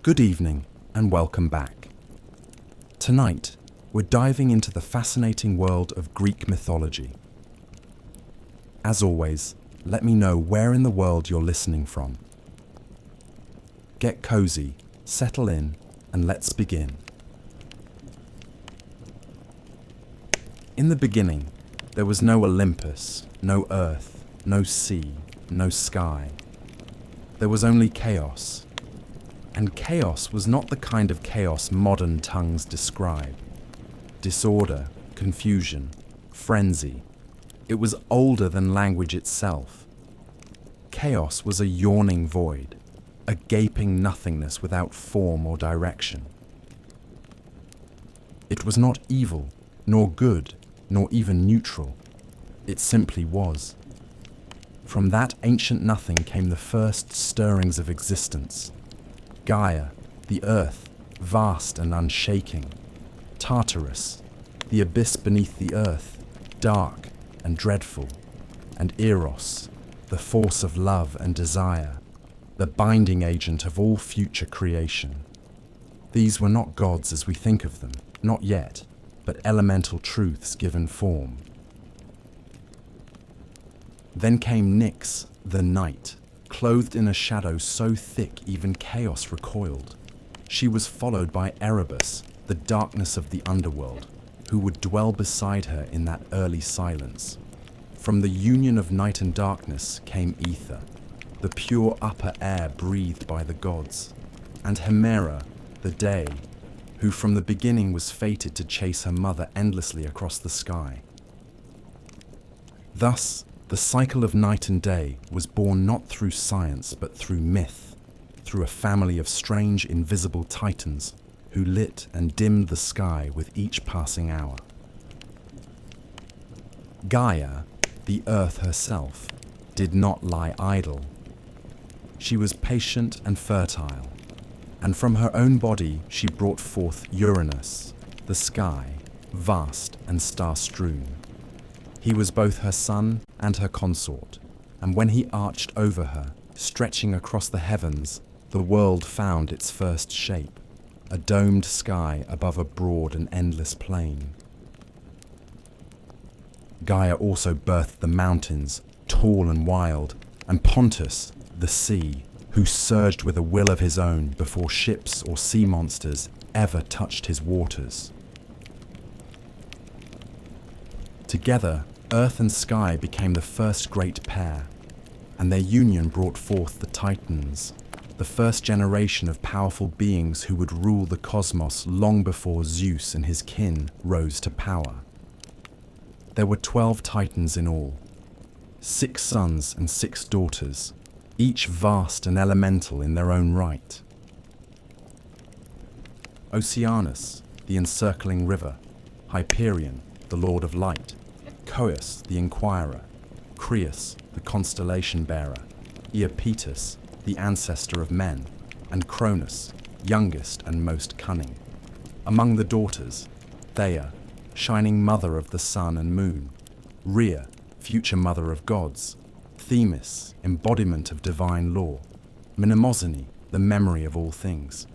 Good evening and welcome back. Tonight, we're diving into the fascinating world of Greek mythology. As always, let me know where in the world you're listening from. Get cozy, settle in, and let's begin. In the beginning, there was no Olympus, no earth, no sea, no sky. There was only chaos. And chaos was not the kind of chaos modern tongues describe. Disorder, confusion, frenzy. It was older than language itself. Chaos was a yawning void, a gaping nothingness without form or direction. It was not evil, nor good, nor even neutral. It simply was. From that ancient nothing came the first stirrings of existence. Gaia, the earth, vast and unshaking. Tartarus, the abyss beneath the earth, dark and dreadful. And Eros, the force of love and desire, the binding agent of all future creation. These were not gods as we think of them, not yet, but elemental truths given form. Then came Nyx, the night, clothed in a shadow so thick even chaos recoiled. She was followed by Erebus, the darkness of the underworld, who would dwell beside her in that early silence. From the union of night and darkness came ether, the pure upper air breathed by the gods, and Hemera, the day, who from the beginning was fated to chase her mother endlessly across the sky. Thus, the cycle of night and day was born not through science but through myth, through a family of strange invisible titans who lit and dimmed the sky with each passing hour. Gaia, the earth herself, did not lie idle. She was patient and fertile, and from her own body she brought forth Uranus, the sky, vast and star-strewn. He was both her son and her consort, and when he arched over her, stretching across the heavens, the world found its first shape, a domed sky above a broad and endless plain. Gaia also birthed the mountains, tall and wild, and Pontus, the sea, who surged with a will of his own before ships or sea monsters ever touched his waters. Together, earth and sky became the first great pair, and their union brought forth the Titans, the first generation of powerful beings who would rule the cosmos long before Zeus and his kin rose to power. There were 12 Titans in all, 6 sons and 6 daughters, each vast and elemental in their own right. Oceanus, the encircling river, Hyperion, the lord of light, Coeus, the inquirer, Creus, the constellation bearer, Iapetus, the ancestor of men, and Cronus, youngest and most cunning. Among the daughters, Thea, shining mother of the sun and moon, Rhea, future mother of gods, Themis, embodiment of divine law, Mnemosyne, the memory of all things,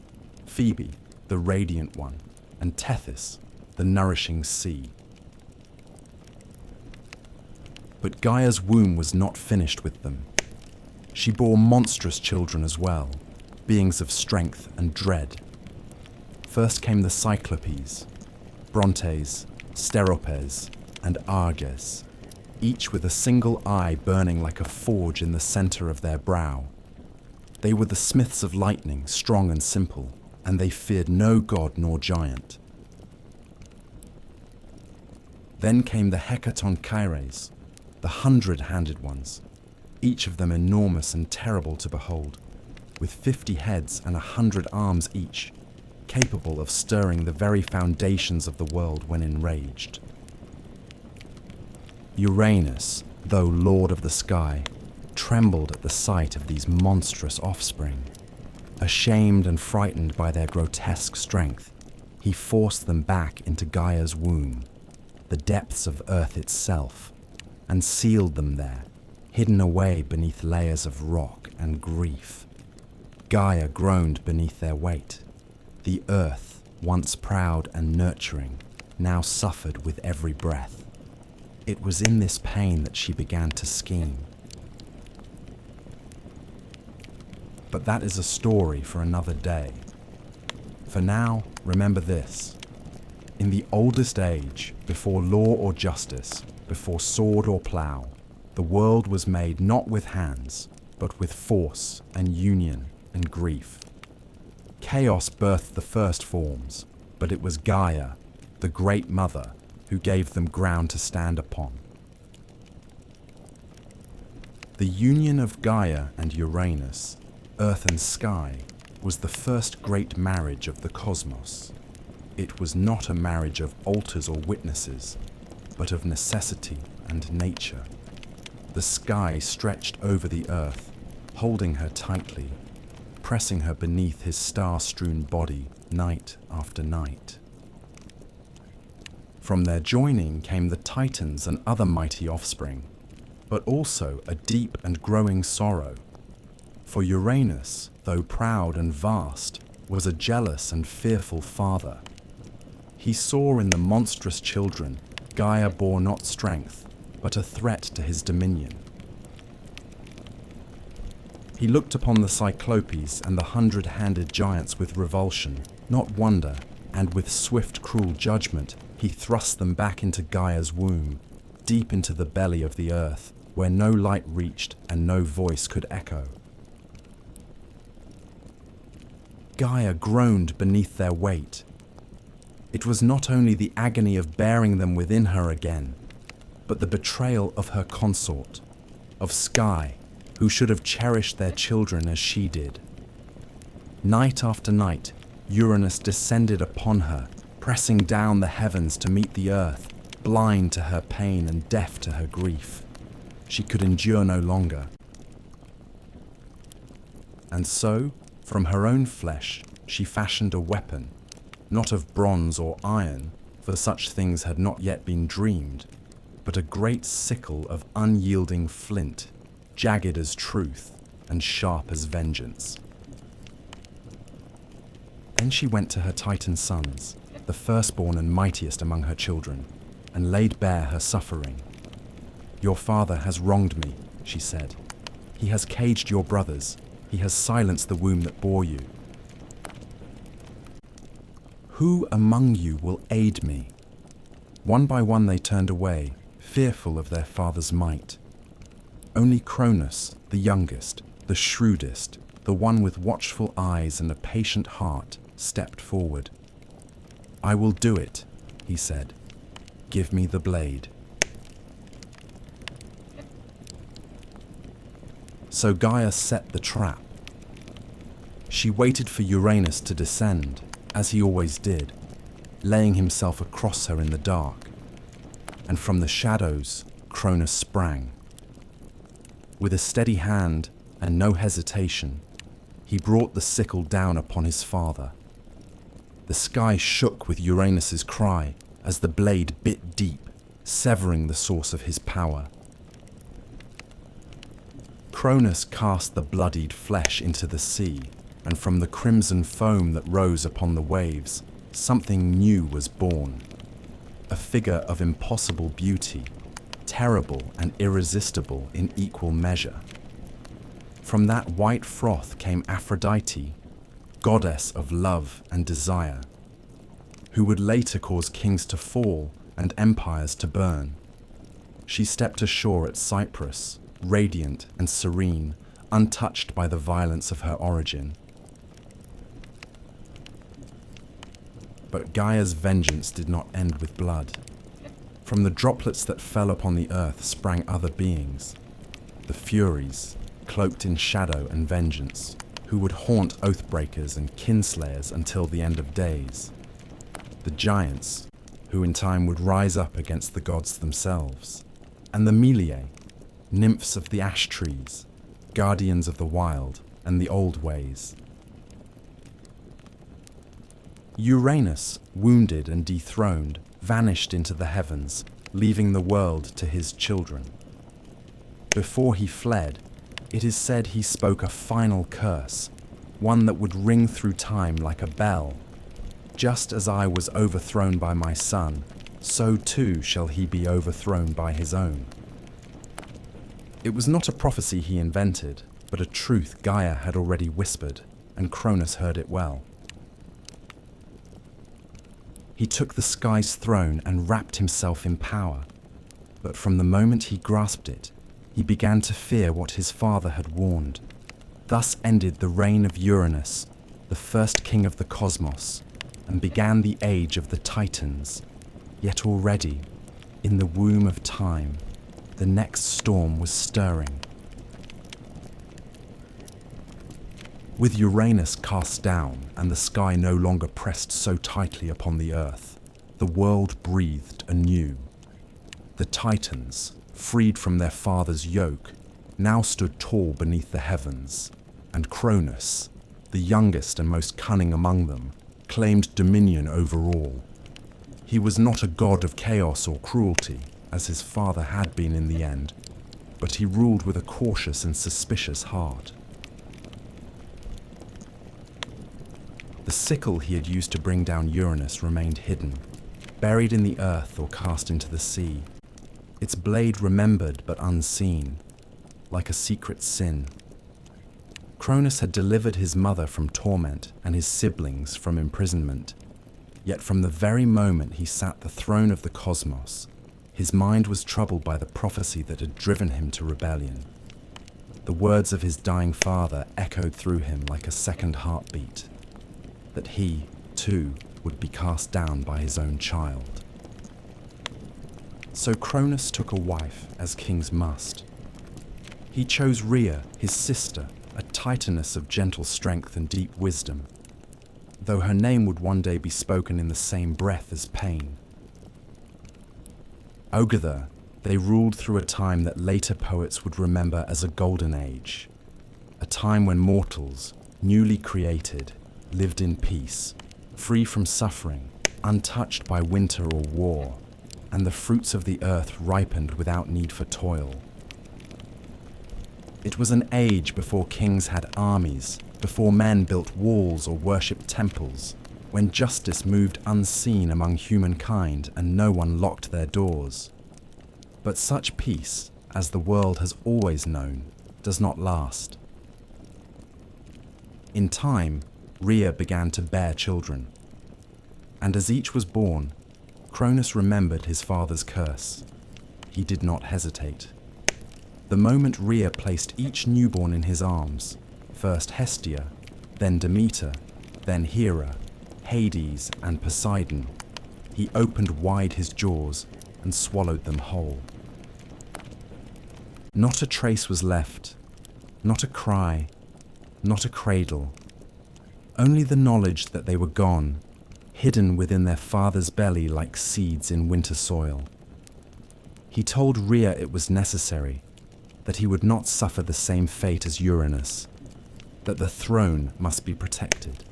Phoebe, the radiant one, and Tethys, the nourishing sea. But Gaia's womb was not finished with them. She bore monstrous children as well, beings of strength and dread. First came the Cyclopes, Brontes, Steropes, and Arges, each with a single eye burning like a forge in the center of their brow. They were the smiths of lightning, strong and simple, and they feared no god nor giant. Then came the Hecatonchires, the 100-handed ones, each of them enormous and terrible to behold, with 50 heads and 100 arms each, capable of stirring the very foundations of the world when enraged. Uranus, though lord of the sky, trembled at the sight of these monstrous offspring. Ashamed and frightened by their grotesque strength, he forced them back into Gaia's womb, the depths of earth itself, and sealed them there, hidden away beneath layers of rock and grief. Gaia groaned beneath their weight. The earth, once proud and nurturing, now suffered with every breath. It was in this pain that she began to scheme. But that is a story for another day. For now, remember this. In the oldest age, before law or justice, before sword or plough, the world was made not with hands, but with force and union and grief. Chaos birthed the first forms, but it was Gaia, the great mother, who gave them ground to stand upon. The union of Gaia and Uranus, earth and sky, was the first great marriage of the cosmos. It was not a marriage of altars or witnesses, but of necessity and nature. The sky stretched over the earth, holding her tightly, pressing her beneath his star-strewn body night after night. From their joining came the Titans and other mighty offspring, but also a deep and growing sorrow. For Uranus, though proud and vast, was a jealous and fearful father. He saw in the monstrous children Gaia bore not strength, but a threat to his dominion. He looked upon the Cyclopes and the 100-handed giants with revulsion, not wonder, and with swift, cruel judgment, he thrust them back into Gaia's womb, deep into the belly of the earth, where no light reached and no voice could echo. Gaia groaned beneath their weight. It was not only the agony of bearing them within her again, but the betrayal of her consort, of Sky, who should have cherished their children as she did. Night after night, Uranus descended upon her, pressing down the heavens to meet the earth, blind to her pain and deaf to her grief. She could endure no longer. And so, from her own flesh, she fashioned a weapon, not of bronze or iron, for such things had not yet been dreamed, but a great sickle of unyielding flint, jagged as truth and sharp as vengeance. Then she went to her Titan sons, the firstborn and mightiest among her children, and laid bare her suffering. "Your father has wronged me," she said. "He has caged your brothers. He has silenced the womb that bore you. Who among you will aid me?" One by one they turned away, fearful of their father's might. Only Cronus, the youngest, the shrewdest, the one with watchful eyes and a patient heart, stepped forward. "I will do it," he said. "Give me the blade." So Gaia set the trap. She waited for Uranus to descend, as he always did, laying himself across her in the dark. And from the shadows, Cronus sprang. With a steady hand and no hesitation, he brought the sickle down upon his father. The sky shook with Uranus's cry as the blade bit deep, severing the source of his power. Cronus cast the bloodied flesh into the sea, and from the crimson foam that rose upon the waves, something new was born. A figure of impossible beauty, terrible and irresistible in equal measure. From that white froth came Aphrodite, goddess of love and desire, who would later cause kings to fall and empires to burn. She stepped ashore at Cyprus, radiant and serene, untouched by the violence of her origin. But Gaia's vengeance did not end with blood. From the droplets that fell upon the earth sprang other beings, the Furies, cloaked in shadow and vengeance, who would haunt oathbreakers and kinslayers until the end of days. The giants, who in time would rise up against the gods themselves, and the Meliae, nymphs of the ash trees, guardians of the wild and the old ways. Uranus, wounded and dethroned, vanished into the heavens, leaving the world to his children. Before he fled, it is said he spoke a final curse, one that would ring through time like a bell. Just as I was overthrown by my son, so too shall he be overthrown by his own. It was not a prophecy he invented, but a truth Gaia had already whispered, and Cronus heard it well. He took the sky's throne and wrapped himself in power, but from the moment he grasped it, he began to fear what his father had warned. Thus ended the reign of Uranus, the first king of the cosmos, and began the age of the Titans. Yet already, in the womb of time, the next storm was stirring. With Uranus cast down and the sky no longer pressed so tightly upon the earth, the world breathed anew. The Titans, freed from their father's yoke, now stood tall beneath the heavens, and Cronus, the youngest and most cunning among them, claimed dominion over all. He was not a god of chaos or cruelty, as his father had been in the end, but he ruled with a cautious and suspicious heart. The sickle he had used to bring down Uranus remained hidden, buried in the earth or cast into the sea, its blade remembered but unseen, like a secret sin. Cronus had delivered his mother from torment and his siblings from imprisonment, yet from the very moment he sat the throne of the cosmos, his mind was troubled by the prophecy that had driven him to rebellion. The words of his dying father echoed through him like a second heartbeat, that he, too, would be cast down by his own child. So Cronus took a wife, as kings must. He chose Rhea, his sister, a titaness of gentle strength and deep wisdom, though her name would one day be spoken in the same breath as pain. Together, they ruled through a time that later poets would remember as a golden age, a time when mortals, newly created, lived in peace, free from suffering, untouched by winter or war, and the fruits of the earth ripened without need for toil. It was an age before kings had armies, before men built walls or worshipped temples, when justice moved unseen among humankind and no one locked their doors. But such peace, as the world has always known, does not last. In time, Rhea began to bear children, and as each was born, Cronus remembered his father's curse. He did not hesitate. The moment Rhea placed each newborn in his arms, first Hestia, then Demeter, then Hera, Hades and Poseidon, he opened wide his jaws and swallowed them whole. Not a trace was left, not a cry, not a cradle, only the knowledge that they were gone, hidden within their father's belly like seeds in winter soil. He told Rhea it was necessary, that he would not suffer the same fate as Uranus, that the throne must be protected.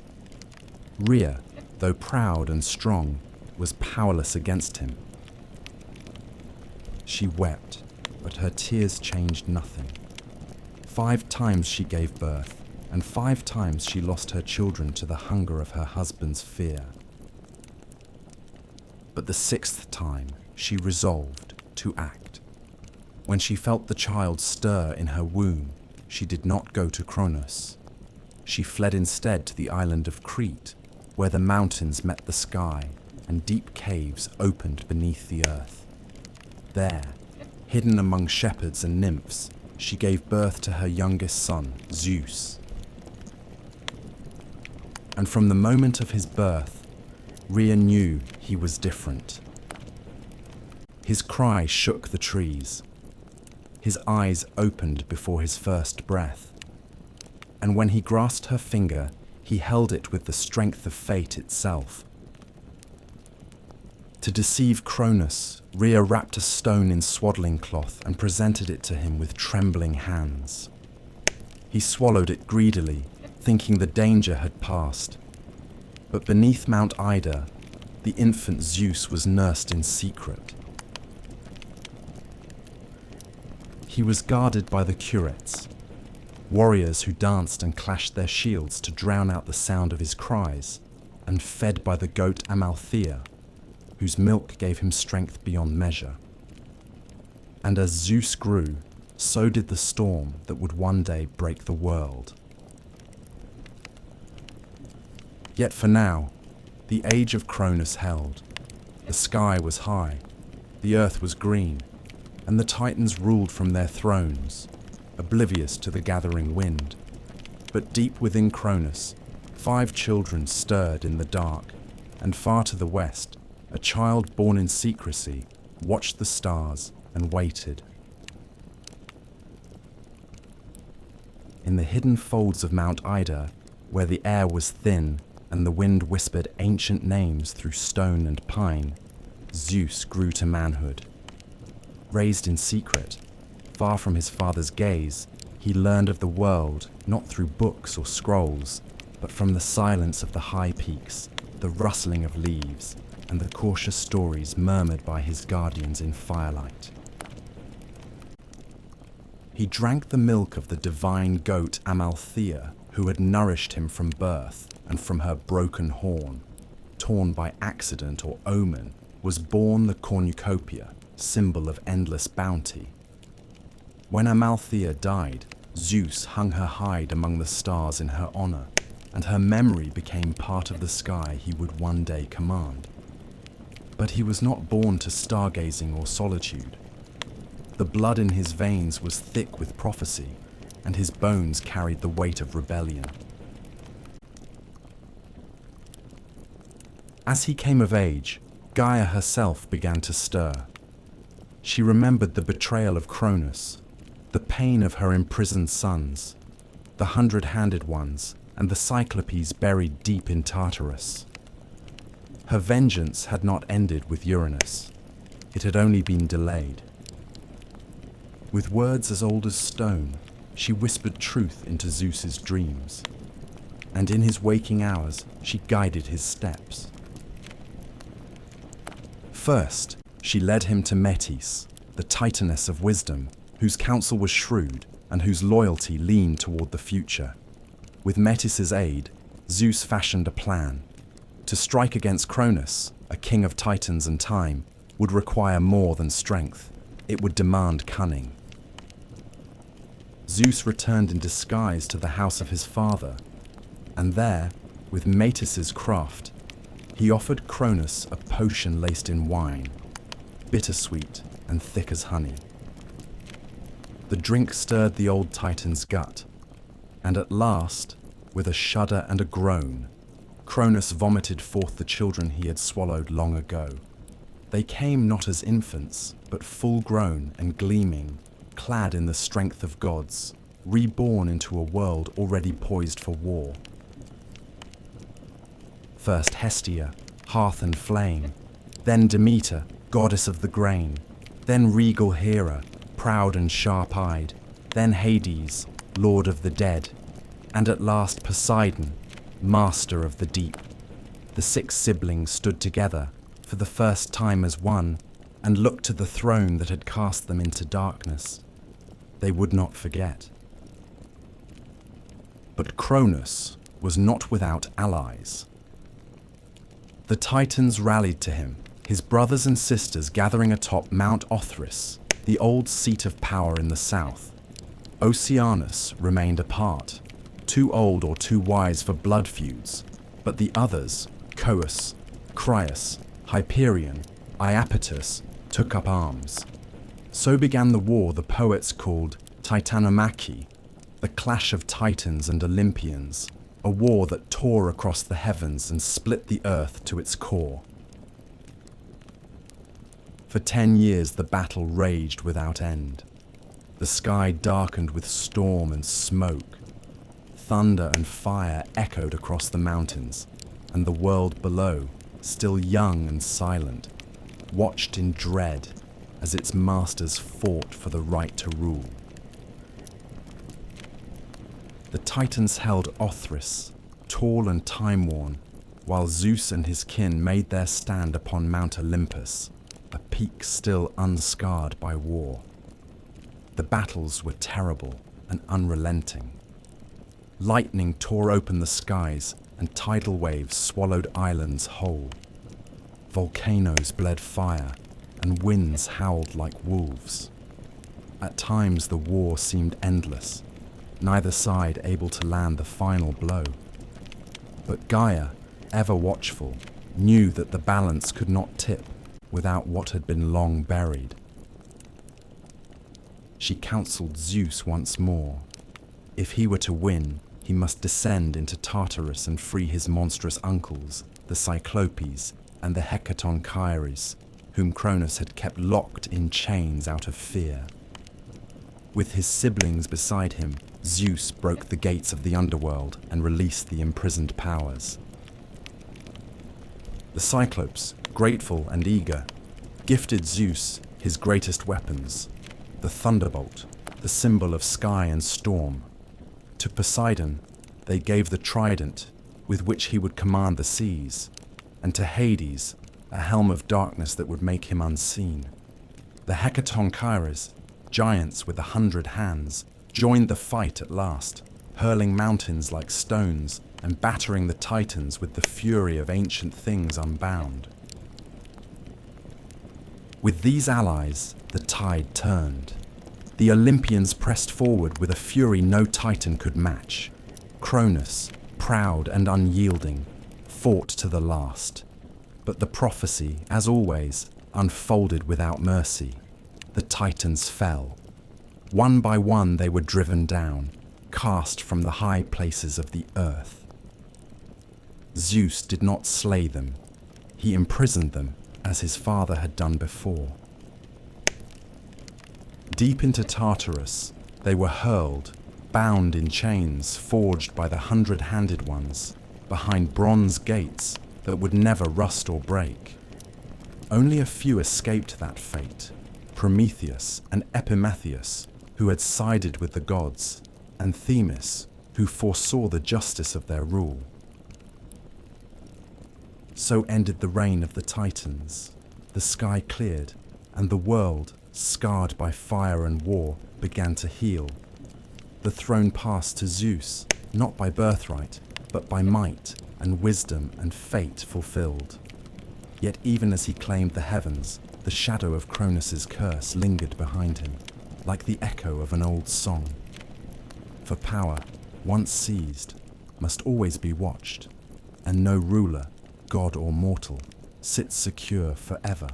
Rhea, though proud and strong, was powerless against him. She wept, but her tears changed nothing. 5 times she gave birth, and 5 times she lost her children to the hunger of her husband's fear. But the 6th time she resolved to act. When she felt the child stir in her womb, she did not go to Cronus. She fled instead to the island of Crete, where the mountains met the sky and deep caves opened beneath the earth. There, hidden among shepherds and nymphs, she gave birth to her youngest son, Zeus. And from the moment of his birth, Rhea knew he was different. His cry shook the trees. His eyes opened before his first breath. And when he grasped her finger, he held it with the strength of fate itself. To deceive Cronus, Rhea wrapped a stone in swaddling cloth and presented it to him with trembling hands. He swallowed it greedily, thinking the danger had passed. But beneath Mount Ida, the infant Zeus was nursed in secret. He was guarded by the Curetes, warriors who danced and clashed their shields to drown out the sound of his cries, and fed by the goat Amalthea, whose milk gave him strength beyond measure. And as Zeus grew, so did the storm that would one day break the world. Yet for now, the age of Cronus held. The sky was high, the earth was green, and the Titans ruled from their thrones, oblivious to the gathering wind. But deep within Cronus, 5 children stirred in the dark, and far to the west, a child born in secrecy watched the stars and waited. In the hidden folds of Mount Ida, where the air was thin and the wind whispered ancient names through stone and pine, Zeus grew to manhood. Raised in secret, far from his father's gaze, he learned of the world not through books or scrolls, but from the silence of the high peaks, the rustling of leaves, and the cautious stories murmured by his guardians in firelight. He drank the milk of the divine goat Amalthea, who had nourished him from birth, and from her broken horn, torn by accident or omen, was born the cornucopia, symbol of endless bounty. When Amalthea died, Zeus hung her hide among the stars in her honor, and her memory became part of the sky he would one day command. But he was not born to stargazing or solitude. The blood in his veins was thick with prophecy, and his bones carried the weight of rebellion. As he came of age, Gaia herself began to stir. She remembered the betrayal of Cronus, the pain of her imprisoned sons, the 100-handed ones, and the Cyclopes buried deep in Tartarus. Her vengeance had not ended with Uranus. It had only been delayed. With words as old as stone, she whispered truth into Zeus's dreams, and in his waking hours she guided his steps. First, she led him to Metis, the titaness of wisdom, whose counsel was shrewd and whose loyalty leaned toward the future. With Metis's aid, Zeus fashioned a plan. To strike against Cronus, a king of titans and time, would require more than strength. It would demand cunning. Zeus returned in disguise to the house of his father, and there, with Metis's craft, he offered Cronus a potion laced in wine, bittersweet and thick as honey. The drink stirred the old Titan's gut, and at last, with a shudder and a groan, Cronus vomited forth the children he had swallowed long ago. They came not as infants, but full-grown and gleaming, clad in the strength of gods, reborn into a world already poised for war. First Hestia, hearth and flame, then Demeter, goddess of the grain, then regal Hera, proud and sharp-eyed, then Hades, lord of the dead, and at last Poseidon, master of the deep. The 6 siblings stood together, for the first time as one, and looked to the throne that had cast them into darkness. They would not forget. But Cronus was not without allies. The Titans rallied to him, his brothers and sisters gathering atop Mount Othrys, the old seat of power in the south. Oceanus remained apart, too old or too wise for blood feuds, but the others, Coeus, Crius, Hyperion, Iapetus, took up arms. So began the war the poets called titanomachy, the clash of titans and olympians, a war that tore across the heavens and split the earth to its core. For 10 years the battle raged without end. The sky darkened with storm and smoke. Thunder and fire echoed across the mountains, and the world below, still young and silent, watched in dread as its masters fought for the right to rule. The Titans held Othrys, tall and time-worn, while Zeus and his kin made their stand upon Mount Olympus, a peak still unscarred by war. The battles were terrible and unrelenting. Lightning tore open the skies, and tidal waves swallowed islands whole. Volcanoes bled fire, and winds howled like wolves. At times the war seemed endless, neither side able to land the final blow. But Gaia, ever watchful, knew that the balance could not tip without what had been long buried. She counselled Zeus once more. If he were to win, he must descend into Tartarus and free his monstrous uncles, the Cyclopes and the Hecatonchires, whom Cronus had kept locked in chains out of fear. With his siblings beside him, Zeus broke the gates of the underworld and released the imprisoned powers. The Cyclopes, grateful and eager, gifted Zeus his greatest weapons, the thunderbolt, the symbol of sky and storm. To Poseidon, they gave the trident with which he would command the seas, and to Hades, a helm of darkness that would make him unseen. The Hecatonchires, giants with 100 hands, joined the fight at last, hurling mountains like stones and battering the Titans with the fury of ancient things unbound. With these allies, the tide turned. The Olympians pressed forward with a fury no Titan could match. Cronus, proud and unyielding, fought to the last. But the prophecy, as always, unfolded without mercy. The Titans fell. One by one they were driven down, cast from the high places of the earth. Zeus did not slay them. He imprisoned them, as his father had done before. Deep into Tartarus, they were hurled, bound in chains forged by the 100-handed ones, behind bronze gates that would never rust or break. Only a few escaped that fate: Prometheus and Epimetheus, who had sided with the gods, and Themis, who foresaw the justice of their rule. So ended the reign of the Titans. The sky cleared, and the world, scarred by fire and war, began to heal. The throne passed to Zeus, not by birthright, but by might and wisdom and fate fulfilled. Yet even as he claimed the heavens, the shadow of Cronus's curse lingered behind him, like the echo of an old song. For power, once seized, must always be watched, and no ruler, god or mortal, sits secure forever.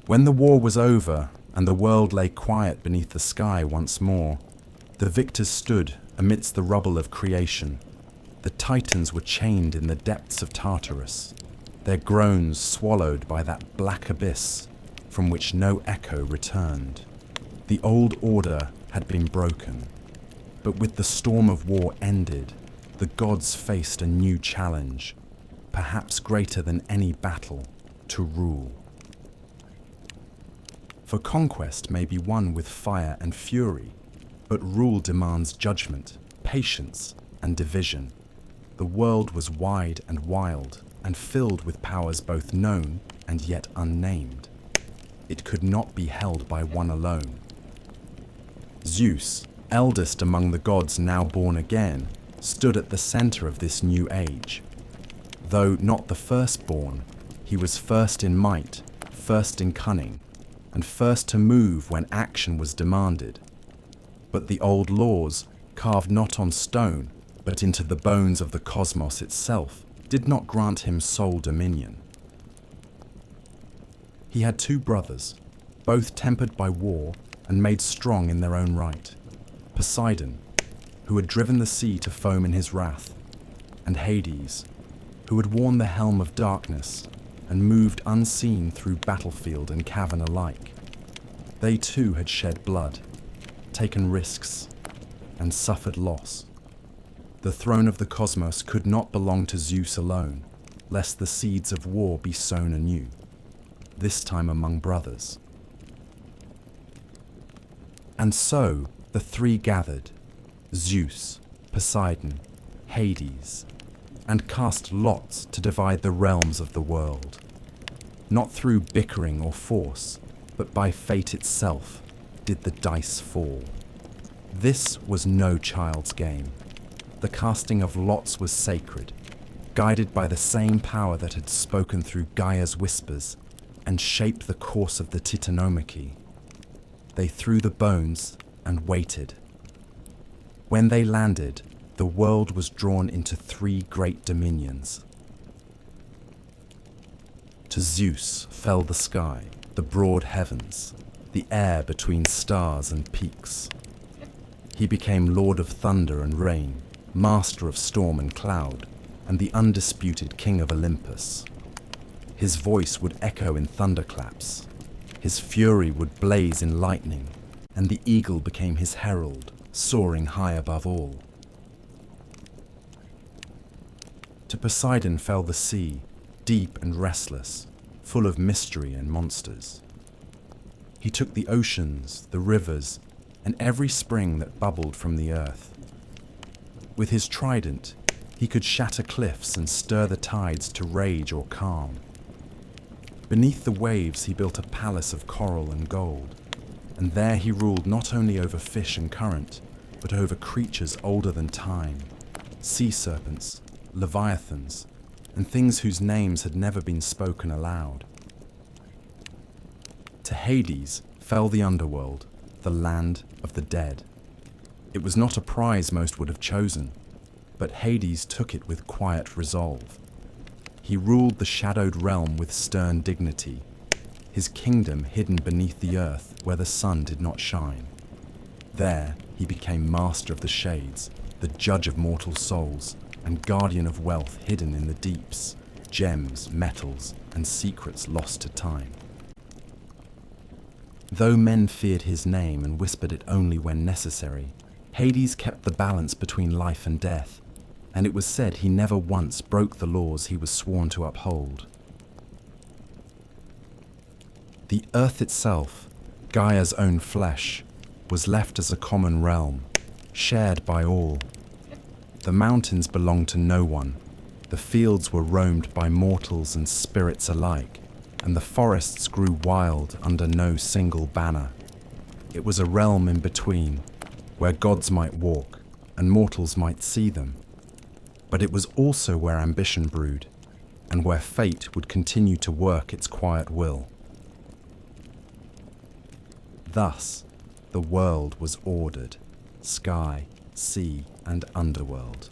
When the war was over and the world lay quiet beneath the sky once more, the victors stood amidst the rubble of creation. The Titans were chained in the depths of Tartarus, their groans swallowed by that black abyss from which no echo returned. The old order had been broken, but with the storm of war ended, the gods faced a new challenge, perhaps greater than any battle, to rule. For conquest may be won with fire and fury, but rule demands judgment, patience, and division. The world was wide and wild, and filled with powers both known and yet unnamed. It could not be held by one alone. Zeus, eldest among the gods now born again, stood at the center of this new age. Though not the firstborn, he was first in might, first in cunning, and first to move when action was demanded. But the old laws, carved not on stone, but into the bones of the cosmos itself, did not grant him sole dominion. He had two brothers, both tempered by war and made strong in their own right: Poseidon, who had driven the sea to foam in his wrath, and Hades, who had worn the helm of darkness and moved unseen through battlefield and cavern alike. They too had shed blood, taken risks, and suffered loss. The throne of the cosmos could not belong to Zeus alone, lest the seeds of war be sown anew, this time among brothers. And so the three gathered, Zeus, Poseidon, Hades, and cast lots to divide the realms of the world, not through bickering or force, but by fate itself, did the dice fall. This was no child's game. The casting of lots was sacred, guided by the same power that had spoken through Gaia's whispers and shaped the course of the titanomachy. They threw the bones and waited. When they landed, the world was drawn into three great dominions. To Zeus fell the sky, the broad heavens, the air between stars and peaks. He became lord of thunder and rain, master of storm and cloud, and the undisputed king of Olympus. His voice would echo in thunderclaps. His fury would blaze in lightning, and the eagle became his herald, soaring high above all. To Poseidon fell the sea, deep and restless, full of mystery and monsters. He took the oceans, the rivers, and every spring that bubbled from the earth. With his trident, he could shatter cliffs and stir the tides to rage or calm. Beneath the waves he built a palace of coral and gold, and there he ruled not only over fish and current, but over creatures older than time, sea serpents, leviathans, and things whose names had never been spoken aloud. To Hades fell the underworld, the land of the dead. It was not a prize most would have chosen, but Hades took it with quiet resolve. He ruled the shadowed realm with stern dignity, his kingdom hidden beneath the earth where the sun did not shine. There he became master of the shades, the judge of mortal souls, and guardian of wealth hidden in the deeps, gems, metals, and secrets lost to time. Though men feared his name and whispered it only when necessary, Hades kept the balance between life and death, and it was said he never once broke the laws he was sworn to uphold. The earth itself, Gaia's own flesh, was left as a common realm, shared by all. The mountains belonged to no one, the fields were roamed by mortals and spirits alike, and the forests grew wild under no single banner. It was a realm in between, where gods might walk and mortals might see them. But it was also where ambition brewed, and where fate would continue to work its quiet will. Thus, the world was ordered, sky, sea, and underworld.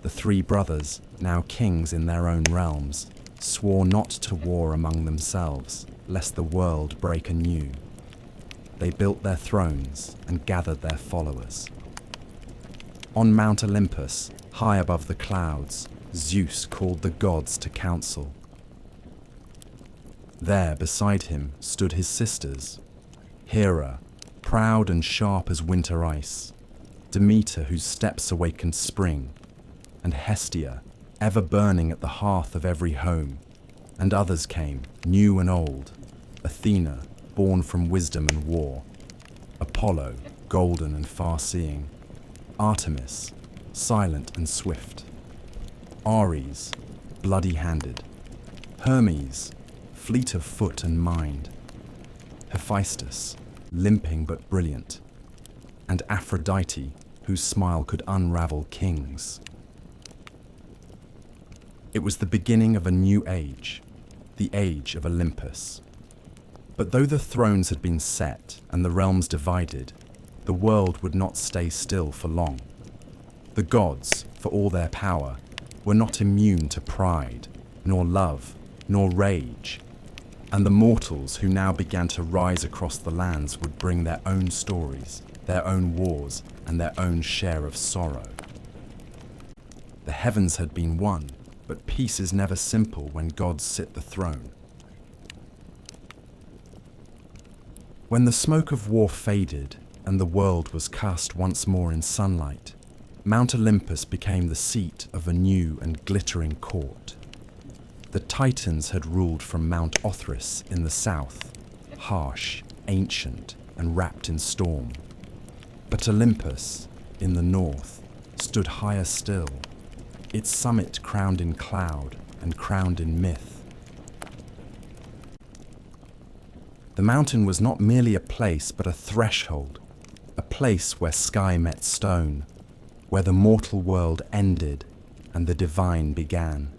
The three brothers, now kings in their own realms, swore not to war among themselves, lest the world break anew. They built their thrones and gathered their followers. On Mount Olympus, high above the clouds, Zeus called the gods to council. There beside him stood his sisters, Hera, proud and sharp as winter ice, Demeter, whose steps awakened spring, and Hestia, ever burning at the hearth of every home. And others came, new and old, Athena, born from wisdom and war, Apollo, golden and far-seeing, Artemis, silent and swift, Ares, bloody-handed, Hermes, fleet of foot and mind, Hephaestus, limping but brilliant, and Aphrodite, whose smile could unravel kings. It was the beginning of a new age, the age of Olympus. But though the thrones had been set and the realms divided, the world would not stay still for long. The gods, for all their power, were not immune to pride, nor love, nor rage, and the mortals who now began to rise across the lands would bring their own stories, their own wars, and their own share of sorrow. The heavens had been won, but peace is never simple when gods sit the throne. When the smoke of war faded and the world was cast once more in sunlight, Mount Olympus became the seat of a new and glittering court. The Titans had ruled from Mount Othrys in the south, harsh, ancient, and wrapped in storm. But Olympus, in the north, stood higher still, its summit crowned in cloud and crowned in myth. The mountain was not merely a place, but a threshold, a place where sky met stone, where the mortal world ended and the divine began.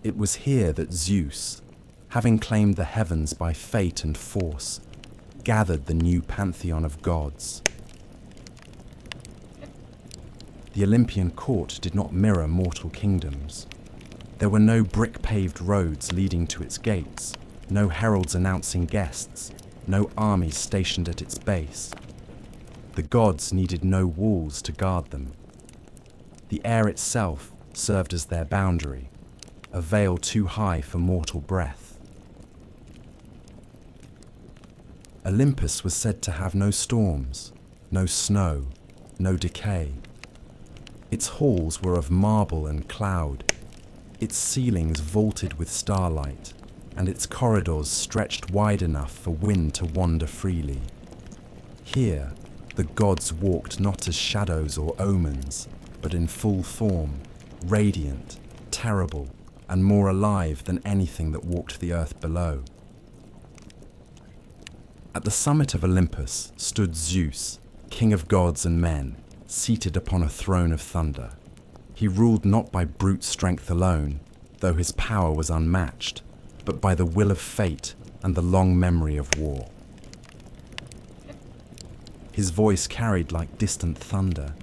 It was here that Zeus, having claimed the heavens by fate and force, gathered the new pantheon of gods. The Olympian court did not mirror mortal kingdoms. There were no brick-paved roads leading to its gates, no heralds announcing guests, no armies stationed at its base. The gods needed no walls to guard them. The air itself served as their boundary, a veil too high for mortal breath. Olympus was said to have no storms, no snow, no decay. Its halls were of marble and cloud, its ceilings vaulted with starlight, and its corridors stretched wide enough for wind to wander freely. Here, the gods walked not as shadows or omens, but in full form, radiant, terrible, and more alive than anything that walked the earth below. At the summit of Olympus stood Zeus, king of gods and men, seated upon a throne of thunder. He ruled not by brute strength alone, though his power was unmatched, but by the will of fate and the long memory of war. His voice carried like distant thunder,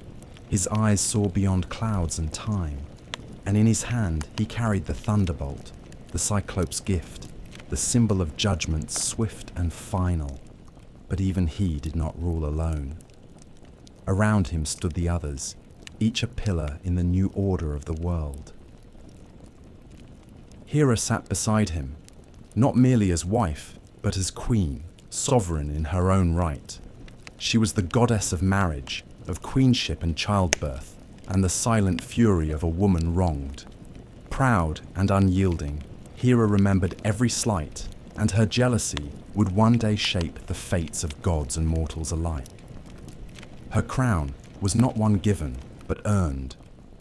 his eyes saw beyond clouds and time, and in his hand he carried the thunderbolt, the Cyclops' gift, the symbol of judgment swift and final. But even he did not rule alone. Around him stood the others, each a pillar in the new order of the world. Hera sat beside him, not merely as wife, but as queen, sovereign in her own right. She was the goddess of marriage, of queenship and childbirth, and the silent fury of a woman wronged. Proud and unyielding, Hera remembered every slight, and her jealousy would one day shape the fates of gods and mortals alike. Her crown was not one given, but earned,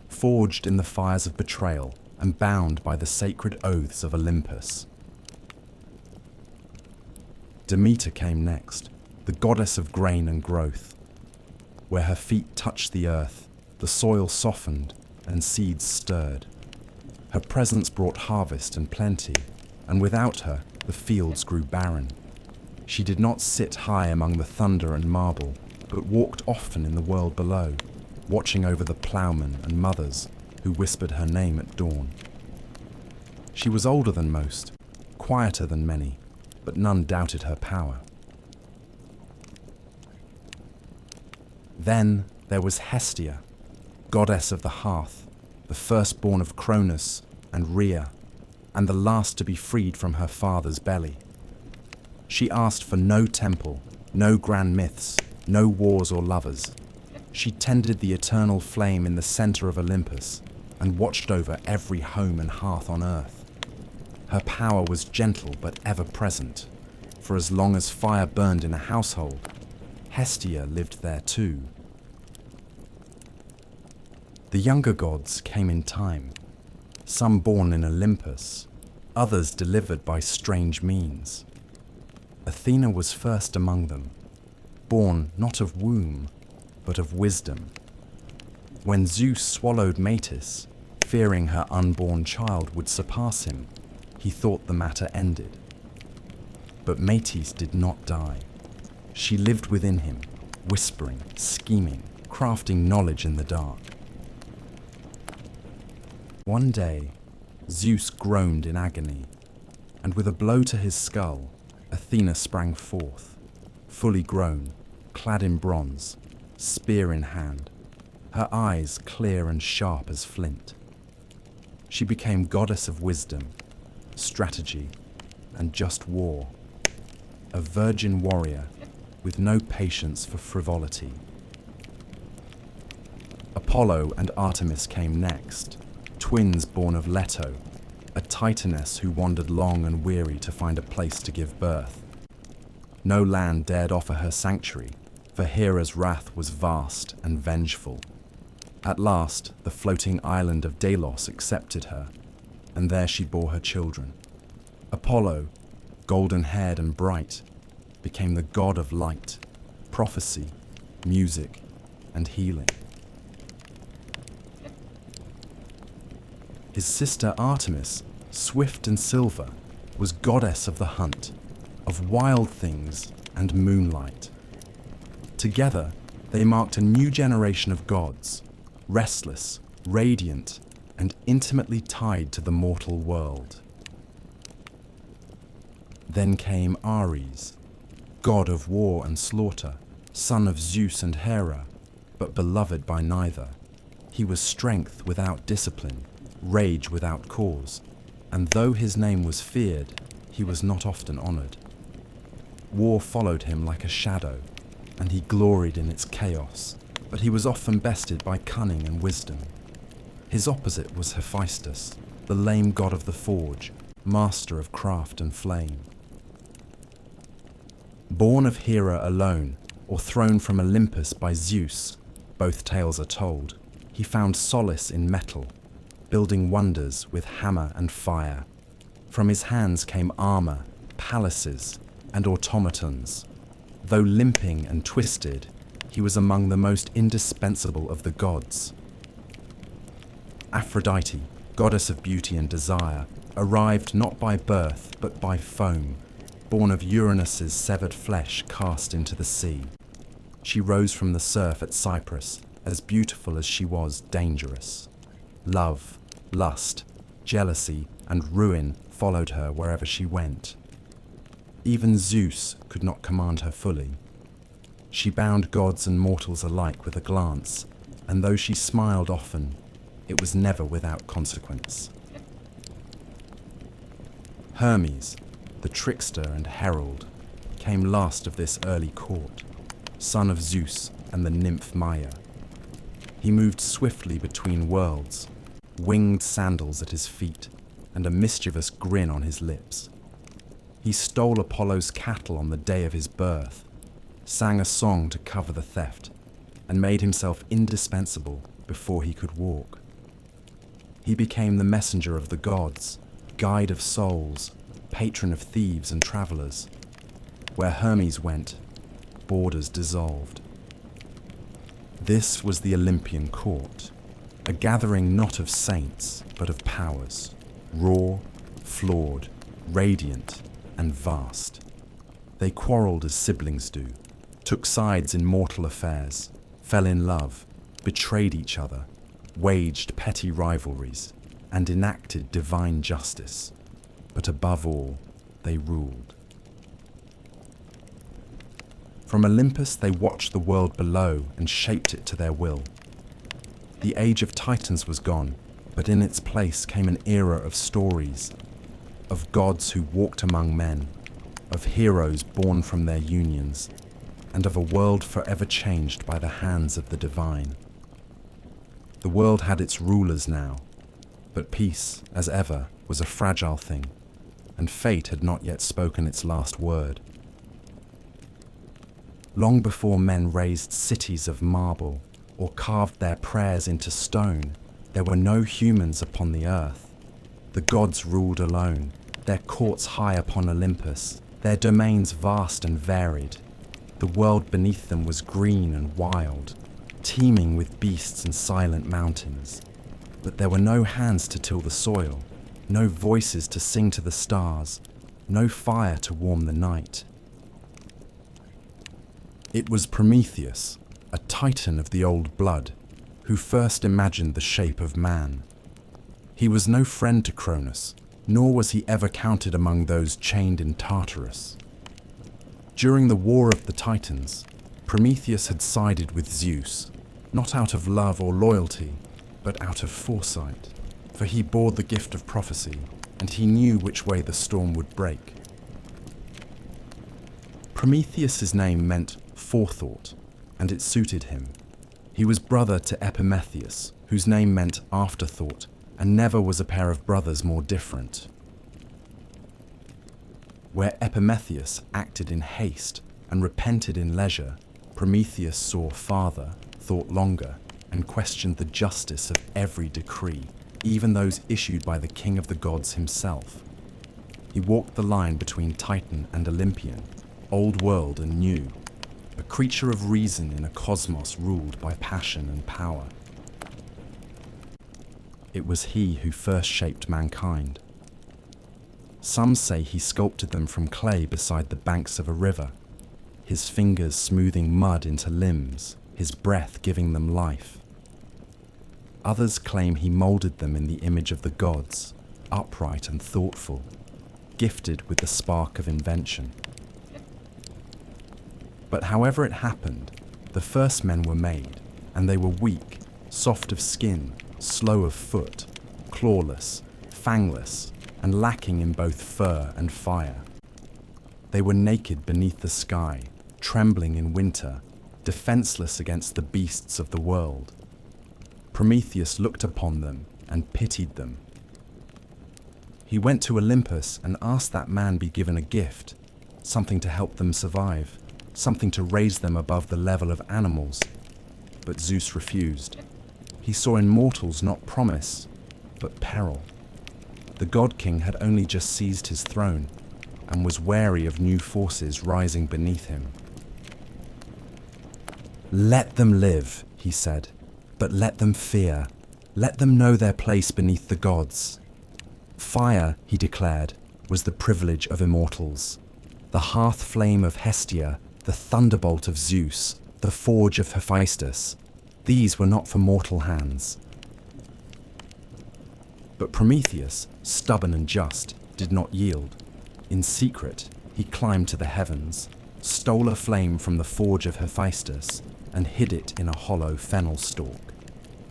forged in the fires of betrayal and bound by the sacred oaths of Olympus. Demeter came next, the goddess of grain and growth. Where her feet touched the earth, the soil softened and seeds stirred. Her presence brought harvest and plenty, and without her, the fields grew barren. She did not sit high among the thunder and marble, but walked often in the world below, watching over the ploughmen and mothers who whispered her name at dawn. She was older than most, quieter than many, but none doubted her power. Then there was Hestia, goddess of the hearth, the firstborn of Cronus and Rhea, and the last to be freed from her father's belly. She asked for no temple, no grand myths, no wars or lovers. She tended the eternal flame in the center of Olympus and watched over every home and hearth on earth. Her power was gentle but ever present, for as long as fire burned in a household, Hestia lived there too. The younger gods came in time, some born in Olympus, others delivered by strange means. Athena was first among them, born not of womb, but of wisdom. When Zeus swallowed Metis, fearing her unborn child would surpass him, he thought the matter ended. But Metis did not die. She lived within him, whispering, scheming, crafting knowledge in the dark. One day, Zeus groaned in agony, and with a blow to his skull, Athena sprang forth, fully grown, clad in bronze, spear in hand, her eyes clear and sharp as flint. She became goddess of wisdom, strategy, and just war, a virgin warrior with no patience for frivolity. Apollo and Artemis came next, twins born of Leto, a titaness who wandered long and weary to find a place to give birth. No land dared offer her sanctuary, for Hera's wrath was vast and vengeful. At last, the floating island of Delos accepted her, and there she bore her children. Apollo, golden-haired and bright, became the god of light, prophecy, music, and healing. His sister Artemis, swift and silver, was goddess of the hunt, of wild things and moonlight. Together, they marked a new generation of gods, restless, radiant, and intimately tied to the mortal world. Then came Ares, god of war and slaughter, son of Zeus and Hera, but beloved by neither. He was strength without discipline, rage without cause, and though his name was feared, he was not often honored. War followed him like a shadow, and he gloried in its chaos, but he was often bested by cunning and wisdom. His opposite was Hephaestus, the lame god of the forge, master of craft and flame. Born of Hera alone, or thrown from Olympus by Zeus, both tales are told, he found solace in metal, building wonders with hammer and fire. From his hands came armor, palaces, and automatons. Though limping and twisted, he was among the most indispensable of the gods. Aphrodite, goddess of beauty and desire, arrived not by birth but by foam, born of Uranus's severed flesh cast into the sea. She rose from the surf at Cyprus, as beautiful as she was dangerous. Love, lust, jealousy, and ruin followed her wherever she went. Even Zeus could not command her fully. She bound gods and mortals alike with a glance, and though she smiled often, it was never without consequence. Hermes, the trickster and herald, came last of this early court, son of Zeus and the nymph Maia. He moved swiftly between worlds, winged sandals at his feet, and a mischievous grin on his lips. He stole Apollo's cattle on the day of his birth, sang a song to cover the theft, and made himself indispensable before he could walk. He became the messenger of the gods, guide of souls, patron of thieves and travelers. Where Hermes went, borders dissolved. This was the Olympian court, a gathering not of saints, but of powers, raw, flawed, radiant, and vast. They quarrelled as siblings do, took sides in mortal affairs, fell in love, betrayed each other, waged petty rivalries, and enacted divine justice. But above all, they ruled. From Olympus they watched the world below and shaped it to their will. The age of Titans was gone, but in its place came an era of stories, of gods who walked among men, of heroes born from their unions, and of a world forever changed by the hands of the divine. The world had its rulers now, but peace, as ever, was a fragile thing, and fate had not yet spoken its last word. Long before men raised cities of marble or carved their prayers into stone, there were no humans upon the earth. The gods ruled alone, their courts high upon Olympus, their domains vast and varied. The world beneath them was green and wild, teeming with beasts and silent mountains. But there were no hands to till the soil, no voices to sing to the stars, no fire to warm the night. It was Prometheus, a titan of the old blood, who first imagined the shape of man. He was no friend to Cronus, nor was he ever counted among those chained in Tartarus. During the War of the Titans, Prometheus had sided with Zeus, not out of love or loyalty, but out of foresight, for he bore the gift of prophecy, and he knew which way the storm would break. Prometheus's name meant forethought, and it suited him. He was brother to Epimetheus, whose name meant afterthought, and never was a pair of brothers more different. Where Epimetheus acted in haste and repented in leisure, Prometheus saw farther, thought longer, and questioned the justice of every decree, even those issued by the king of the gods himself. He walked the line between Titan and Olympian, old world and new, a creature of reason in a cosmos ruled by passion and power. It was he who first shaped mankind. Some say he sculpted them from clay beside the banks of a river, his fingers smoothing mud into limbs, his breath giving them life. Others claim he molded them in the image of the gods, upright and thoughtful, gifted with the spark of invention. But however it happened, the first men were made, and they were weak, soft of skin, slow of foot, clawless, fangless, and lacking in both fur and fire. They were naked beneath the sky, trembling in winter, defenseless against the beasts of the world. Prometheus looked upon them and pitied them. He went to Olympus and asked that man be given a gift, something to help them survive, something to raise them above the level of animals. But Zeus refused. He saw in mortals not promise, but peril. The god king had only just seized his throne and was wary of new forces rising beneath him. "Let them live," he said, "but let them fear. Let them know their place beneath the gods." Fire, he declared, was the privilege of immortals. The hearth flame of Hestia, the thunderbolt of Zeus, the forge of Hephaestus, these were not for mortal hands. But Prometheus, stubborn and just, did not yield. In secret, he climbed to the heavens, stole a flame from the forge of Hephaestus, and hid it in a hollow fennel stalk.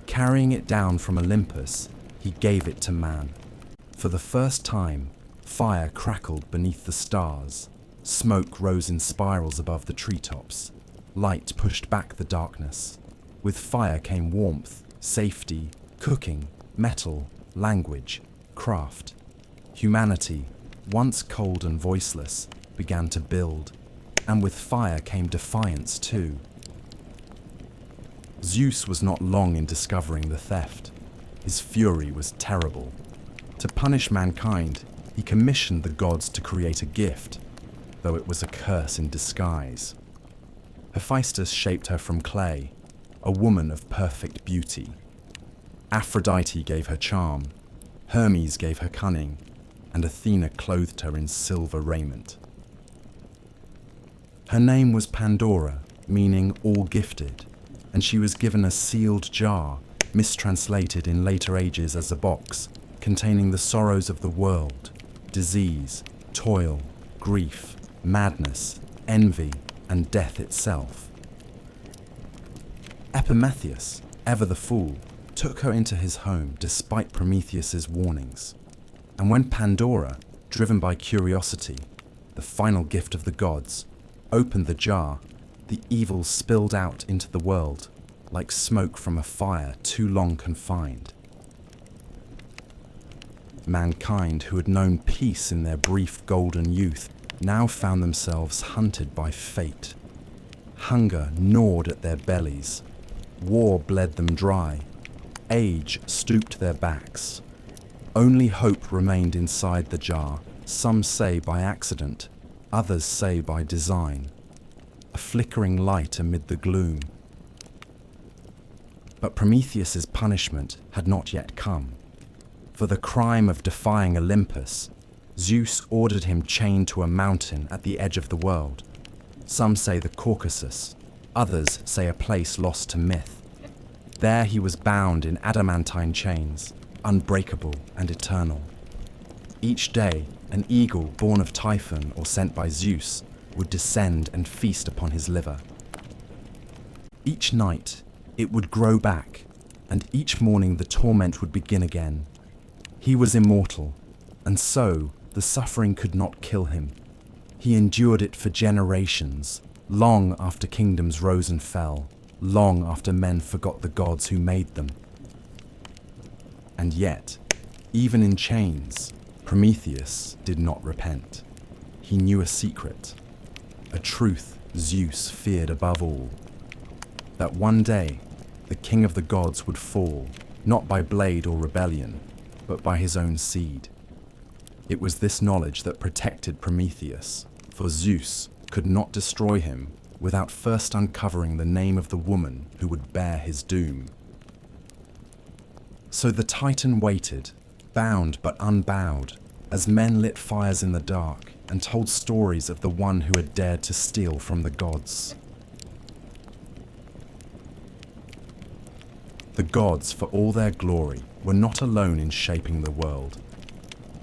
Carrying it down from Olympus, he gave it to man. For the first time, fire crackled beneath the stars, smoke rose in spirals above the treetops, light pushed back the darkness. With fire came warmth, safety, cooking, metal, language, craft. Humanity, once cold and voiceless, began to build, and with fire came defiance too. Zeus was not long in discovering the theft. His fury was terrible. To punish mankind, he commissioned the gods to create a gift, though it was a curse in disguise. Hephaestus shaped her from clay, a woman of perfect beauty. Aphrodite gave her charm, Hermes gave her cunning, and Athena clothed her in silver raiment. Her name was Pandora, meaning all gifted, and she was given a sealed jar, mistranslated in later ages as a box, containing the sorrows of the world, disease, toil, grief, madness, envy, and death itself. Prometheus, ever the fool, took her into his home despite Prometheus's warnings. And when Pandora, driven by curiosity, the final gift of the gods, opened the jar, the evil spilled out into the world like smoke from a fire too long confined. Mankind, who had known peace in their brief golden youth, now found themselves hunted by fate. Hunger gnawed at their bellies. War bled them dry. Age stooped their backs. Only hope remained inside the jar, some say by accident, others say by design. A flickering light amid the gloom. But Prometheus's punishment had not yet come. For the crime of defying Olympus, Zeus ordered him chained to a mountain at the edge of the world. Some say the Caucasus, others say a place lost to myth. There he was bound in adamantine chains, unbreakable and eternal. Each day, an eagle born of Typhon or sent by Zeus would descend and feast upon his liver. Each night, it would grow back, and each morning the torment would begin again. He was immortal, and so the suffering could not kill him. He endured it for generations, long after kingdoms rose and fell, long after men forgot the gods who made them. And yet, even in chains, Prometheus did not repent. He knew a secret, a truth Zeus feared above all, that one day the king of the gods would fall, not by blade or rebellion, but by his own seed. It was this knowledge that protected Prometheus, for Zeus could not destroy him without first uncovering the name of the woman who would bear his doom. So the Titan waited, bound but unbowed, as men lit fires in the dark and told stories of the one who had dared to steal from the gods. The gods, for all their glory, were not alone in shaping the world.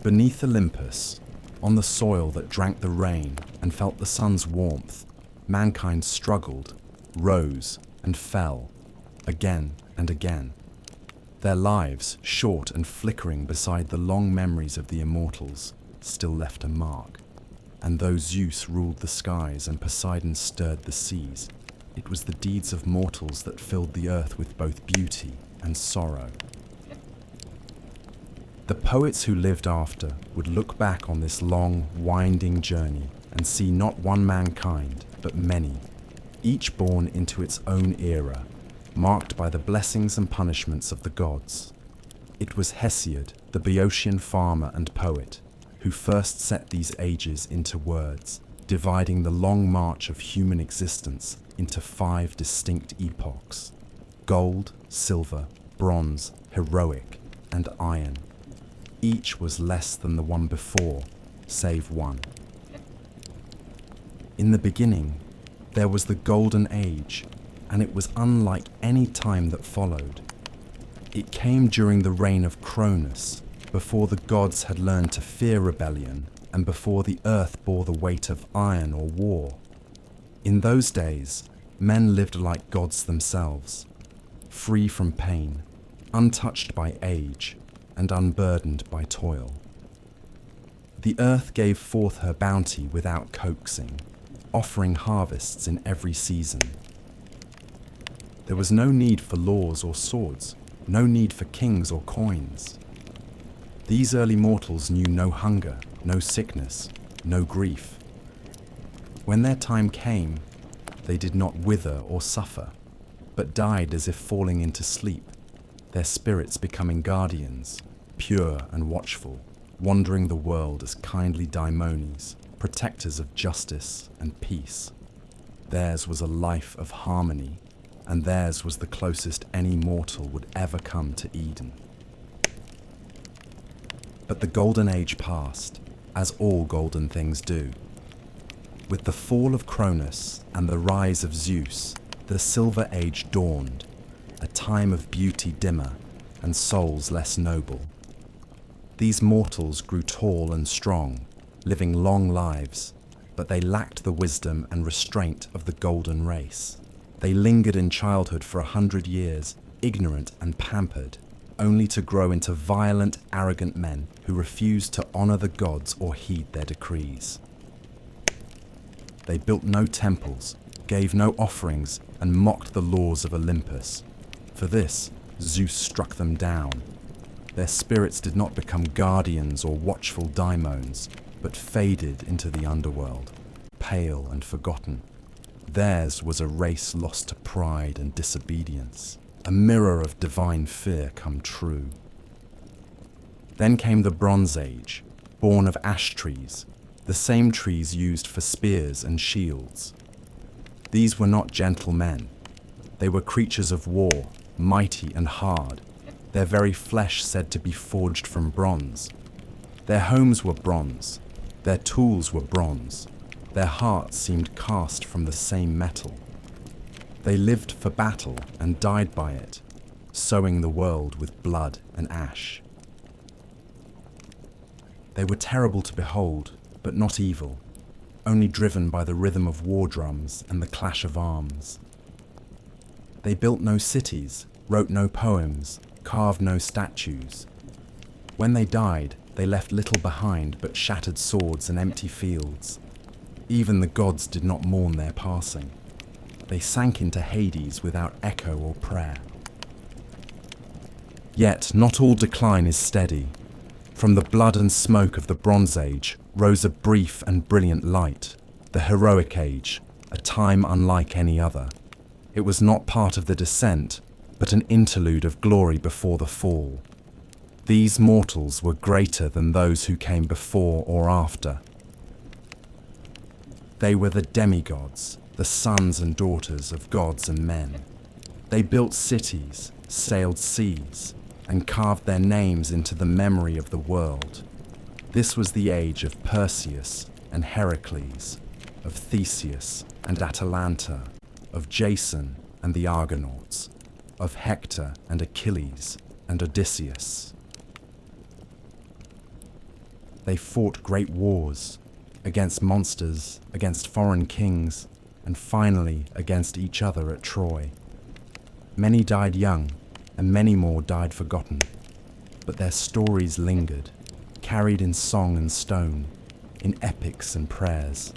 Beneath Olympus, on the soil that drank the rain and felt the sun's warmth, mankind struggled, rose, and fell, again and again. Their lives, short and flickering beside the long memories of the immortals, still left a mark. And though Zeus ruled the skies and Poseidon stirred the seas, it was the deeds of mortals that filled the earth with both beauty and sorrow. The poets who lived after would look back on this long, winding journey and see not one mankind, but many, each born into its own era, marked by the blessings and punishments of the gods. It was Hesiod, the Boeotian farmer and poet, who first set these ages into words, dividing the long march of human existence into 5 distinct epochs: gold, silver, bronze, heroic, and iron. Each was less than the one before, save one. In the beginning, there was the Golden Age, and it was unlike any time that followed. It came during the reign of Cronus, before the gods had learned to fear rebellion, and before the earth bore the weight of iron or war. In those days, men lived like gods themselves, free from pain, untouched by age, and unburdened by toil. The earth gave forth her bounty without coaxing, offering harvests in every season. There was no need for laws or swords, no need for kings or coins. These early mortals knew no hunger, no sickness, no grief. When their time came, they did not wither or suffer, but died as if falling into sleep, their spirits becoming guardians, pure and watchful, wandering the world as kindly daimones, protectors of justice and peace. Theirs was a life of harmony, and theirs was the closest any mortal would ever come to Eden. But the Golden Age passed, as all golden things do. With the fall of Cronus and the rise of Zeus, the Silver Age dawned, a time of beauty dimmer and souls less noble. These mortals grew tall and strong, living long lives, but they lacked the wisdom and restraint of the golden race. They lingered in childhood for 100 years, ignorant and pampered, only to grow into violent, arrogant men who refused to honor the gods or heed their decrees. They built no temples, gave no offerings, and mocked the laws of Olympus. For this, Zeus struck them down. Their spirits did not become guardians or watchful daimons, but faded into the underworld, pale and forgotten. Theirs was a race lost to pride and disobedience, a mirror of divine fear come true. Then came the Bronze Age, born of ash trees, the same trees used for spears and shields. These were not gentle men. They were creatures of war, mighty and hard, their very flesh said to be forged from bronze. Their homes were bronze, their tools were bronze, their hearts seemed cast from the same metal. They lived for battle and died by it, sowing the world with blood and ash. They were terrible to behold, but not evil, only driven by the rhythm of war drums and the clash of arms. They built no cities, wrote no poems, carved no statues. When they died, they left little behind but shattered swords and empty fields. Even the gods did not mourn their passing. They sank into Hades without echo or prayer. Yet not all decline is steady. From the blood and smoke of the Bronze Age rose a brief and brilliant light, the heroic age, a time unlike any other. It was not part of the descent, but an interlude of glory before the fall. These mortals were greater than those who came before or after. They were the demigods, the sons and daughters of gods and men. They built cities, sailed seas, and carved their names into the memory of the world. This was the age of Perseus and Heracles, of Theseus and Atalanta, of Jason and the Argonauts, of Hector and Achilles and Odysseus. They fought great wars, against monsters, against foreign kings, and finally against each other at Troy. Many died young, and many more died forgotten, but their stories lingered, carried in song and stone, in epics and prayers.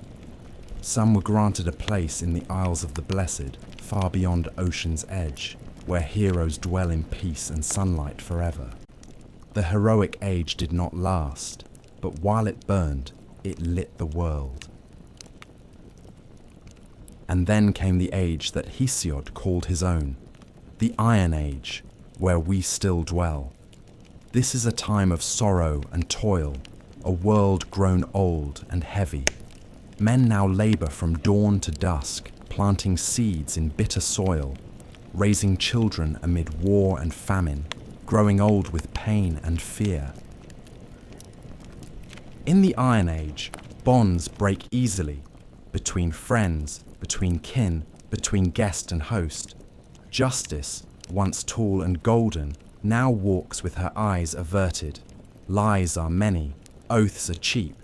Some were granted a place in the Isles of the Blessed, far beyond ocean's edge, where heroes dwell in peace and sunlight forever. The heroic age did not last, but while it burned, it lit the world. And then came the age that Hesiod called his own, the Iron Age, where we still dwell. This is a time of sorrow and toil, a world grown old and heavy. Men now labour from dawn to dusk, planting seeds in bitter soil, raising children amid war and famine, growing old with pain and fear. In the Iron Age, bonds break easily, between friends, between kin, between guest and host. Justice, once tall and golden, now walks with her eyes averted. Lies are many, oaths are cheap,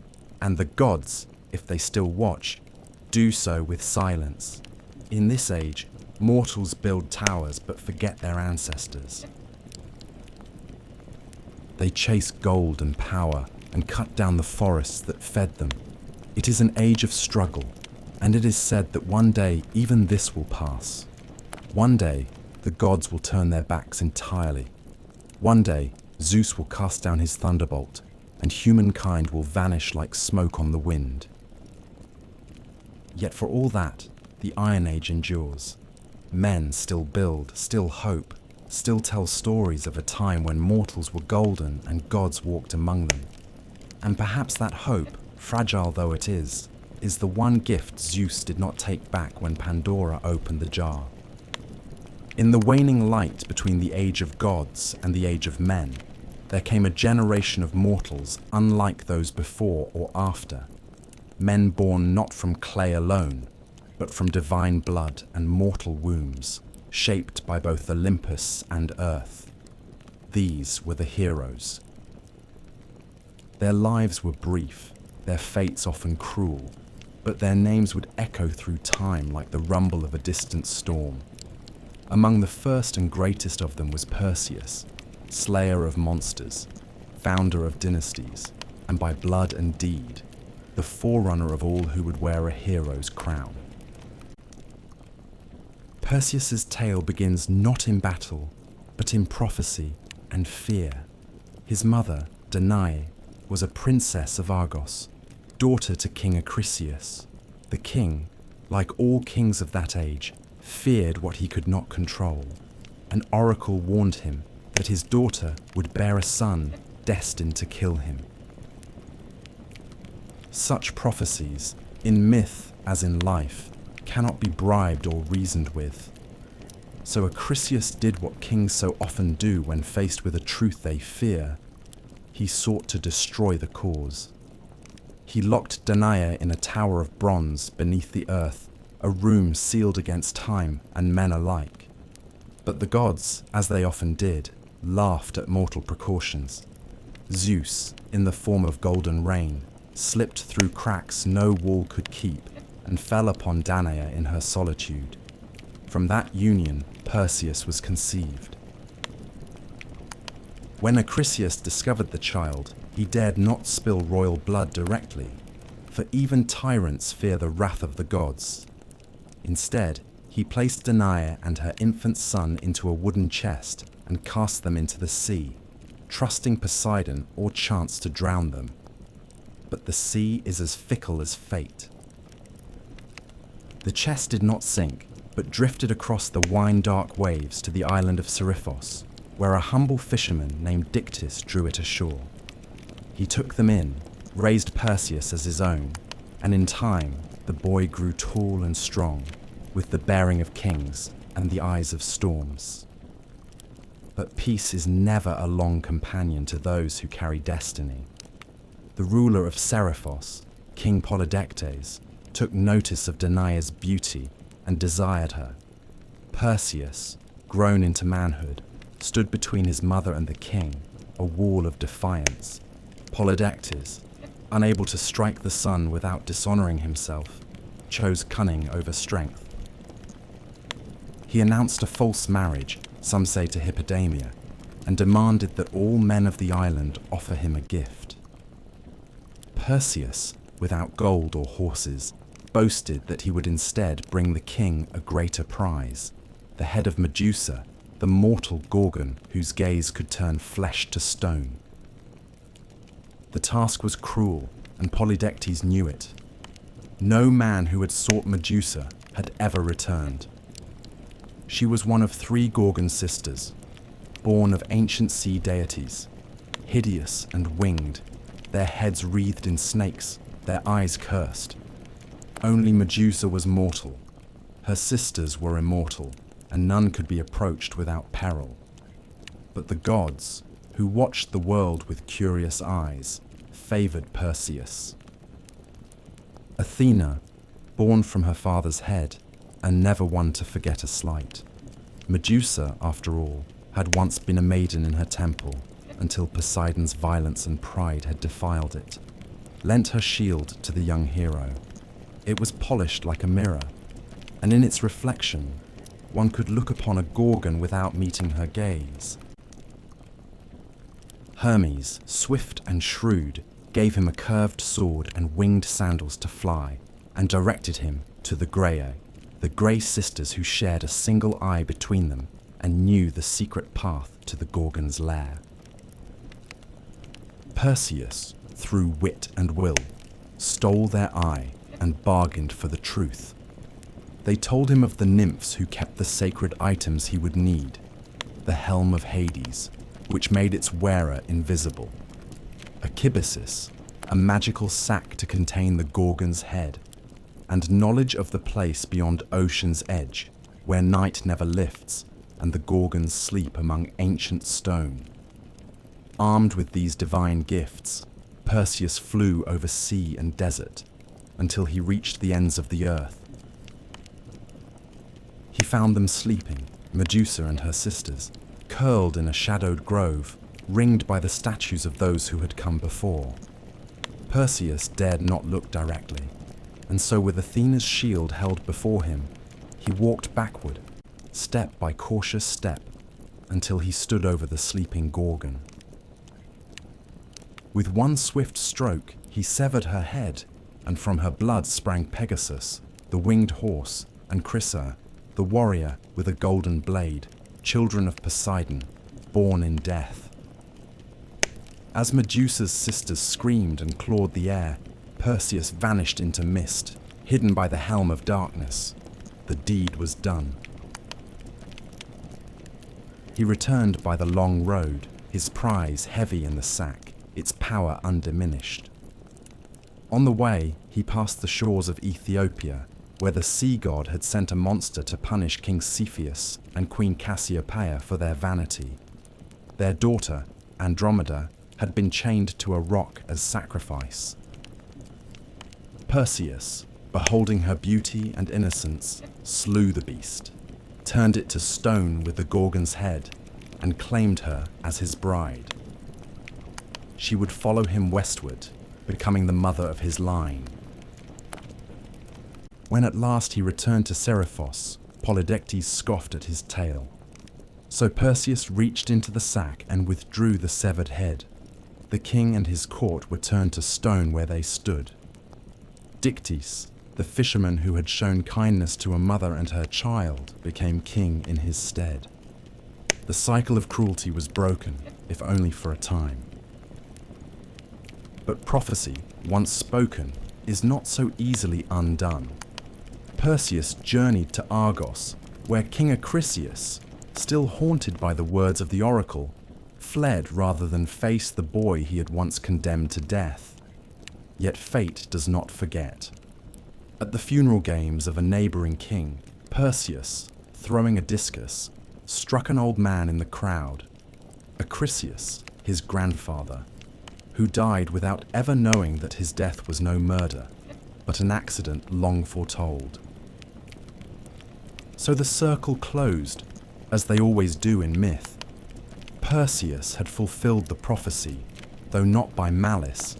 and the gods, if they still watch, do so with silence. In this age, mortals build towers but forget their ancestors. They chase gold and power and cut down the forests that fed them. It is an age of struggle, and it is said that one day even this will pass. One day, the gods will turn their backs entirely. One day, Zeus will cast down his thunderbolt, and humankind will vanish like smoke on the wind. Yet for all that, the Iron Age endures. Men still build, still hope, still tell stories of a time when mortals were golden and gods walked among them. And perhaps that hope, fragile though it is the one gift Zeus did not take back when Pandora opened the jar. In the waning light between the age of gods and the age of men, there came a generation of mortals unlike those before or after. Men born not from clay alone, but from divine blood and mortal wombs, shaped by both Olympus and earth. These were the heroes. Their lives were brief, their fates often cruel, but their names would echo through time like the rumble of a distant storm. Among the first and greatest of them was Perseus, slayer of monsters, founder of dynasties, and by blood and deed, the forerunner of all who would wear a hero's crown. Perseus's tale begins not in battle, but in prophecy and fear. His mother, Danae, was a princess of Argos, daughter to King Acrisius. The king, like all kings of that age, feared what he could not control. An oracle warned him that his daughter would bear a son destined to kill him. Such prophecies, in myth as in life, cannot be bribed or reasoned with. So Acrisius did what kings so often do when faced with a truth they fear. He sought to destroy the cause. He locked Danae in a tower of bronze beneath the earth, a room sealed against time and men alike. But the gods, as they often did, laughed at mortal precautions. Zeus, in the form of golden rain, slipped through cracks no wall could keep and fell upon Danae in her solitude. From that union, Perseus was conceived. When Acrisius discovered the child, he dared not spill royal blood directly, for even tyrants fear the wrath of the gods. Instead, he placed Danae and her infant son into a wooden chest and cast them into the sea, trusting Poseidon or chance to drown them. But the sea is as fickle as fate. The chest did not sink, but drifted across the wine-dark waves to the island of Seriphos, where a humble fisherman named Dictys drew it ashore. He took them in, raised Perseus as his own, and in time the boy grew tall and strong, with the bearing of kings and the eyes of storms. But peace is never a long companion to those who carry destiny. The ruler of Seriphos, King Polydectes, took notice of Danae's beauty and desired her. Perseus, grown into manhood, stood between his mother and the king, a wall of defiance. Polydectes, unable to strike the sun without dishonoring himself, chose cunning over strength. He announced a false marriage, some say to Hippodamia, and demanded that all men of the island offer him a gift. Perseus, without gold or horses, boasted that he would instead bring the king a greater prize, the head of Medusa, the mortal Gorgon whose gaze could turn flesh to stone. The task was cruel, and Polydectes knew it. No man who had sought Medusa had ever returned. She was one of 3 Gorgon sisters, born of ancient sea deities, hideous and winged, their heads wreathed in snakes, their eyes cursed. Only Medusa was mortal. Her sisters were immortal, and none could be approached without peril. But the gods, who watched the world with curious eyes, favored Perseus. Athena, born from her father's head, and never one to forget a slight. Medusa, after all, had once been a maiden in her temple, until Poseidon's violence and pride had defiled it, lent her shield to the young hero. It was polished like a mirror, and in its reflection, one could look upon a Gorgon without meeting her gaze. Hermes, swift and shrewd, gave him a curved sword and winged sandals to fly, and directed him to the Graeae, the grey sisters who shared a single eye between them and knew the secret path to the Gorgon's lair. Perseus, through wit and will, stole their eye and bargained for the truth. They told him of the nymphs who kept the sacred items he would need, the helm of Hades, which made its wearer invisible, a kibisis, a magical sack to contain the Gorgon's head, and knowledge of the place beyond ocean's edge, where night never lifts and the Gorgons sleep among ancient stone. Armed with these divine gifts, Perseus flew over sea and desert until he reached the ends of the earth. He found them sleeping, Medusa and her sisters, curled in a shadowed grove, ringed by the statues of those who had come before. Perseus dared not look directly, and so with Athena's shield held before him, he walked backward, step by cautious step, until he stood over the sleeping Gorgon. With one swift stroke, he severed her head, and from her blood sprang Pegasus, the winged horse, and Chrysa, the warrior with a golden blade, children of Poseidon, born in death. As Medusa's sisters screamed and clawed the air, Perseus vanished into mist, hidden by the helm of darkness. The deed was done. He returned by the long road, his prize heavy in the sack, its power undiminished. On the way, he passed the shores of Ethiopia, where the sea god had sent a monster to punish King Cepheus and Queen Cassiopeia for their vanity. Their daughter, Andromeda, had been chained to a rock as sacrifice. Perseus, beholding her beauty and innocence, slew the beast, turned it to stone with the Gorgon's head, and claimed her as his bride. She would follow him westward, becoming the mother of his line. When at last he returned to Seriphos, Polydectes scoffed at his tale. So Perseus reached into the sack and withdrew the severed head. The king and his court were turned to stone where they stood. Dictys, the fisherman who had shown kindness to a mother and her child, became king in his stead. The cycle of cruelty was broken, if only for a time. But prophecy, once spoken, is not so easily undone. Perseus journeyed to Argos, where King Acrisius, still haunted by the words of the oracle, fled rather than face the boy he had once condemned to death. Yet fate does not forget. At the funeral games of a neighboring king, Perseus, throwing a discus, struck an old man in the crowd, Acrisius, his grandfather, who died without ever knowing that his death was no murder, but an accident long foretold. So the circle closed, as they always do in myth. Perseus had fulfilled the prophecy, though not by malice.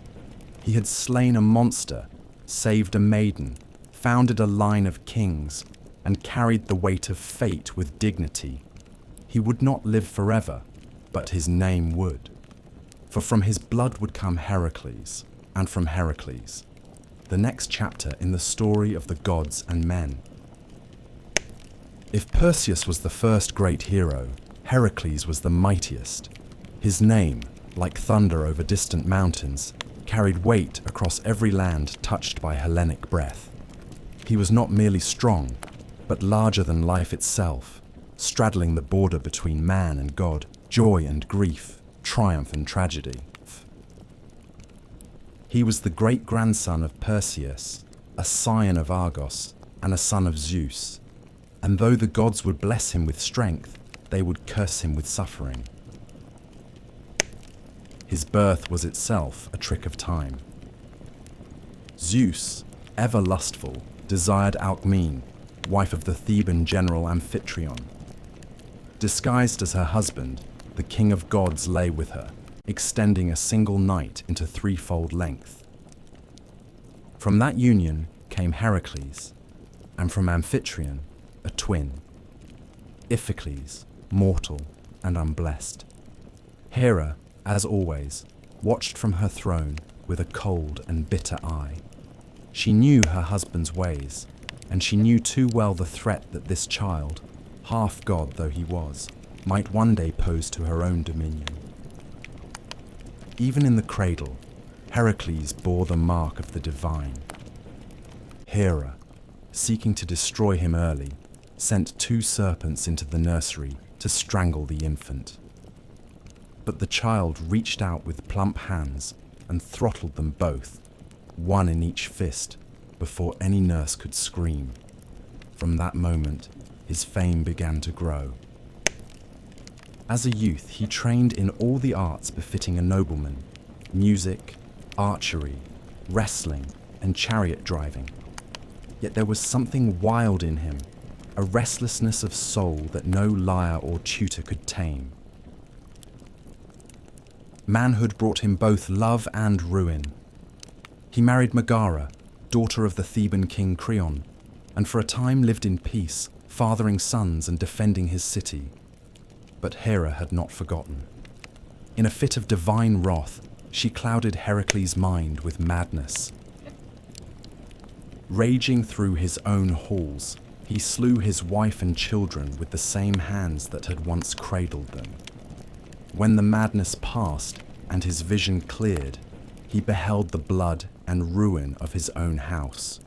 He had slain a monster, saved a maiden, founded a line of kings, and carried the weight of fate with dignity. He would not live forever, but his name would. For from his blood would come Heracles, and from Heracles, the next chapter in the story of the gods and men. If Perseus was the first great hero, Heracles was the mightiest. His name, like thunder over distant mountains, carried weight across every land touched by Hellenic breath. He was not merely strong, but larger than life itself, straddling the border between man and god, joy and grief, triumph and tragedy. He was the great-grandson of Perseus, a scion of Argos, and a son of Zeus. And though the gods would bless him with strength, they would curse him with suffering. His birth was itself a trick of time. Zeus, ever lustful, desired Alcmene, wife of the Theban general Amphitryon. Disguised as her husband, the king of gods lay with her, extending a single night into threefold length. From that union came Heracles, and from Amphitryon, a twin, Iphicles, mortal and unblessed. Hera, as always, watched from her throne with a cold and bitter eye. She knew her husband's ways, and she knew too well the threat that this child, half god though he was, might one day pose to her own dominion. Even in the cradle, Heracles bore the mark of the divine. Hera, seeking to destroy him early, sent 2 serpents into the nursery to strangle the infant. But the child reached out with plump hands and throttled them both, one in each fist, before any nurse could scream. From that moment, his fame began to grow. As a youth, he trained in all the arts befitting a nobleman: music, archery, wrestling, and chariot driving. Yet there was something wild in him, a restlessness of soul that no lyre or tutor could tame. Manhood brought him both love and ruin. He married Megara, daughter of the Theban king Creon, and for a time lived in peace, fathering sons and defending his city. But Hera had not forgotten. In a fit of divine wrath, she clouded Heracles' mind with madness. Raging through his own halls, he slew his wife and children with the same hands that had once cradled them. When the madness passed and his vision cleared, he beheld the blood and ruin of his own house.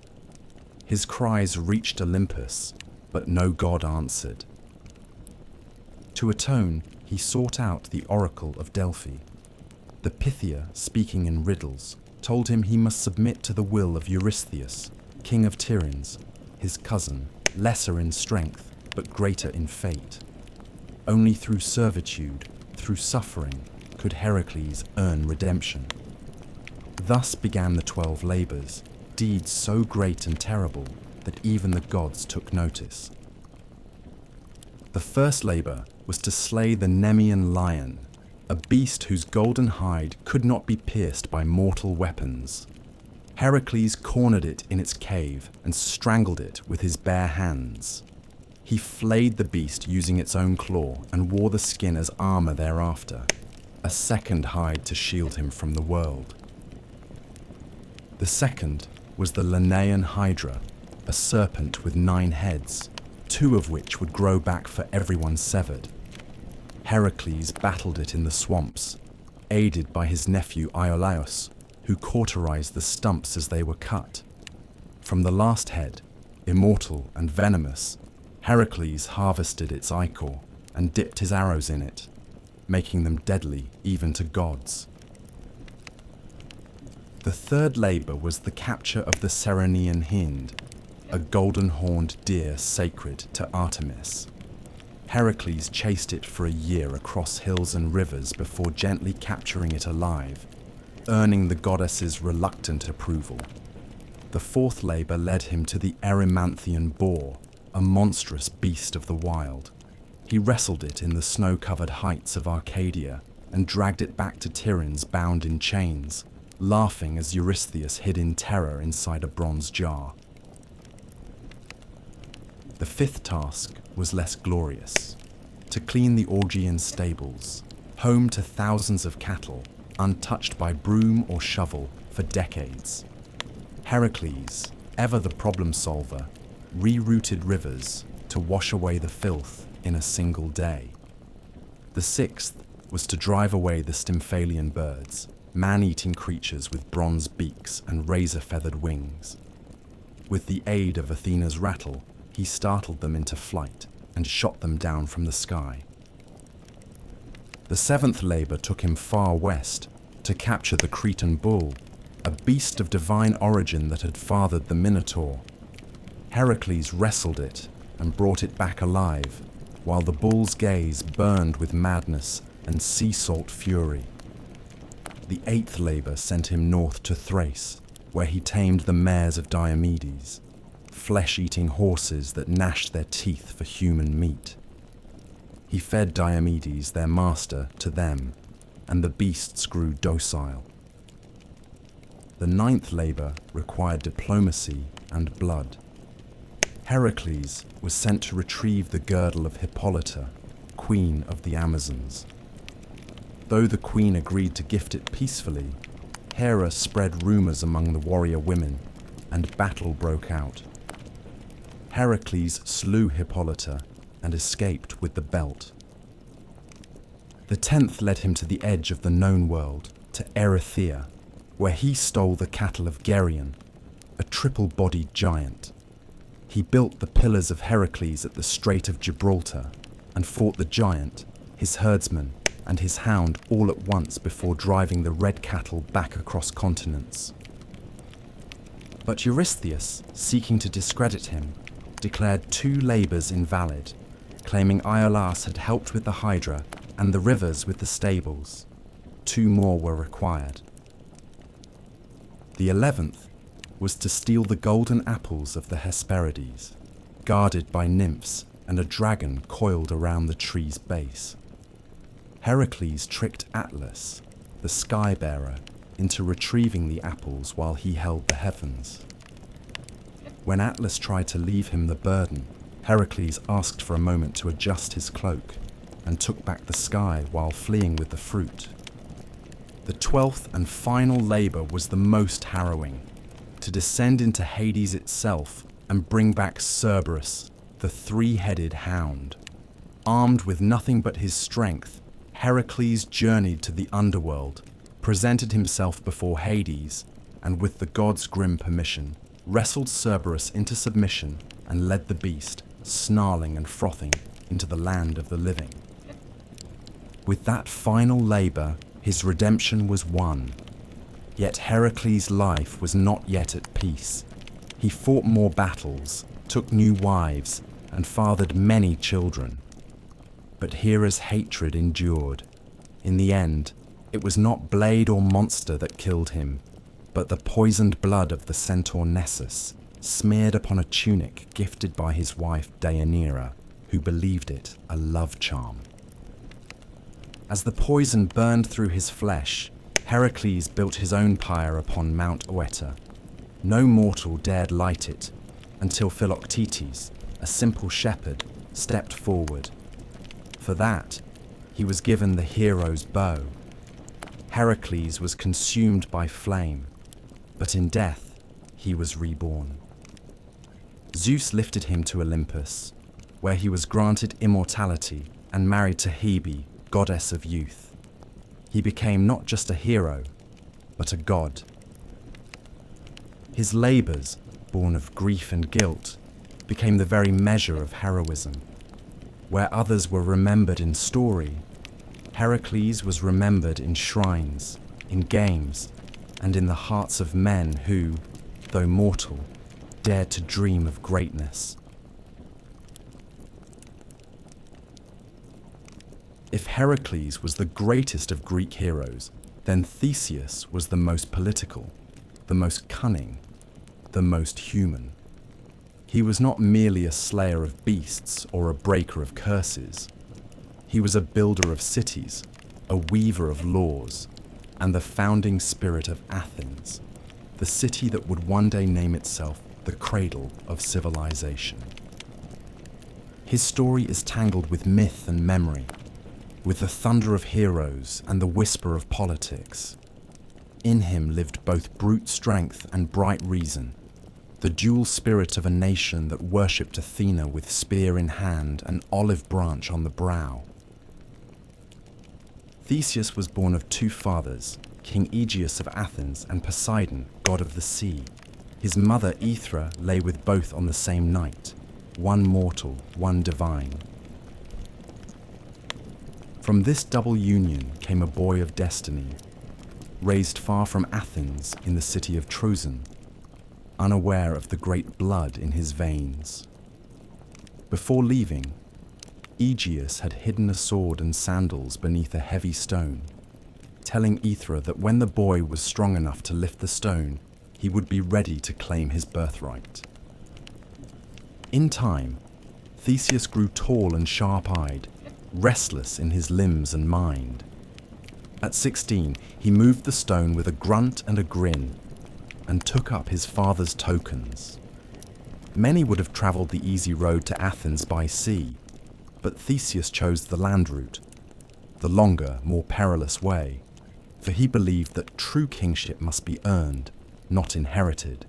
His cries reached Olympus, but no god answered. To atone, he sought out the oracle of Delphi. The Pythia, speaking in riddles, told him he must submit to the will of Eurystheus, king of Tiryns, his cousin, lesser in strength, but greater in fate. Only through servitude, through suffering, could Heracles earn redemption. Thus began the 12 labours, deeds so great and terrible that even the gods took notice. The first labour was to slay the Nemean lion, a beast whose golden hide could not be pierced by mortal weapons. Heracles cornered it in its cave and strangled it with his bare hands. He flayed the beast using its own claw and wore the skin as armour thereafter, a second hide to shield him from the world. The second was the Linnaean Hydra, a serpent with 9 heads, 2 of which would grow back for everyone severed. Heracles battled it in the swamps, aided by his nephew Iolaus, who cauterized the stumps as they were cut. From the last head, immortal and venomous, Heracles harvested its ichor, and dipped his arrows in it, making them deadly even to gods. The third labour was the capture of the Ceryneian hind, a golden-horned deer sacred to Artemis. Heracles chased it for a year across hills and rivers before gently capturing it alive, earning the goddess's reluctant approval. The fourth labour led him to the Erymanthian boar, a monstrous beast of the wild. He wrestled it in the snow-covered heights of Arcadia and dragged it back to Tiryns bound in chains, laughing as Eurystheus hid in terror inside a bronze jar. The fifth task was less glorious: to clean the Augean stables, home to thousands of cattle, untouched by broom or shovel for decades. Heracles, ever the problem solver, rerouted rivers to wash away the filth in a single day. The sixth was to drive away the Stymphalian birds, man-eating creatures with bronze beaks and razor-feathered wings. With the aid of Athena's rattle, he startled them into flight and shot them down from the sky. The seventh labour took him far west to capture the Cretan bull, a beast of divine origin that had fathered the Minotaur. Heracles wrestled it and brought it back alive, while the bull's gaze burned with madness and sea salt fury. The eighth labour sent him north to Thrace, where he tamed the mares of Diomedes, flesh-eating horses that gnashed their teeth for human meat. He fed Diomedes, their master, to them, and the beasts grew docile. The ninth labour required diplomacy and blood. Heracles was sent to retrieve the girdle of Hippolyta, queen of the Amazons. Though the queen agreed to gift it peacefully, Hera spread rumours among the warrior women, and battle broke out. Heracles slew Hippolyta and escaped with the belt. The 10th led him to the edge of the known world, to Erythea, where he stole the cattle of Geryon, a triple-bodied giant. He built the pillars of Heracles at the Strait of Gibraltar and fought the giant, his herdsman, and his hound all at once before driving the red cattle back across continents. But Eurystheus, seeking to discredit him, declared 2 labours invalid, claiming Iolaus had helped with the Hydra and the rivers with the stables. 2 more were required. The 11th was to steal the golden apples of the Hesperides, guarded by nymphs and a dragon coiled around the tree's base. Heracles tricked Atlas, the sky-bearer, into retrieving the apples while he held the heavens. When Atlas tried to leave him the burden, Heracles asked for a moment to adjust his cloak and took back the sky while fleeing with the fruit. The 12th and final labour was the most harrowing: to descend into Hades itself and bring back Cerberus, the 3-headed hound. Armed with nothing but his strength, Heracles journeyed to the underworld, presented himself before Hades, and with the gods' grim permission, wrestled Cerberus into submission and led the beast, snarling and frothing, into the land of the living. With that final labour, his redemption was won. Yet Heracles' life was not yet at peace. He fought more battles, took new wives, and fathered many children. But Hera's hatred endured. In the end, it was not blade or monster that killed him, but the poisoned blood of the centaur Nessus, smeared upon a tunic gifted by his wife Deianira, who believed it a love charm. As the poison burned through his flesh, Heracles built his own pyre upon Mount Oeta. No mortal dared light it, until Philoctetes, a simple shepherd, stepped forward. For that, he was given the hero's bow. Heracles was consumed by flame, but in death he was reborn. Zeus lifted him to Olympus, where he was granted immortality and married to Hebe, goddess of youth. He became not just a hero, but a god. His labours, born of grief and guilt, became the very measure of heroism. Where others were remembered in story, Heracles was remembered in shrines, in games, and in the hearts of men who, though mortal, dared to dream of greatness. If Heracles was the greatest of Greek heroes, then Theseus was the most political, the most cunning, the most human. He was not merely a slayer of beasts or a breaker of curses. He was a builder of cities, a weaver of laws, and the founding spirit of Athens, the city that would one day name itself the cradle of civilization. His story is tangled with myth and memory, with the thunder of heroes and the whisper of politics. In him lived both brute strength and bright reason, the dual spirit of a nation that worshipped Athena with spear in hand and olive branch on the brow. Theseus was born of two fathers, King Aegeus of Athens and Poseidon, god of the sea. His mother Hera lay with both on the same night, one mortal, one divine. From this double union came a boy of destiny, raised far from Athens in the city of Trojan, unaware of the great blood in his veins. Before leaving, Aegeus had hidden a sword and sandals beneath a heavy stone, telling Hera that when the boy was strong enough to lift the stone, he would be ready to claim his birthright. In time, Theseus grew tall and sharp-eyed, restless in his limbs and mind. At 16, he moved the stone with a grunt and a grin, and took up his father's tokens. Many would have travelled the easy road to Athens by sea, but Theseus chose the land route, the longer, more perilous way, for he believed that true kingship must be earned, not inherited.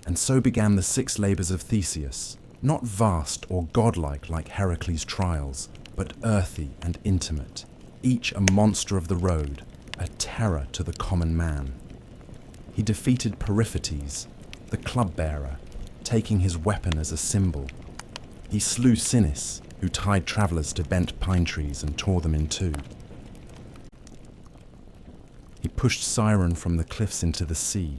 And so began the 6 labours of Theseus, not vast or godlike like Heracles' trials, but earthy and intimate, each a monster of the road, a terror to the common man. He defeated Periphetes, the club-bearer, taking his weapon as a symbol. He slew Sinis, who tied travellers to bent pine trees and tore them in two. He pushed Siren from the cliffs into the sea,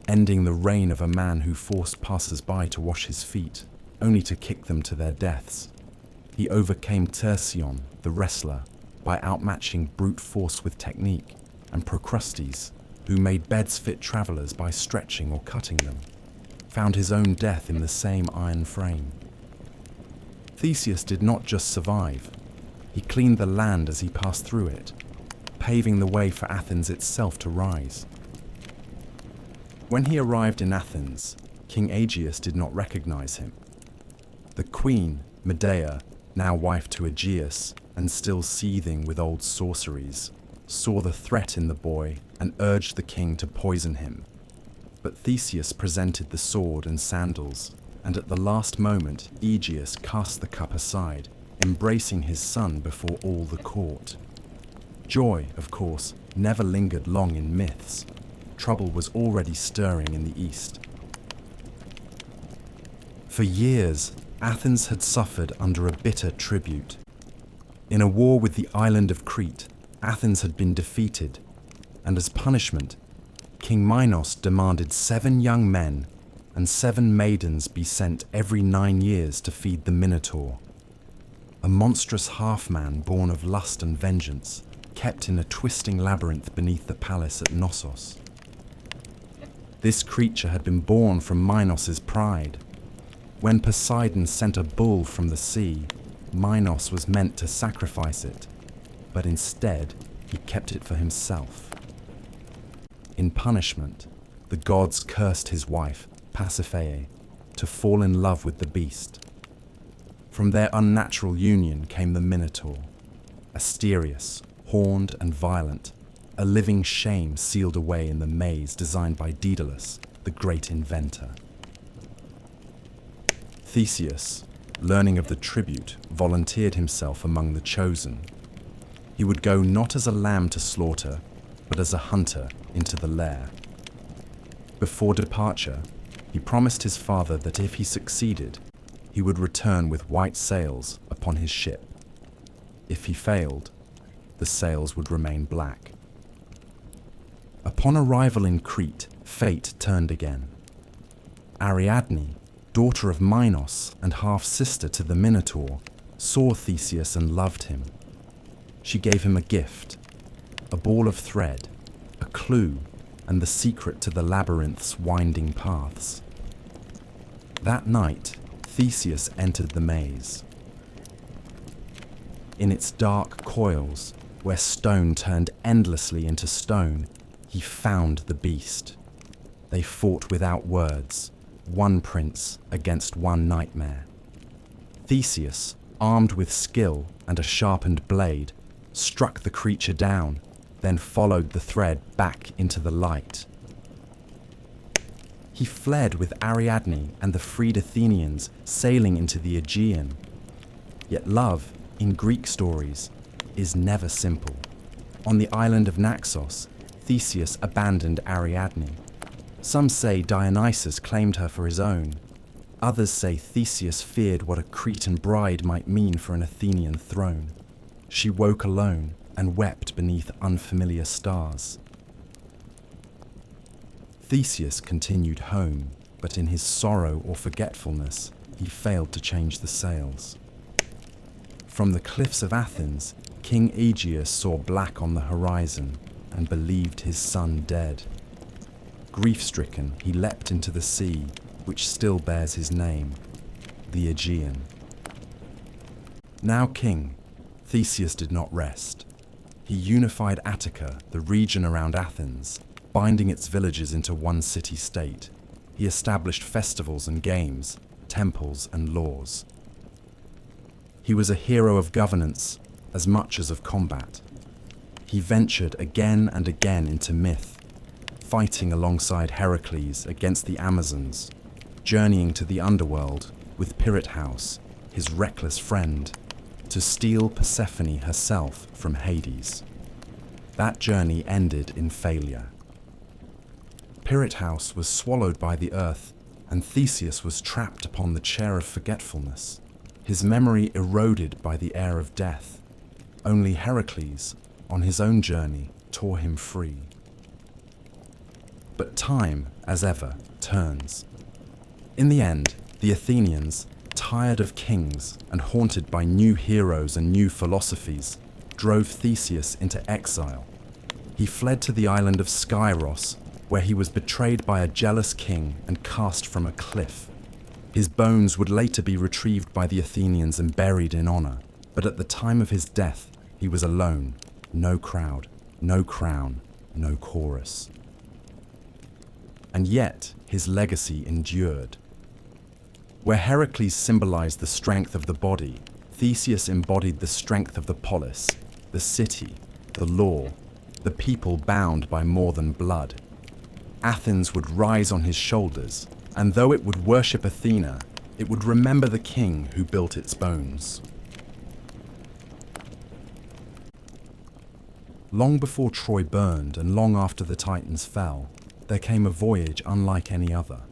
ending the reign of a man who forced passers-by to wash his feet, only to kick them to their deaths. He overcame Tersion, the wrestler, by outmatching brute force with technique, and Procrustes, who made beds fit travellers by stretching or cutting them, found his own death in the same iron frame. Theseus did not just survive, he cleaned the land as he passed through it, paving the way for Athens itself to rise. When he arrived in Athens, King Aegeus did not recognize him. The queen, Medea, now wife to Aegeus, and still seething with old sorceries, saw the threat in the boy and urged the king to poison him. But Theseus presented the sword and sandals, and at the last moment Aegeus cast the cup aside, embracing his son before all the court. Joy, of course, never lingered long in myths. Trouble was already stirring in the east. For years, Athens had suffered under a bitter tribute. In a war with the island of Crete, Athens had been defeated, and as punishment, King Minos demanded 7 young men and 7 maidens be sent every 9 years to feed the Minotaur, a monstrous half-man born of lust and vengeance, kept in a twisting labyrinth beneath the palace at Knossos. This creature had been born from Minos' pride. When Poseidon sent a bull from the sea, Minos was meant to sacrifice it, but instead he kept it for himself. In punishment, the gods cursed his wife, Pasiphae, to fall in love with the beast. From their unnatural union came the Minotaur, Asterius, horned and violent, a living shame sealed away in the maze designed by Daedalus, the great inventor. Theseus, learning of the tribute, volunteered himself among the chosen. He would go not as a lamb to slaughter, but as a hunter into the lair. Before departure, he promised his father that if he succeeded, he would return with white sails upon his ship. If he failed, the sails would remain black. Upon arrival in Crete, fate turned again. Ariadne, daughter of Minos and half-sister to the Minotaur, saw Theseus and loved him. She gave him a gift, a ball of thread, a clue, and the secret to the labyrinth's winding paths. That night, Theseus entered the maze. In its dark coils, where stone turned endlessly into stone, he found the beast. They fought without words, one prince against one nightmare. Theseus, armed with skill and a sharpened blade, struck the creature down, then followed the thread back into the light. He fled with Ariadne and the freed Athenians sailing into the Aegean. Yet love, in Greek stories, is never simple. On the island of Naxos, Theseus abandoned Ariadne. Some say Dionysus claimed her for his own. Others say Theseus feared what a Cretan bride might mean for an Athenian throne. She woke alone and wept beneath unfamiliar stars. Theseus continued home, but in his sorrow or forgetfulness, he failed to change the sails. From the cliffs of Athens, King Aegeus saw black on the horizon and believed his son dead. Grief-stricken, he leapt into the sea, which still bears his name, the Aegean. Now king, Theseus did not rest. He unified Attica, the region around Athens, binding its villages into one city-state. He established festivals and games, temples and laws. He was a hero of governance as much as of combat. He ventured again and again into myth, fighting alongside Heracles against the Amazons, journeying to the underworld with Pirithous, his reckless friend, to steal Persephone herself from Hades. That journey ended in failure. Pirithous was swallowed by the earth, and Theseus was trapped upon the chair of forgetfulness, his memory eroded by the air of death. Only Heracles, on his own journey, tore him free. But time, as ever, turns. In the end, the Athenians, tired of kings and haunted by new heroes and new philosophies, drove Theseus into exile. He fled to the island of Skyros, where he was betrayed by a jealous king and cast from a cliff. His bones would later be retrieved by the Athenians and buried in honor, but at the time of his death, he was alone, no crowd, no crown, no chorus. And yet, his legacy endured. Where Heracles symbolized the strength of the body, Theseus embodied the strength of the polis, the city, the law, the people bound by more than blood. Athens would rise on his shoulders, and though it would worship Athena, it would remember the king who built its bones. Long before Troy burned and long after the Titans fell, there came a voyage unlike any other.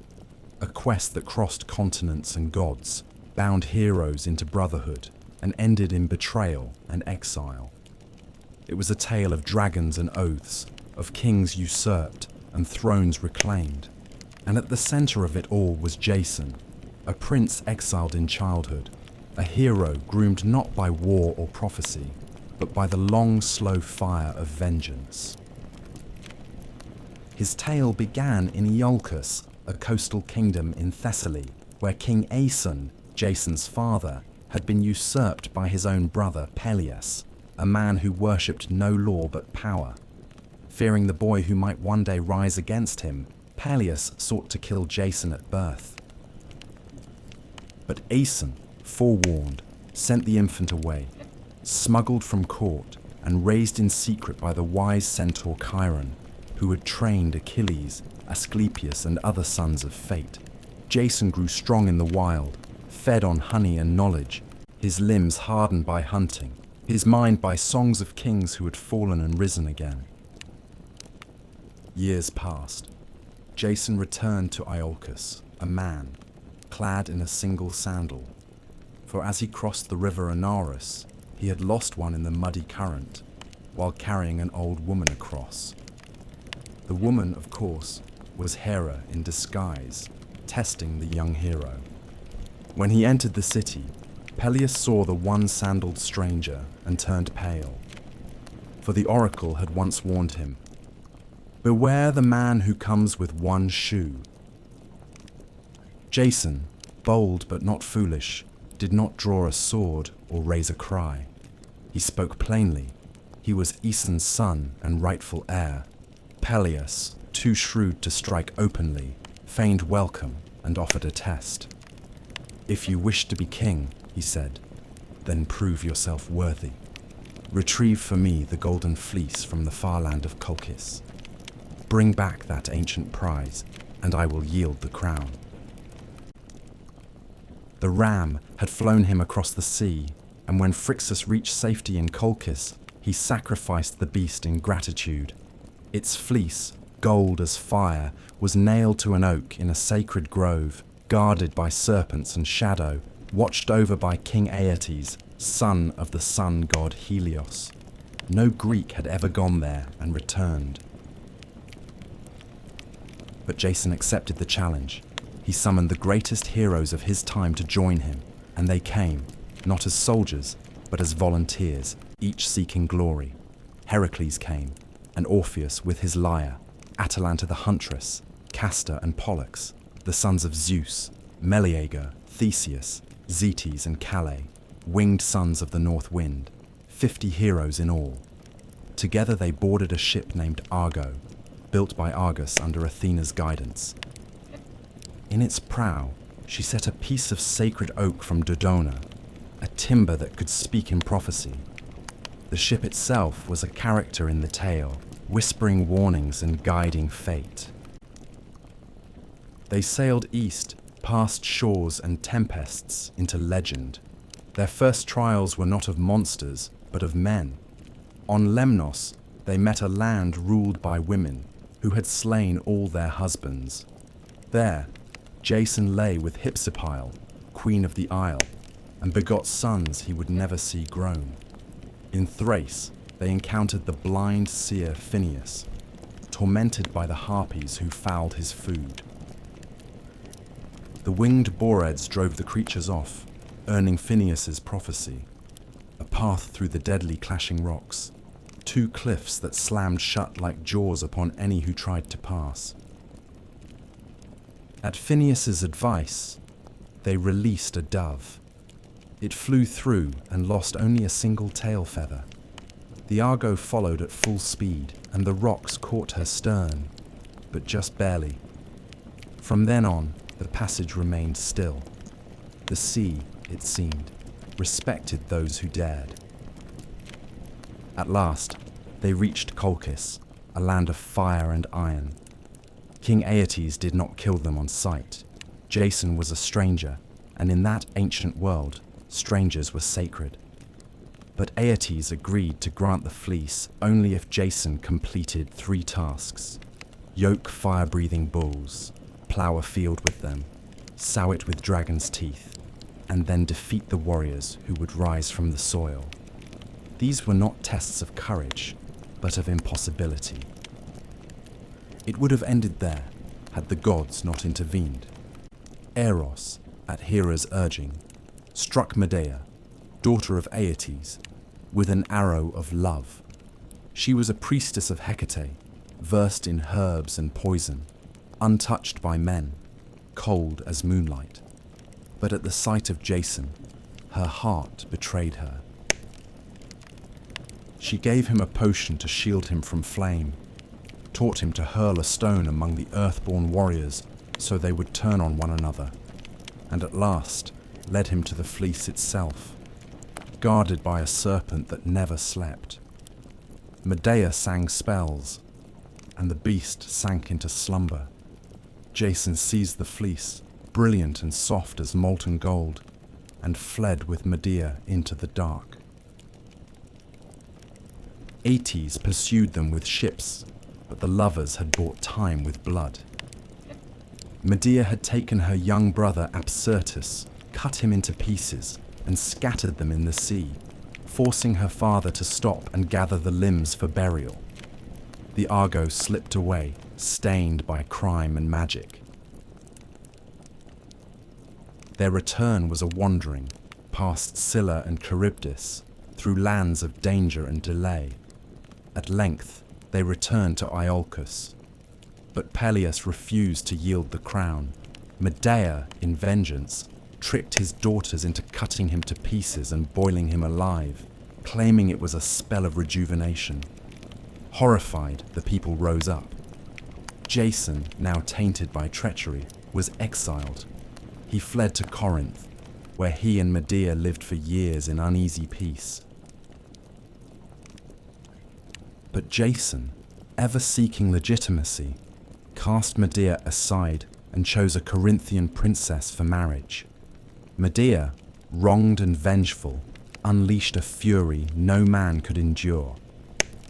A quest that crossed continents and gods, bound heroes into brotherhood, and ended in betrayal and exile. It was a tale of dragons and oaths, of kings usurped and thrones reclaimed. And at the center of it all was Jason, a prince exiled in childhood, a hero groomed not by war or prophecy, but by the long, slow fire of vengeance. His tale began in Iolcus, a coastal kingdom in Thessaly, where King Aeson, Jason's father, had been usurped by his own brother Peleus, a man who worshipped no law but power. Fearing the boy who might one day rise against him, Peleus sought to kill Jason at birth. But Aeson, forewarned, sent the infant away, smuggled from court and raised in secret by the wise centaur Chiron, who had trained Achilles, Asclepius, and other sons of fate. Jason grew strong in the wild, fed on honey and knowledge, his limbs hardened by hunting, his mind by songs of kings who had fallen and risen again. Years passed. Jason returned to Iolcus, a man, clad in a single sandal, for as he crossed the river Uranus, he had lost one in the muddy current, while carrying an old woman across. The woman, of course, was Hera in disguise, testing the young hero. When he entered the city, Peleus saw the one-sandaled stranger and turned pale, for the oracle had once warned him, "Beware the man who comes with one shoe." Jason, bold but not foolish, did not draw a sword or raise a cry. He spoke plainly. He was Aeson's son and rightful heir. Peleus, too shrewd to strike openly, feigned welcome and offered a test. "If you wish to be king," he said, "then prove yourself worthy. Retrieve for me the golden fleece from the far land of Colchis. Bring back that ancient prize, and I will yield the crown." The ram had flown him across the sea, and when Phrixus reached safety in Colchis, he sacrificed the beast in gratitude. Its fleece, gold as fire, was nailed to an oak in a sacred grove, guarded by serpents and shadow, watched over by King Aeetes, son of the sun god Helios. No Greek had ever gone there and returned. But Jason accepted the challenge. He summoned the greatest heroes of his time to join him, and they came, not as soldiers, but as volunteers, each seeking glory. Heracles came, and Orpheus with his lyre, Atalanta the huntress, Castor and Pollux, the sons of Zeus, Meleager, Theseus, Zetes and Calais, winged sons of the north wind, 50 heroes in all. Together they boarded a ship named Argo, built by Argus under Athena's guidance. In its prow, she set a piece of sacred oak from Dodona, a timber that could speak in prophecy. The ship itself was a character in the tale, whispering warnings and guiding fate. They sailed east, past shores and tempests, into legend. Their first trials were not of monsters, but of men. On Lemnos, they met a land ruled by women, who had slain all their husbands. There, Jason lay with Hypsipyle, queen of the isle, and begot sons he would never see grown. In Thrace, they encountered the blind seer Phineus, tormented by the harpies who fouled his food. The winged boarheads drove the creatures off, earning Phineus's prophecy, a path through the deadly clashing rocks, 2 cliffs that slammed shut like jaws upon any who tried to pass. At Phineus's advice, they released a dove. It flew through and lost only a single tail feather. The Argo followed at full speed, and the rocks caught her stern, but just barely. From then on, the passage remained still. The sea, it seemed, respected those who dared. At last, they reached Colchis, a land of fire and iron. King Aeetes did not kill them on sight. Jason was a stranger, and in that ancient world, strangers were sacred. But Aeetes agreed to grant the fleece only if Jason completed 3 tasks: yoke fire-breathing bulls, plough a field with them, sow it with dragon's teeth, and then defeat the warriors who would rise from the soil. These were not tests of courage, but of impossibility. It would have ended there, had the gods not intervened. Eros, at Hera's urging, struck Medea, daughter of Aeetes, with an arrow of love. She was a priestess of Hecate, versed in herbs and poison, untouched by men, cold as moonlight. But at the sight of Jason, her heart betrayed her. She gave him a potion to shield him from flame, taught him to hurl a stone among the earthborn warriors so they would turn on one another, and at last led him to the fleece itself, guarded by a serpent that never slept. Medea sang spells, and the beast sank into slumber. Jason seized the fleece, brilliant and soft as molten gold, and fled with Medea into the dark. Aeetes pursued them with ships, but the lovers had bought time with blood. Medea had taken her young brother Absyrtus, cut him into pieces, and scattered them in the sea, forcing her father to stop and gather the limbs for burial. The Argo slipped away, stained by crime and magic. Their return was a wandering, past Scylla and Charybdis, through lands of danger and delay. At length, they returned to Iolcus. But Peleus refused to yield the crown. Medea, in vengeance, tricked his daughters into cutting him to pieces and boiling him alive, claiming it was a spell of rejuvenation. Horrified, the people rose up. Jason, now tainted by treachery, was exiled. He fled to Corinth, where he and Medea lived for years in uneasy peace. But Jason, ever seeking legitimacy, cast Medea aside and chose a Corinthian princess for marriage. Medea, wronged and vengeful, unleashed a fury no man could endure.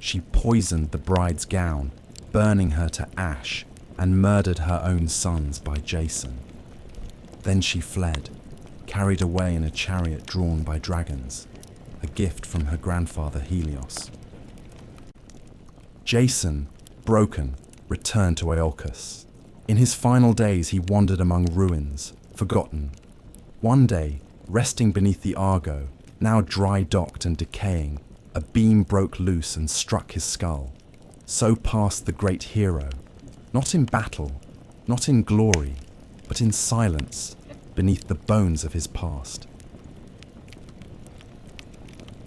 She poisoned the bride's gown, burning her to ash, and murdered her own sons by Jason. Then she fled, carried away in a chariot drawn by dragons, a gift from her grandfather Helios. Jason, broken, returned to Iolcus. In his final days he wandered among ruins, forgotten. One day, resting beneath the Argo, now dry-docked and decaying, a beam broke loose and struck his skull. So passed the great hero, not in battle, not in glory, but in silence, beneath the bones of his past.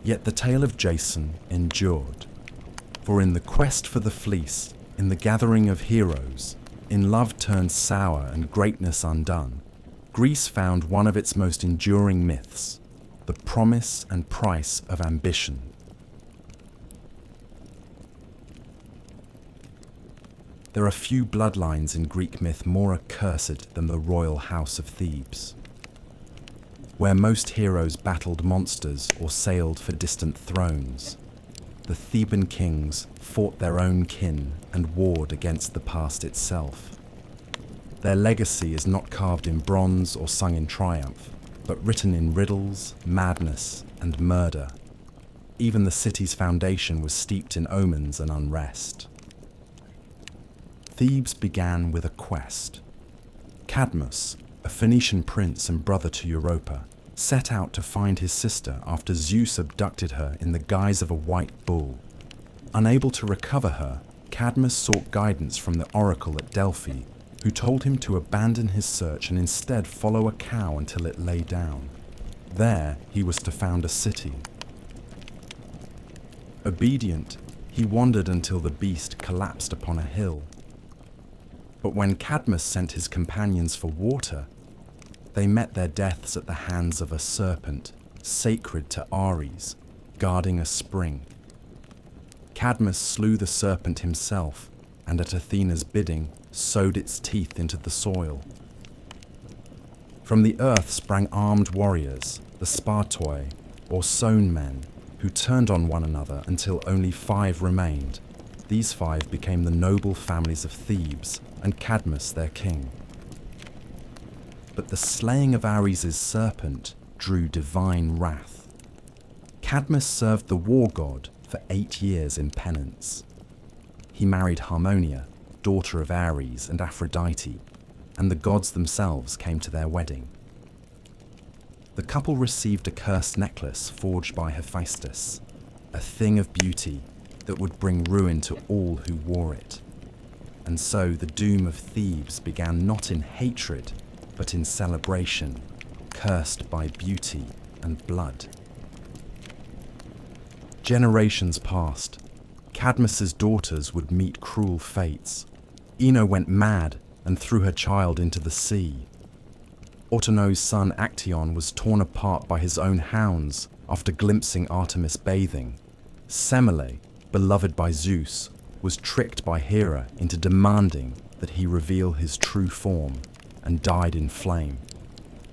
Yet the tale of Jason endured, for in the quest for the fleece, in the gathering of heroes, in love turned sour and greatness undone, Greece found one of its most enduring myths, the promise and price of ambition. There are few bloodlines in Greek myth more accursed than the royal house of Thebes, where most heroes battled monsters or sailed for distant thrones. The Theban kings fought their own kin and warred against the past itself. Their legacy is not carved in bronze or sung in triumph, but written in riddles, madness, and murder. Even the city's foundation was steeped in omens and unrest. Thebes began with a quest. Cadmus, a Phoenician prince and brother to Europa, set out to find his sister after Zeus abducted her in the guise of a white bull. Unable to recover her, Cadmus sought guidance from the oracle at Delphi, who told him to abandon his search and instead follow a cow until it lay down. There, he was to found a city. Obedient, he wandered until the beast collapsed upon a hill. But when Cadmus sent his companions for water, they met their deaths at the hands of a serpent, sacred to Ares, guarding a spring. Cadmus slew the serpent himself, and at Athena's bidding, sowed its teeth into the soil. From the earth sprang armed warriors, the Spartoi, or sown men, who turned on one another until only 5 remained. These 5 became the noble families of Thebes, and Cadmus their king. But the slaying of Ares' serpent drew divine wrath. Cadmus served the war god for 8 years in penance. He married Harmonia, daughter of Ares and Aphrodite, and the gods themselves came to their wedding. The couple received a cursed necklace forged by Hephaestus, a thing of beauty that would bring ruin to all who wore it. And so the doom of Thebes began not in hatred, but in celebration, cursed by beauty and blood. Generations passed. Cadmus's daughters would meet cruel fates. Ino went mad and threw her child into the sea. Autono's son Actaeon was torn apart by his own hounds after glimpsing Artemis bathing. Semele, beloved by Zeus, was tricked by Hera into demanding that he reveal his true form, and died in flame.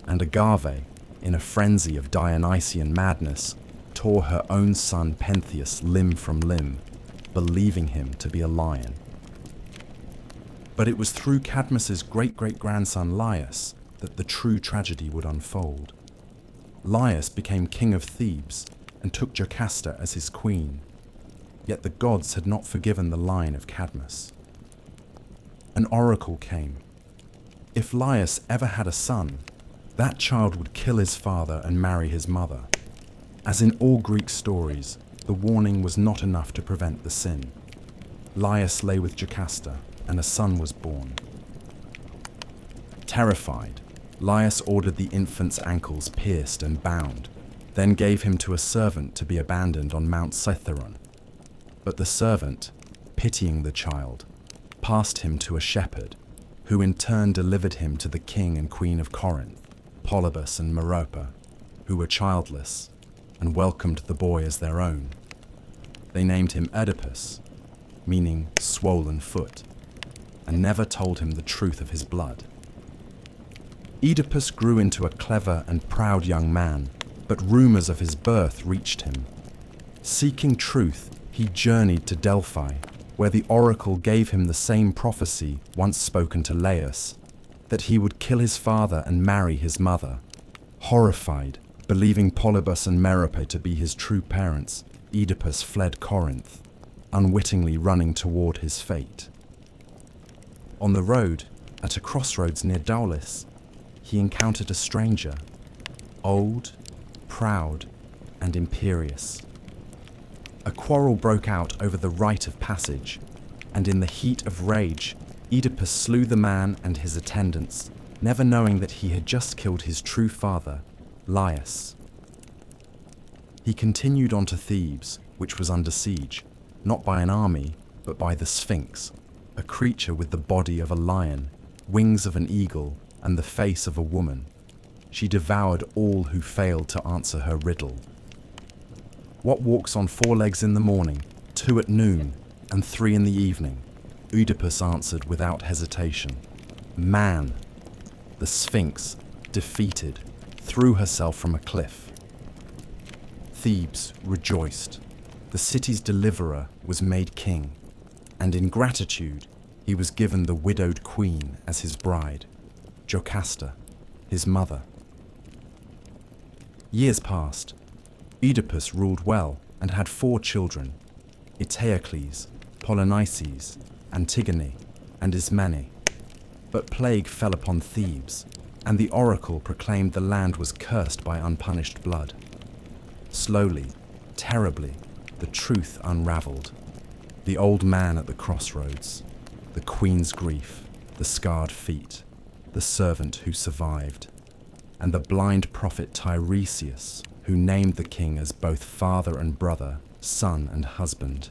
And Agave, in a frenzy of Dionysian madness, tore her own son Pentheus limb from limb, believing him to be a lion. But it was through Cadmus's great-great-grandson Laius that the true tragedy would unfold. Laius became king of Thebes and took Jocasta as his queen. Yet the gods had not forgiven the line of Cadmus. An oracle came. If Laius ever had a son, that child would kill his father and marry his mother. As in all Greek stories, the warning was not enough to prevent the sin. Laius lay with Jocasta, and a son was born. Terrified, Laius ordered the infant's ankles pierced and bound, then gave him to a servant to be abandoned on Mount Cithaeron. But the servant, pitying the child, passed him to a shepherd, who in turn delivered him to the king and queen of Corinth, Polybus and Merope, who were childless, and welcomed the boy as their own. They named him Oedipus, meaning swollen foot, and never told him the truth of his blood. Oedipus grew into a clever and proud young man, but rumors of his birth reached him. Seeking truth, he journeyed to Delphi, where the oracle gave him the same prophecy once spoken to Laius, that he would kill his father and marry his mother. Horrified, believing Polybus and Merope to be his true parents, Oedipus fled Corinth, unwittingly running toward his fate. On the road, at a crossroads near Daulis, he encountered a stranger, old, proud, and imperious. A quarrel broke out over the right of passage, and in the heat of rage, Oedipus slew the man and his attendants, never knowing that he had just killed his true father, Laius. He continued on to Thebes, which was under siege, not by an army, but by the Sphinx, a creature with the body of a lion, wings of an eagle, and the face of a woman. She devoured all who failed to answer her riddle. What walks on 4 legs in the morning, 2 at noon, and 3 in the evening? Oedipus answered without hesitation. Man. The Sphinx, defeated, threw herself from a cliff. Thebes rejoiced. The city's deliverer was made king, and in gratitude he was given the widowed queen as his bride, Jocasta, his mother. Years passed. Oedipus ruled well and had 4 children, Eteocles, Polynices, Antigone, and Ismene. But plague fell upon Thebes, and the oracle proclaimed the land was cursed by unpunished blood. Slowly, terribly, the truth unraveled. The old man at the crossroads, the queen's grief, the scarred feet, the servant who survived, and the blind prophet Tiresias, who named the king as both father and brother, son and husband.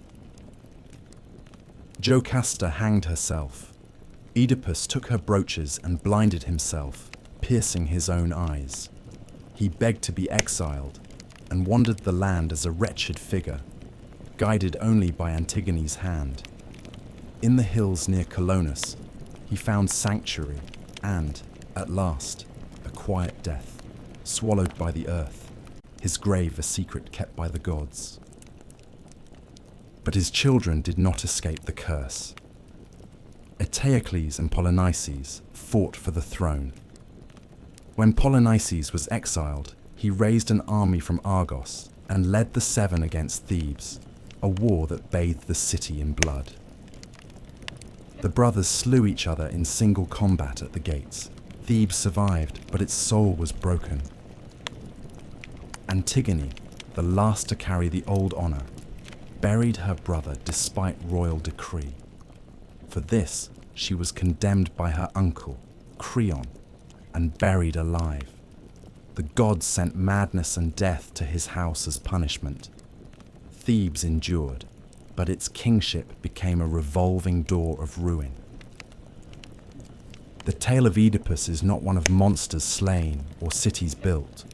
Jocasta hanged herself. Oedipus took her brooches and blinded himself, piercing his own eyes. He begged to be exiled and wandered the land as a wretched figure, guided only by Antigone's hand. In the hills near Colonus, he found sanctuary and, at last, a quiet death, swallowed by the earth, his grave a secret kept by the gods. But his children did not escape the curse. Eteocles and Polynices fought for the throne. When Polynices was exiled, he raised an army from Argos and led the 7 against Thebes, a war that bathed the city in blood. The brothers slew each other in single combat at the gates. Thebes survived, but its soul was broken. Antigone, the last to carry the old honor, buried her brother despite royal decree. For this, she was condemned by her uncle, Creon, and buried alive. The gods sent madness and death to his house as punishment. Thebes endured, but its kingship became a revolving door of ruin. The tale of Oedipus is not one of monsters slain or cities built.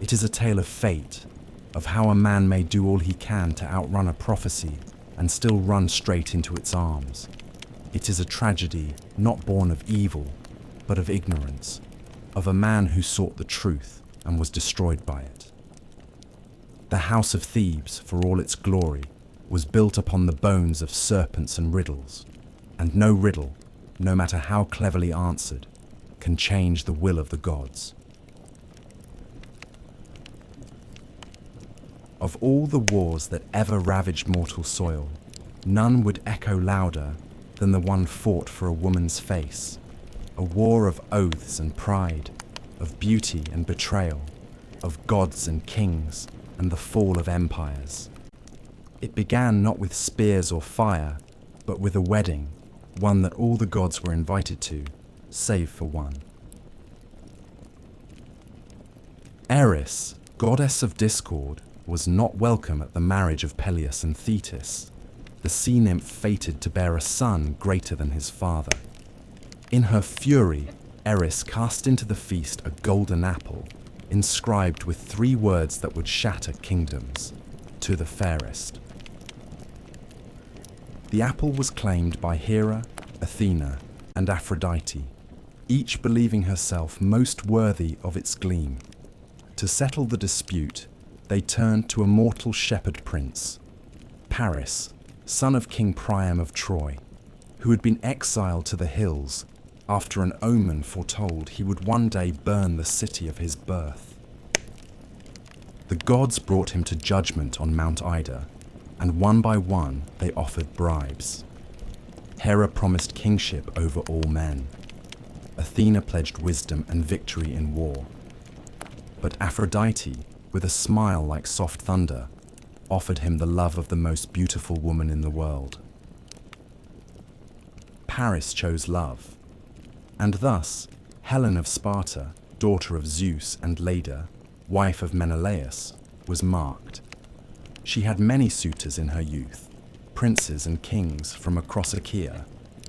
It is a tale of fate, of how a man may do all he can to outrun a prophecy and still run straight into its arms. It is a tragedy not born of evil, but of ignorance, of a man who sought the truth and was destroyed by it. The house of Thebes, for all its glory, was built upon the bones of serpents and riddles, and no riddle, no matter how cleverly answered, can change the will of the gods. Of all the wars that ever ravaged mortal soil, none would echo louder than the one fought for a woman's face, a war of oaths and pride, of beauty and betrayal, of gods and kings and the fall of empires. It began not with spears or fire, but with a wedding, one that all the gods were invited to, save for one. Eris, goddess of discord, was not welcome at the marriage of Peleus and Thetis, the sea nymph fated to bear a son greater than his father. In her fury, Eris cast into the feast a golden apple, inscribed with 3 words that would shatter kingdoms: to the fairest. The apple was claimed by Hera, Athena, and Aphrodite, each believing herself most worthy of its gleam. To settle the dispute, they turned to a mortal shepherd prince, Paris, son of King Priam of Troy, who had been exiled to the hills after an omen foretold he would one day burn the city of his birth. The gods brought him to judgment on Mount Ida, and one by one they offered bribes. Hera promised kingship over all men. Athena pledged wisdom and victory in war. But Aphrodite, with a smile like soft thunder, offered him the love of the most beautiful woman in the world. Paris chose love, and thus Helen of Sparta, daughter of Zeus and Leda, wife of Menelaus, was marked. She had many suitors in her youth, princes and kings from across Achaea,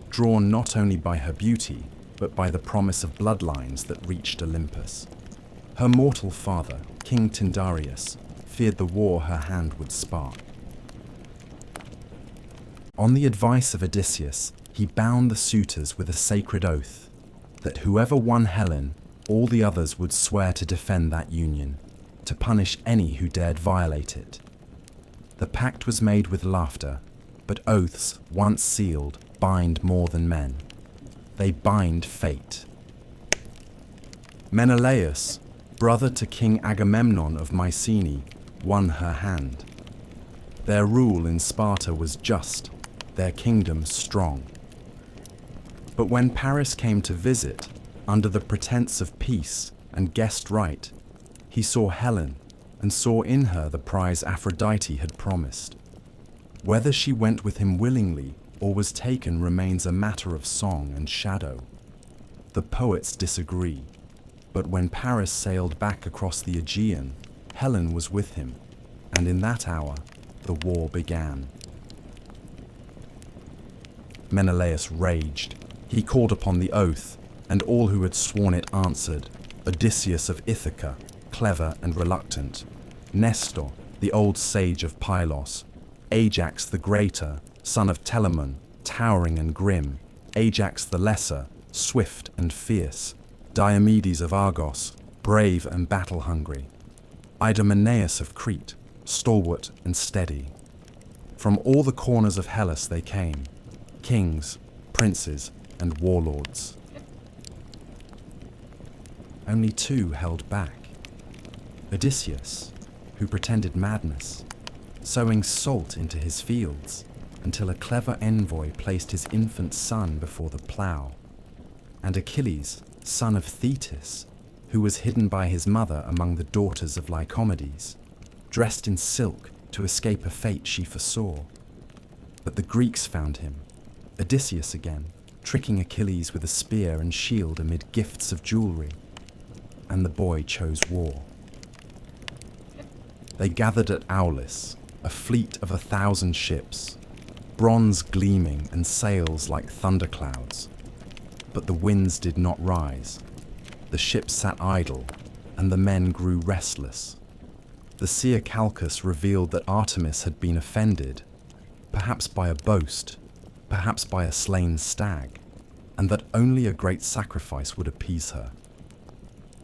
drawn not only by her beauty, but by the promise of bloodlines that reached Olympus. Her mortal father, King Tyndareus, feared the war her hand would spark. On the advice of Odysseus, he bound the suitors with a sacred oath that whoever won Helen, all the others would swear to defend that union, to punish any who dared violate it. The pact was made with laughter, but oaths, once sealed, bind more than men. They bind fate. Menelaus, brother to King Agamemnon of Mycenae, won her hand. Their rule in Sparta was just, their kingdom strong. But when Paris came to visit, under the pretense of peace and guest right, he saw Helen and saw in her the prize Aphrodite had promised. Whether she went with him willingly or was taken remains a matter of song and shadow. The poets disagree. But when Paris sailed back across the Aegean, Helen was with him, and in that hour, the war began. Menelaus raged. He called upon the oath, and all who had sworn it answered: Odysseus of Ithaca, clever and reluctant; Nestor, the old sage of Pylos; Ajax the greater, son of Telamon, towering and grim; Ajax the lesser, swift and fierce; Diomedes of Argos, brave and battle-hungry; Idomeneus of Crete, stalwart and steady. From all the corners of Hellas they came, kings, princes, and warlords. Only 2 held back. Odysseus, who pretended madness, sowing salt into his fields until a clever envoy placed his infant son before the plough, and Achilles, son of Thetis, who was hidden by his mother among the daughters of Lycomedes, dressed in silk to escape a fate she foresaw. But the Greeks found him, Odysseus again, tricking Achilles with a spear and shield amid gifts of jewelry, and the boy chose war. They gathered at Aulis, a fleet of 1,000 ships, bronze gleaming and sails like thunderclouds. But the winds did not rise. The ships sat idle, and the men grew restless. The seer Calchas revealed that Artemis had been offended, perhaps by a boast, perhaps by a slain stag, and that only a great sacrifice would appease her.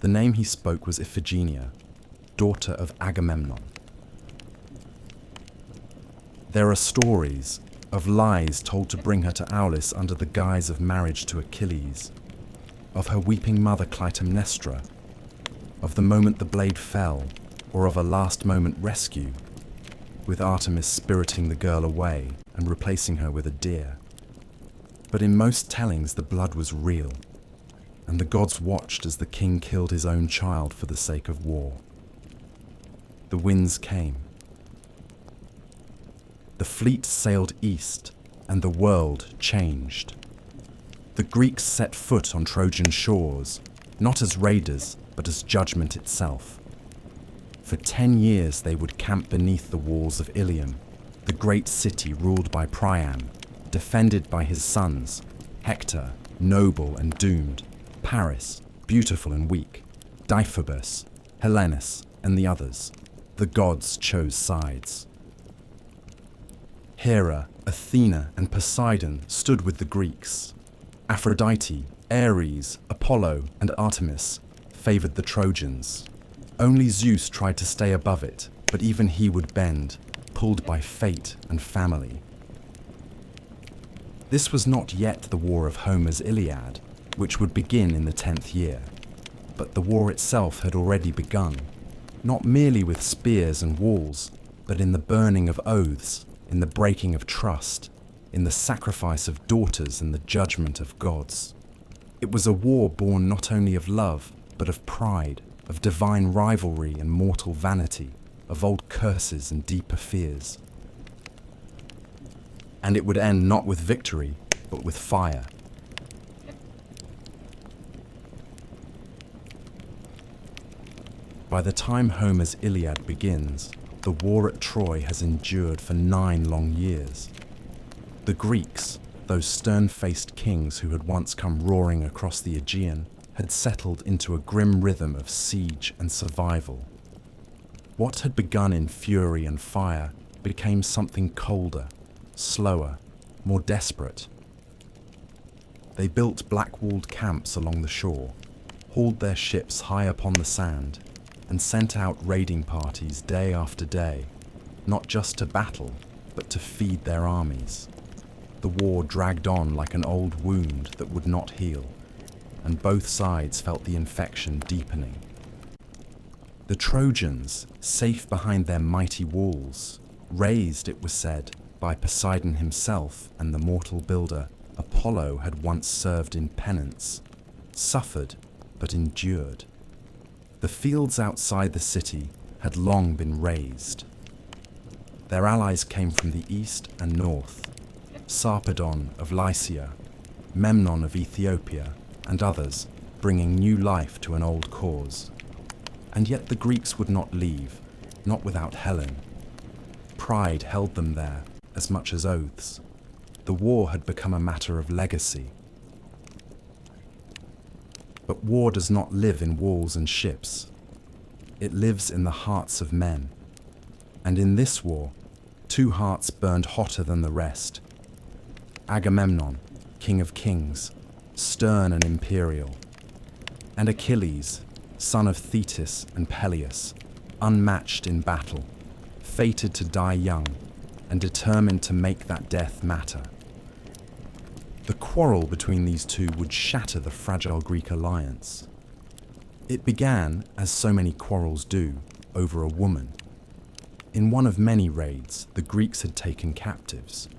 The name he spoke was Iphigenia, daughter of Agamemnon. There are stories of lies told to bring her to Aulis under the guise of marriage to Achilles, of her weeping mother Clytemnestra, of the moment the blade fell, or of a last-moment rescue, with Artemis spiriting the girl away and replacing her with a deer. But in most tellings the blood was real, and the gods watched as the king killed his own child for the sake of war. The winds came. The fleet sailed east, and the world changed. The Greeks set foot on Trojan shores, not as raiders, but as judgment itself. For 10 years they would camp beneath the walls of Ilium, the great city ruled by Priam, defended by his sons, Hector, noble and doomed, Paris, beautiful and weak, Deiphobus, Helenus, and the others. The gods chose sides. Hera, Athena, and Poseidon stood with the Greeks. Aphrodite, Ares, Apollo, and Artemis favored the Trojans. Only Zeus tried to stay above it, but even he would bend, pulled by fate and family. This was not yet the war of Homer's Iliad, which would begin in the 10th year, but the war itself had already begun, not merely with spears and walls, but in the burning of oaths, in the breaking of trust, in the sacrifice of daughters and the judgment of gods. It was a war born not only of love, but of pride, of divine rivalry and mortal vanity, of old curses and deeper fears. And it would end not with victory, but with fire. By the time Homer's Iliad begins, the war at Troy has endured for 9 long years. The Greeks, those stern-faced kings who had once come roaring across the Aegean, had settled into a grim rhythm of siege and survival. What had begun in fury and fire became something colder, slower, more desperate. They built black-walled camps along the shore, hauled their ships high upon the sand, and sent out raiding parties day after day, not just to battle, but to feed their armies. The war dragged on like an old wound that would not heal, and both sides felt the infection deepening. The Trojans, safe behind their mighty walls, raised, it was said, by Poseidon himself and the mortal builder Apollo had once served in penance, suffered but endured. The fields outside the city had long been razed. Their allies came from the east and north, Sarpedon of Lycia, Memnon of Ethiopia, and others, bringing new life to an old cause. And yet the Greeks would not leave, not without Helen. Pride held them there as much as oaths. The war had become a matter of legacy. But war does not live in walls and ships. It lives in the hearts of men. And in this war, 2 hearts burned hotter than the rest. Agamemnon, king of kings, stern and imperial, and Achilles, son of Thetis and Peleus, unmatched in battle, fated to die young, and determined to make that death matter. The quarrel between these two would shatter the fragile Greek alliance. It began, as so many quarrels do, over a woman. In one of many raids, the Greeks had taken captives.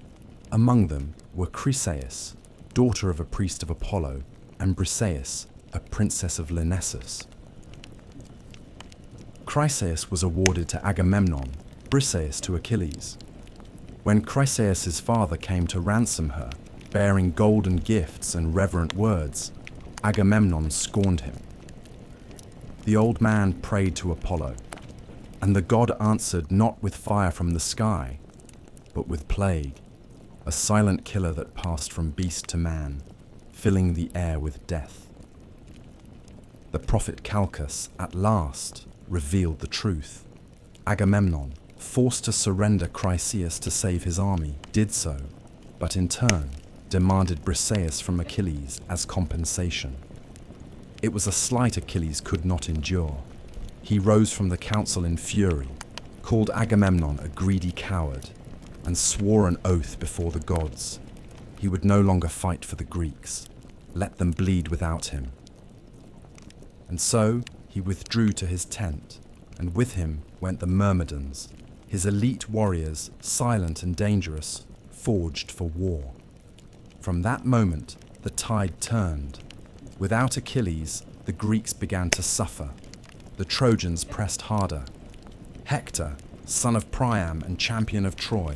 Among them were Chryseis, daughter of a priest of Apollo, and Briseis, a princess of Lyrnessus. Chryseis was awarded to Agamemnon, Briseis to Achilles. When Chryseis' father came to ransom her, bearing golden gifts and reverent words, Agamemnon scorned him. The old man prayed to Apollo, and the god answered not with fire from the sky, but with plague, a silent killer that passed from beast to man, filling the air with death. The prophet Calchas, at last, revealed the truth. Agamemnon, forced to surrender Chryseis to save his army, did so, but in turn demanded Briseis from Achilles as compensation. It was a slight Achilles could not endure. He rose from the council in fury, called Agamemnon a greedy coward, and swore an oath before the gods. He would no longer fight for the Greeks, let them bleed without him. And so he withdrew to his tent, and with him went the Myrmidons, His elite warriors, silent and dangerous, forged for war. From that moment, the tide turned. Without Achilles, the Greeks began to suffer. The Trojans pressed harder. Hector, son of Priam and champion of Troy,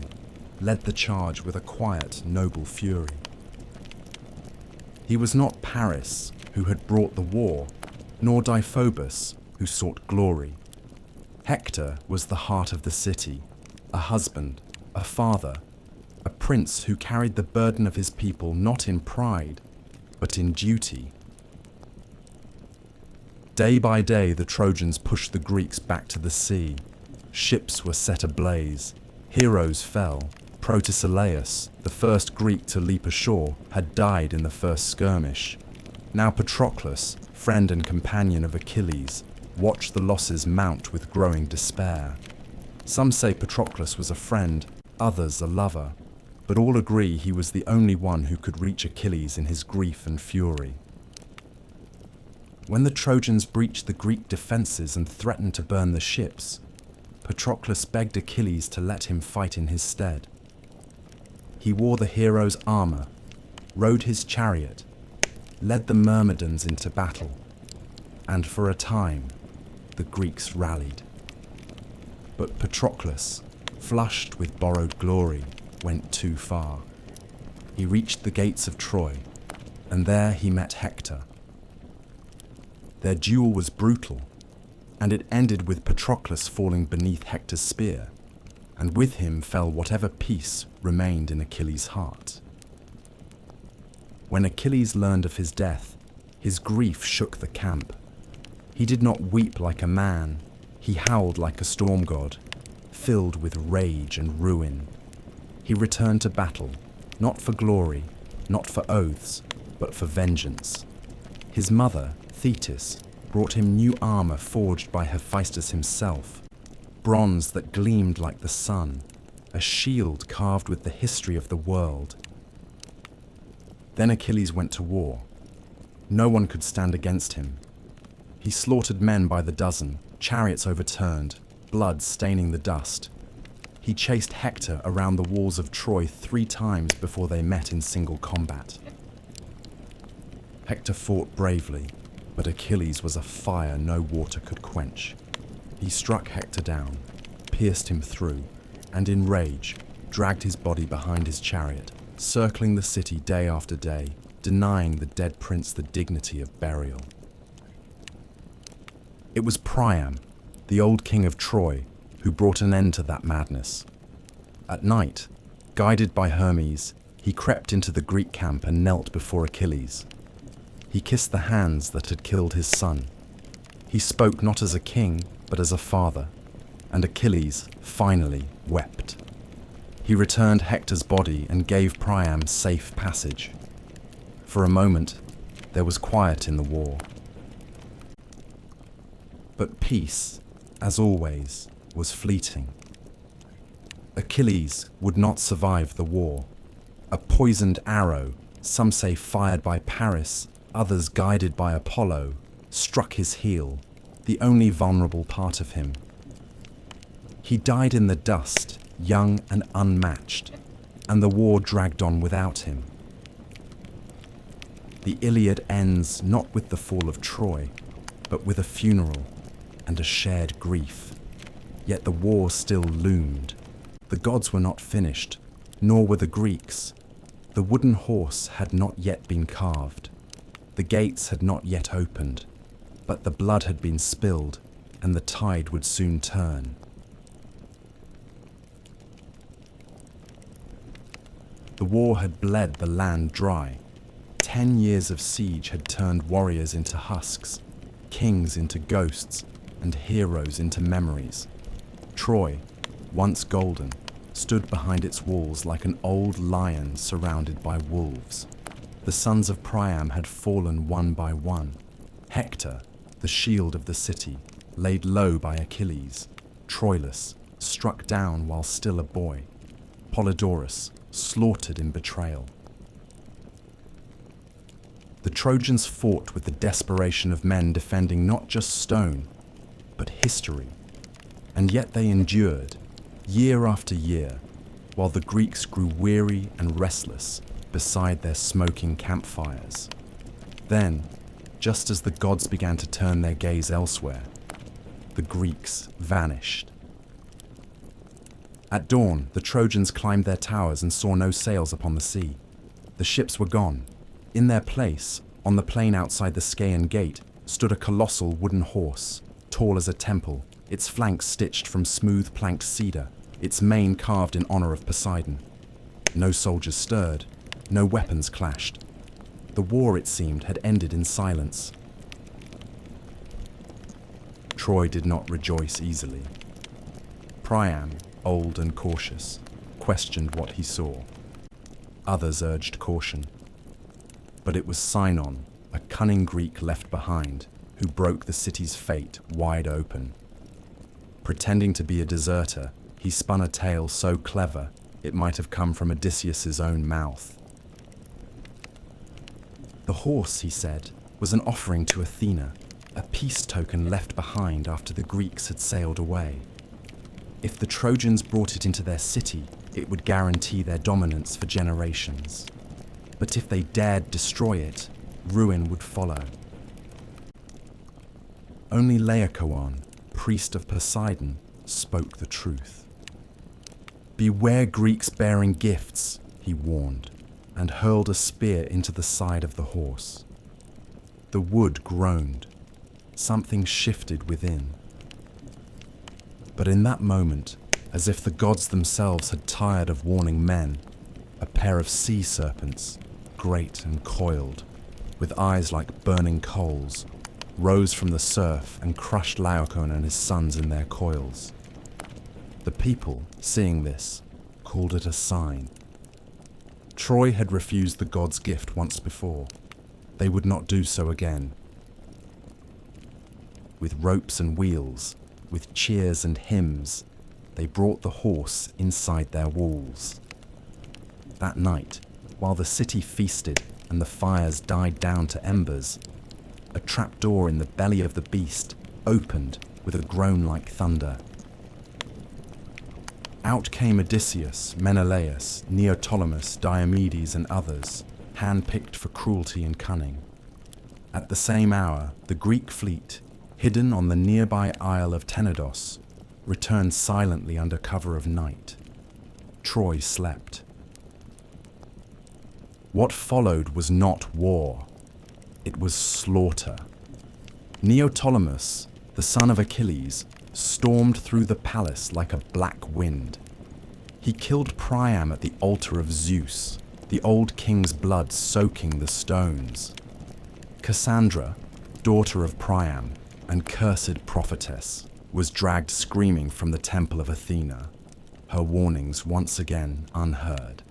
led the charge with a quiet, noble fury. He was not Paris, who had brought the war, nor Deiphobus, who sought glory. Hector was the heart of the city, a husband, a father, a prince who carried the burden of his people not in pride, but in duty. Day by day, the Trojans pushed the Greeks back to the sea. Ships were set ablaze. Heroes fell. Protesilaus, the first Greek to leap ashore, had died in the first skirmish. Now Patroclus, friend and companion of Achilles, watched the losses mount with growing despair. Some say Patroclus was a friend, others a lover, but all agree he was the only one who could reach Achilles in his grief and fury. When the Trojans breached the Greek defenses and threatened to burn the ships, Patroclus begged Achilles to let him fight in his stead. He wore the hero's armor, rode his chariot, led the Myrmidons into battle, and for a time, the Greeks rallied. But Patroclus, flushed with borrowed glory, went too far. He reached the gates of Troy, and there he met Hector. Their duel was brutal, and it ended with Patroclus falling beneath Hector's spear, and with him fell whatever peace remained in Achilles' heart. When Achilles learned of his death, his grief shook the camp. He did not weep like a man, he howled like a storm god, filled with rage and ruin. He returned to battle, not for glory, not for oaths, but for vengeance. His mother, Thetis, brought him new armor forged by Hephaestus himself, bronze that gleamed like the sun, a shield carved with the history of the world. Then Achilles went to war. No one could stand against him. He slaughtered men by the dozen, chariots overturned, blood staining the dust. He chased Hector around the walls of Troy 3 times before they met in single combat. Hector fought bravely, but Achilles was a fire no water could quench. He struck Hector down, pierced him through, and in rage, dragged his body behind his chariot, circling the city day after day, denying the dead prince the dignity of burial. It was Priam, the old king of Troy, who brought an end to that madness. At night, guided by Hermes, he crept into the Greek camp and knelt before Achilles. He kissed the hands that had killed his son. He spoke not as a king, but as a father, and Achilles, finally, wept. He returned Hector's body and gave Priam safe passage. For a moment, there was quiet in the war. But peace, as always, was fleeting. Achilles would not survive the war. A poisoned arrow, some say fired by Paris, others guided by Apollo, struck his heel, the only vulnerable part of him. He died in the dust, young and unmatched, and the war dragged on without him. The Iliad ends not with the fall of Troy, but with a funeral and a shared grief. Yet the war still loomed. The gods were not finished, nor were the Greeks. The wooden horse had not yet been carved. The gates had not yet opened, but the blood had been spilled, and the tide would soon turn. The war had bled the land dry. 10 years of siege had turned warriors into husks, kings into ghosts, and heroes into memories. Troy, once golden, stood behind its walls like an old lion surrounded by wolves. The sons of Priam had fallen one by one. Hector, the shield of the city, laid low by Achilles. Troilus, struck down while still a boy. Polydorus, slaughtered in betrayal. The Trojans fought with the desperation of men defending not just stone, but history. And yet they endured. Year after year, while the Greeks grew weary and restless beside their smoking campfires. Then, just as the gods began to turn their gaze elsewhere, the Greeks vanished. At dawn, the Trojans climbed their towers and saw no sails upon the sea. The ships were gone. In their place, on the plain outside the Scaean gate, stood a colossal wooden horse, tall as a temple, its flanks stitched from smooth planked cedar, its mane carved in honor of Poseidon. No soldiers stirred, no weapons clashed. The war, it seemed, had ended in silence. Troy did not rejoice easily. Priam, old and cautious, questioned what he saw. Others urged caution. But it was Sinon, a cunning Greek left behind, who broke the city's fate wide open. Pretending to be a deserter, he spun a tale so clever it might have come from Odysseus's own mouth. The horse, he said, was an offering to Athena, a peace token left behind after the Greeks had sailed away. If the Trojans brought it into their city, it would guarantee their dominance for generations. But if they dared destroy it, ruin would follow. Only Laocoon, priest of Poseidon, spoke the truth. "Beware Greeks bearing gifts," he warned, and hurled a spear into the side of the horse. The wood groaned. Something shifted within. But in that moment, as if the gods themselves had tired of warning men, a pair of sea serpents, great and coiled, with eyes like burning coals, rose from the surf and crushed Laocoon and his sons in their coils. The people, seeing this, called it a sign. Troy had refused the gods' gift once before. They would not do so again. With ropes and wheels, with cheers and hymns, they brought the horse inside their walls. That night, while the city feasted and the fires died down to embers, a trapdoor in the belly of the beast opened with a groan like thunder. Out came Odysseus, Menelaus, Neoptolemus, Diomedes, and others, hand-picked for cruelty and cunning. At the same hour, the Greek fleet, hidden on the nearby isle of Tenedos, returned silently under cover of night. Troy slept. What followed was not war. It was slaughter. Neoptolemus, the son of Achilles, stormed through the palace like a black wind. He killed Priam at the altar of Zeus, the old king's blood soaking the stones. Cassandra, daughter of Priam and cursed prophetess, was dragged screaming from the temple of Athena, her warnings once again unheard.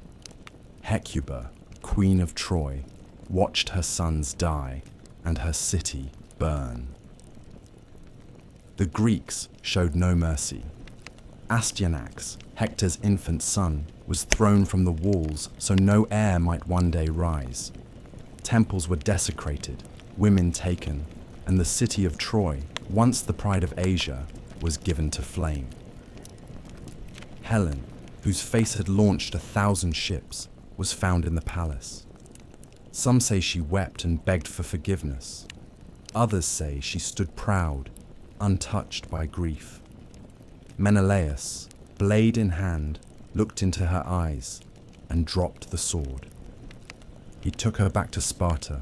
Hecuba, queen of Troy, watched her sons die and her city burn. The Greeks showed no mercy. Astyanax, Hector's infant son, was thrown from the walls so no heir might one day rise. Temples were desecrated, women taken, and the city of Troy, once the pride of Asia, was given to flame. Helen, whose face had launched 1,000 ships, was found in the palace. Some say she wept and begged for forgiveness. Others say she stood proud, untouched by grief. Menelaus, blade in hand, looked into her eyes and dropped the sword. He took her back to Sparta,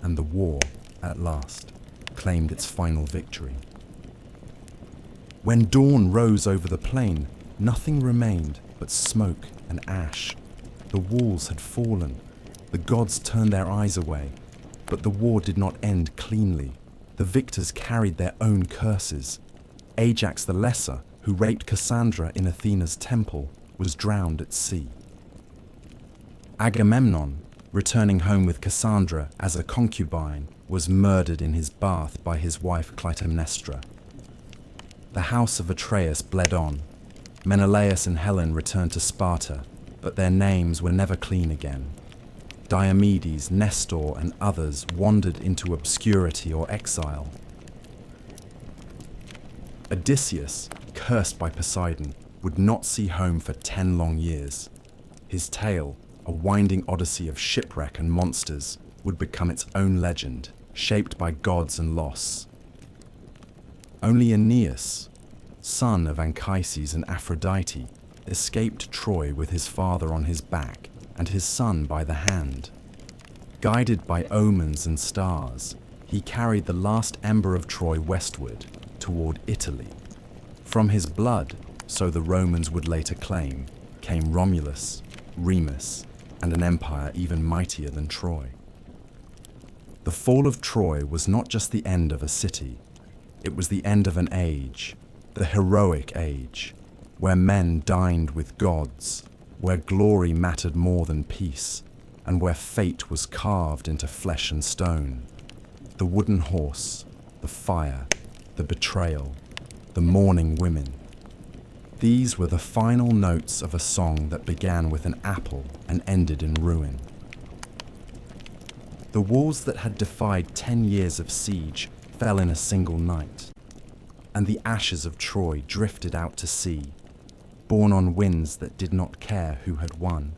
and the war, at last, claimed its final victory. When dawn rose over the plain, nothing remained but smoke and ash. The walls had fallen. The gods turned their eyes away, but the war did not end cleanly. The victors carried their own curses. Ajax the Lesser, who raped Cassandra in Athena's temple, was drowned at sea. Agamemnon, returning home with Cassandra as a concubine, was murdered in his bath by his wife Clytemnestra. The house of Atreus bled on. Menelaus and Helen returned to Sparta, but their names were never clean again. Diomedes, Nestor, and others wandered into obscurity or exile. Odysseus, cursed by Poseidon, would not see home for 10 long years. His tale, a winding odyssey of shipwreck and monsters, would become its own legend, shaped by gods and loss. Only Aeneas, son of Anchises and Aphrodite, escaped Troy with his father on his back and his son by the hand. Guided by omens and stars, he carried the last ember of Troy westward, toward Italy. From his blood, so the Romans would later claim, came Romulus, Remus, and an empire even mightier than Troy. The fall of Troy was not just the end of a city, it was the end of an age, the heroic age, where men dined with gods, where glory mattered more than peace, and where fate was carved into flesh and stone. The wooden horse, the fire, the betrayal, the mourning women. These were the final notes of a song that began with an apple and ended in ruin. The walls that had defied 10 years of siege fell in a single night, and the ashes of Troy drifted out to sea, borne on winds that did not care who had won.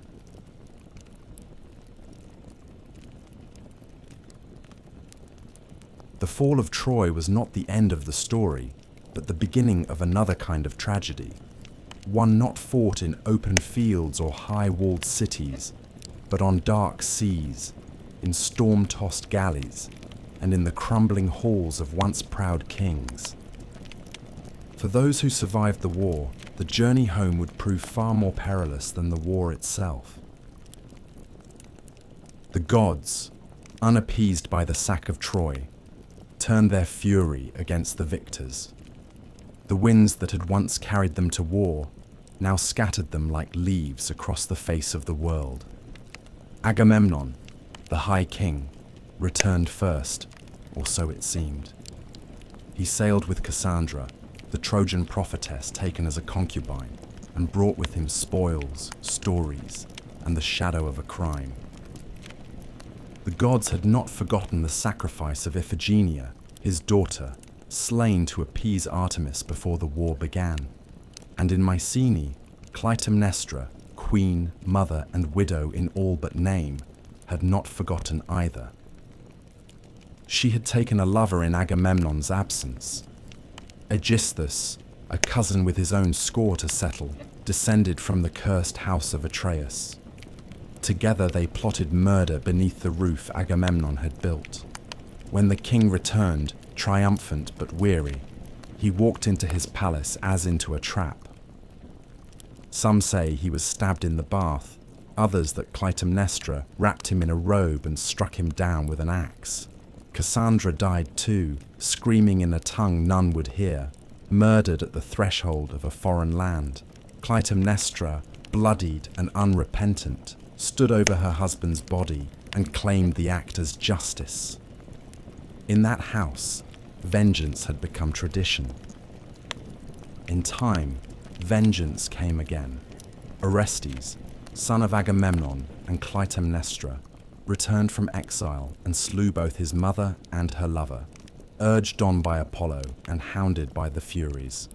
The fall of Troy was not the end of the story, but the beginning of another kind of tragedy, one not fought in open fields or high-walled cities, but on dark seas, in storm-tossed galleys, and in the crumbling halls of once proud kings. For those who survived the war, the journey home would prove far more perilous than the war itself. The gods, unappeased by the sack of Troy, turned their fury against the victors. The winds that had once carried them to war now scattered them like leaves across the face of the world. Agamemnon, the High King, returned first, or so it seemed. He sailed with Cassandra, the Trojan prophetess taken as a concubine, and brought with him spoils, stories, and the shadow of a crime. The gods had not forgotten the sacrifice of Iphigenia, his daughter, slain to appease Artemis before the war began. And in Mycenae, Clytemnestra, queen, mother, and widow in all but name, had not forgotten either. She had taken a lover in Agamemnon's absence. Aegisthus, a cousin with his own score to settle, descended from the cursed house of Atreus. Together they plotted murder beneath the roof Agamemnon had built. When the king returned, triumphant but weary, he walked into his palace as into a trap. Some say he was stabbed in the bath, others that Clytemnestra wrapped him in a robe and struck him down with an axe. Cassandra died too, screaming in a tongue none would hear, murdered at the threshold of a foreign land. Clytemnestra, bloodied and unrepentant, stood over her husband's body and claimed the act as justice. In that house, vengeance had become tradition. In time, vengeance came again. Orestes, son of Agamemnon and Clytemnestra, returned from exile and slew both his mother and her lover, urged on by Apollo and hounded by the Furies,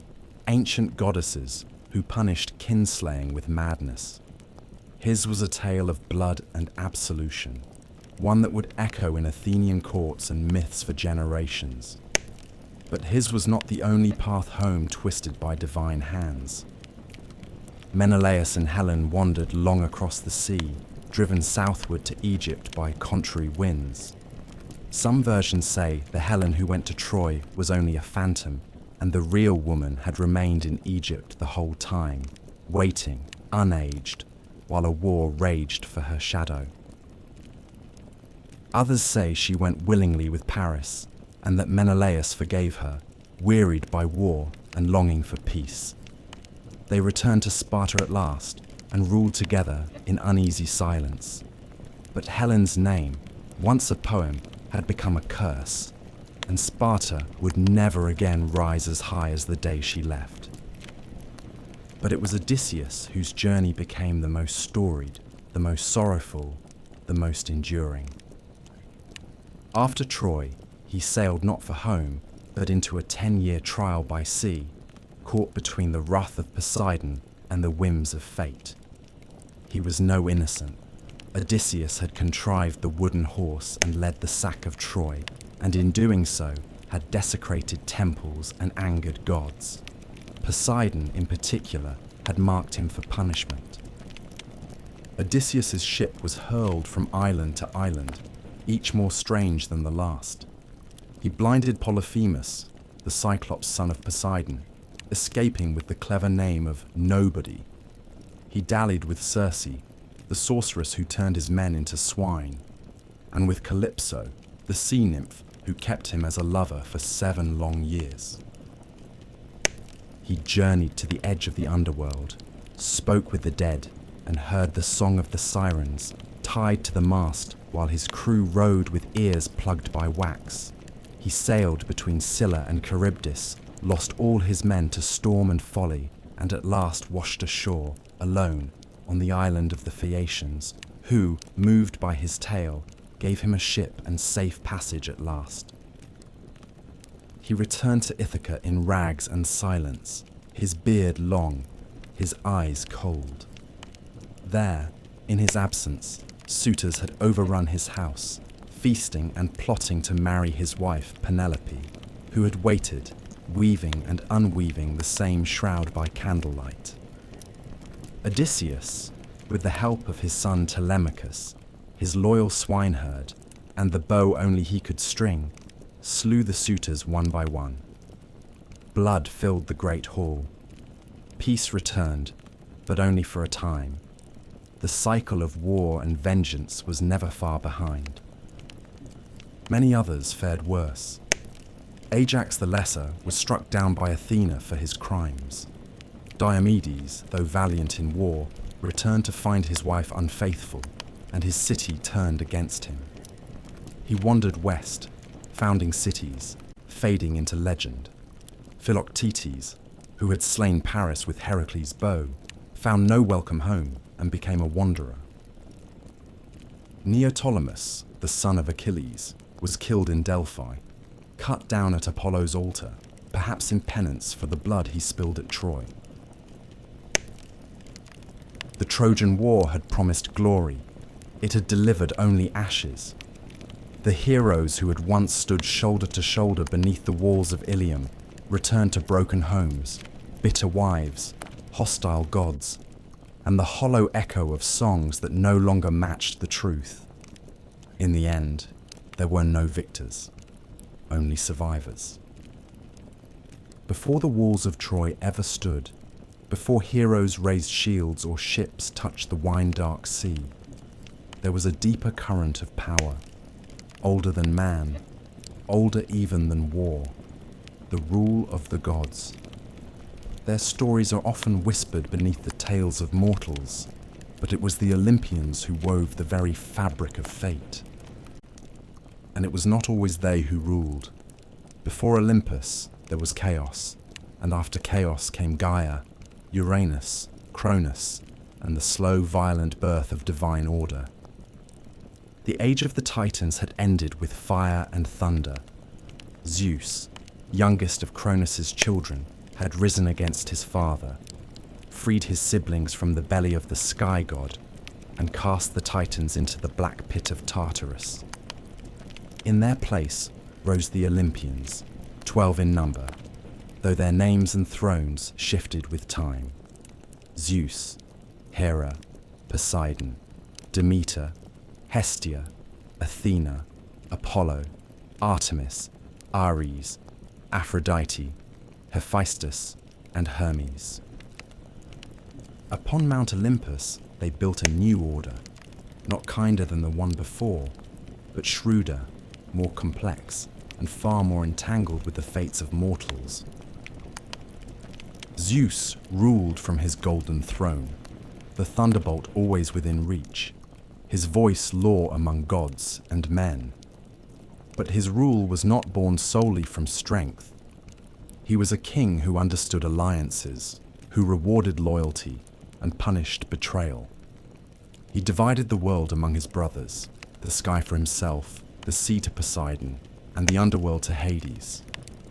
ancient goddesses who punished kinslaying with madness. His was a tale of blood and absolution, one that would echo in Athenian courts and myths for generations. But his was not the only path home twisted by divine hands. Menelaus and Helen wandered long across the sea, driven southward to Egypt by contrary winds. Some versions say the Helen who went to Troy was only a phantom, and the real woman had remained in Egypt the whole time, waiting, unaged, while a war raged for her shadow. Others say she went willingly with Paris, and that Menelaus forgave her, wearied by war and longing for peace. They returned to Sparta at last, and ruled together in uneasy silence. But Helen's name, once a poem, had become a curse, and Sparta would never again rise as high as the day she left. But it was Odysseus whose journey became the most storied, the most sorrowful, the most enduring. After Troy, he sailed not for home, but into a 10-year trial by sea, caught between the wrath of Poseidon and the whims of fate. He was no innocent. Odysseus had contrived the wooden horse and led the sack of Troy, and in doing so had desecrated temples and angered gods. Poseidon, in particular, had marked him for punishment. Odysseus's ship was hurled from island to island, each more strange than the last. He blinded Polyphemus, the Cyclops son of Poseidon, escaping with the clever name of Nobody. He dallied with Circe, the sorceress who turned his men into swine, and with Calypso, the sea nymph who kept him as a lover for 7 long years. He journeyed to the edge of the underworld, spoke with the dead, and heard the song of the sirens, tied to the mast while his crew rode with ears plugged by wax. He sailed between Scylla and Charybdis, lost all his men to storm and folly, and at last washed ashore, alone, on the island of the Phaeacians, who, moved by his tale, gave him a ship and safe passage at last. He returned to Ithaca in rags and silence, his beard long, his eyes cold. There, in his absence, suitors had overrun his house, feasting and plotting to marry his wife Penelope, who had waited, weaving and unweaving the same shroud by candlelight. Odysseus, with the help of his son Telemachus, his loyal swineherd, and the bow only he could string, slew the suitors one by one. Blood filled the great hall. Peace returned, but only for a time. The cycle of war and vengeance was never far behind. Many others fared worse. Ajax the Lesser was struck down by Athena for his crimes. Diomedes, though valiant in war, returned to find his wife unfaithful, and his city turned against him. He wandered west, founding cities, fading into legend. Philoctetes, who had slain Paris with Heracles' bow, found no welcome home and became a wanderer. Neoptolemus, the son of Achilles, was killed in Delphi, cut down at Apollo's altar, perhaps in penance for the blood he spilled at Troy. The Trojan War had promised glory. It had delivered only ashes. The heroes who had once stood shoulder to shoulder beneath the walls of Ilium returned to broken homes, bitter wives, hostile gods, and the hollow echo of songs that no longer matched the truth. In the end, there were no victors, only survivors. Before the walls of Troy ever stood, before heroes raised shields or ships touched the wine-dark sea, there was a deeper current of power, older than man, older even than war, the rule of the gods. Their stories are often whispered beneath the tales of mortals, but it was the Olympians who wove the very fabric of fate. And it was not always they who ruled. Before Olympus, there was chaos, and after chaos came Gaia, Uranus, Cronus, and the slow, violent birth of divine order. The age of the Titans had ended with fire and thunder. Zeus, youngest of Cronus's children, had risen against his father, freed his siblings from the belly of the sky god, and cast the Titans into the black pit of Tartarus. In their place rose the Olympians, 12 in number, though their names and thrones shifted with time. Zeus, Hera, Poseidon, Demeter, Hestia, Athena, Apollo, Artemis, Ares, Aphrodite, Hephaestus, and Hermes. Upon Mount Olympus they built a new order, not kinder than the one before, but shrewder, more complex, and far more entangled with the fates of mortals. Zeus ruled from his golden throne, the thunderbolt always within reach, his voice law among gods and men. But his rule was not born solely from strength. He was a king who understood alliances, who rewarded loyalty and punished betrayal. He divided the world among his brothers, the sky for himself, the sea to Poseidon, and the underworld to Hades.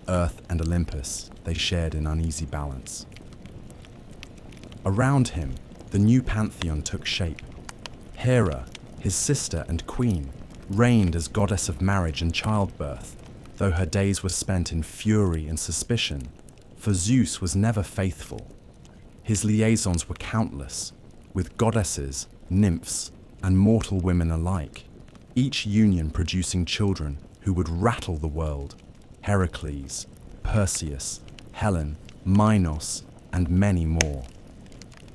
Earth and Olympus they shared in uneasy balance. Around him, the new pantheon took shape. Hera, his sister and queen, reigned as goddess of marriage and childbirth, though her days were spent in fury and suspicion, for Zeus was never faithful. His liaisons were countless, with goddesses, nymphs, and mortal women alike, each union producing children who would rattle the world: Heracles, Perseus, Helen, Minos, and many more.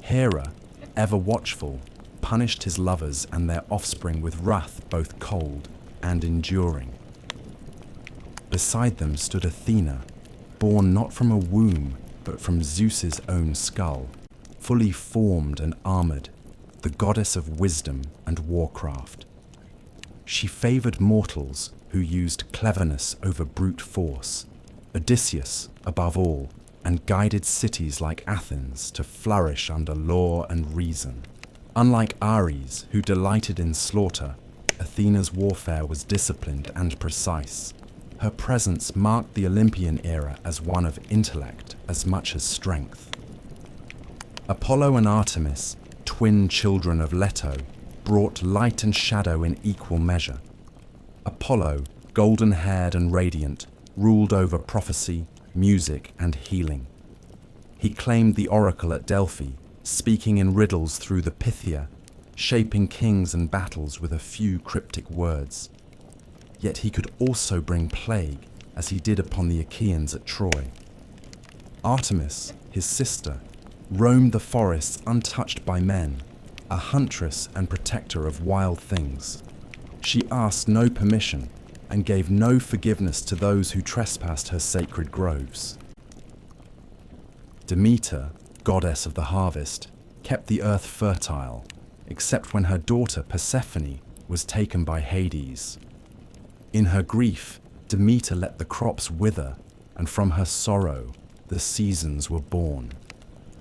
Hera, ever watchful, punished his lovers and their offspring with wrath both cold and enduring. Beside them stood Athena, born not from a womb, but from Zeus's own skull, fully formed and armored, the goddess of wisdom and warcraft. She favored mortals who used cleverness over brute force, Odysseus above all, and guided cities like Athens to flourish under law and reason. Unlike Ares, who delighted in slaughter, Athena's warfare was disciplined and precise. Her presence marked the Olympian era as one of intellect as much as strength. Apollo and Artemis, twin children of Leto, brought light and shadow in equal measure. Apollo, golden-haired and radiant, ruled over prophecy, music, and healing. He claimed the oracle at Delphi, speaking in riddles through the Pythia, shaping kings and battles with a few cryptic words. Yet he could also bring plague, as he did upon the Achaeans at Troy. Artemis, his sister, roamed the forests untouched by men, a huntress and protector of wild things. She asked no permission and gave no forgiveness to those who trespassed her sacred groves. Demeter, goddess of the harvest, kept the earth fertile, except when her daughter Persephone was taken by Hades. In her grief, Demeter let the crops wither, and from her sorrow, the seasons were born.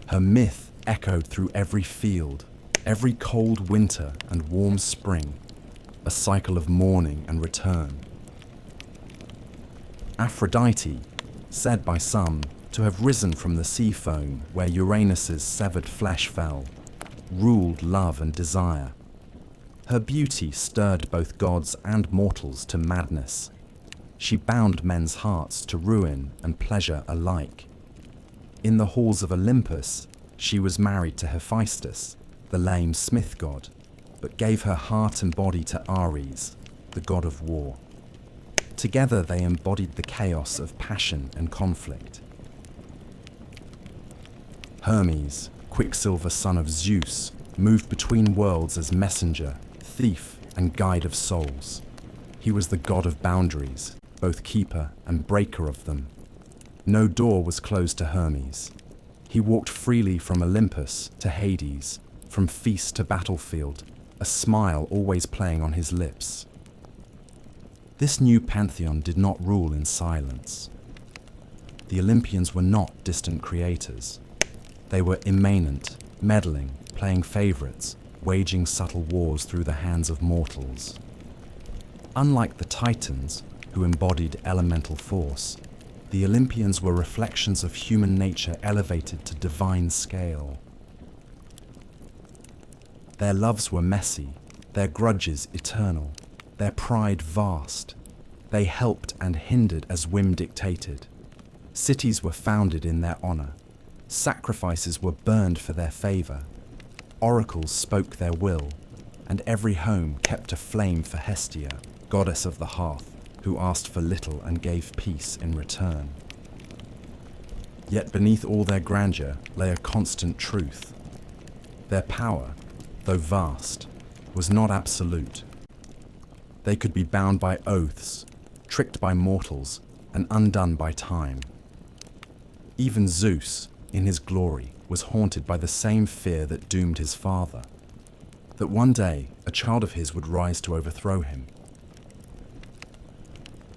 Her myth echoed through every field, every cold winter and warm spring, a cycle of mourning and return. Aphrodite, said by some to have risen from the sea foam where Uranus's severed flesh fell, ruled love and desire. Her beauty stirred both gods and mortals to madness. She bound men's hearts to ruin and pleasure alike. In the halls of Olympus, she was married to Hephaestus, the lame smith god, but gave her heart and body to Ares, the god of war. Together they embodied the chaos of passion and conflict. Hermes, Quicksilver son of Zeus, moved between worlds as messenger, thief, and guide of souls. He was the god of boundaries, both keeper and breaker of them. No door was closed to Hermes. He walked freely from Olympus to Hades, from feast to battlefield, a smile always playing on his lips. This new pantheon did not rule in silence. The Olympians were not distant creators. They were immanent, meddling, playing favorites, waging subtle wars through the hands of mortals. Unlike the Titans, who embodied elemental force, the Olympians were reflections of human nature elevated to divine scale. Their loves were messy, their grudges eternal, their pride vast. They helped and hindered as whim dictated. Cities were founded in their honor. Sacrifices were burned for their favor. Oracles spoke their will, and every home kept a flame for Hestia, goddess of the hearth, who asked for little and gave peace in return. Yet beneath all their grandeur lay a constant truth. Their power, though vast, was not absolute. They could be bound by oaths, tricked by mortals, and undone by time. Even Zeus, in his glory, was haunted by the same fear that doomed his father, that one day a child of his would rise to overthrow him.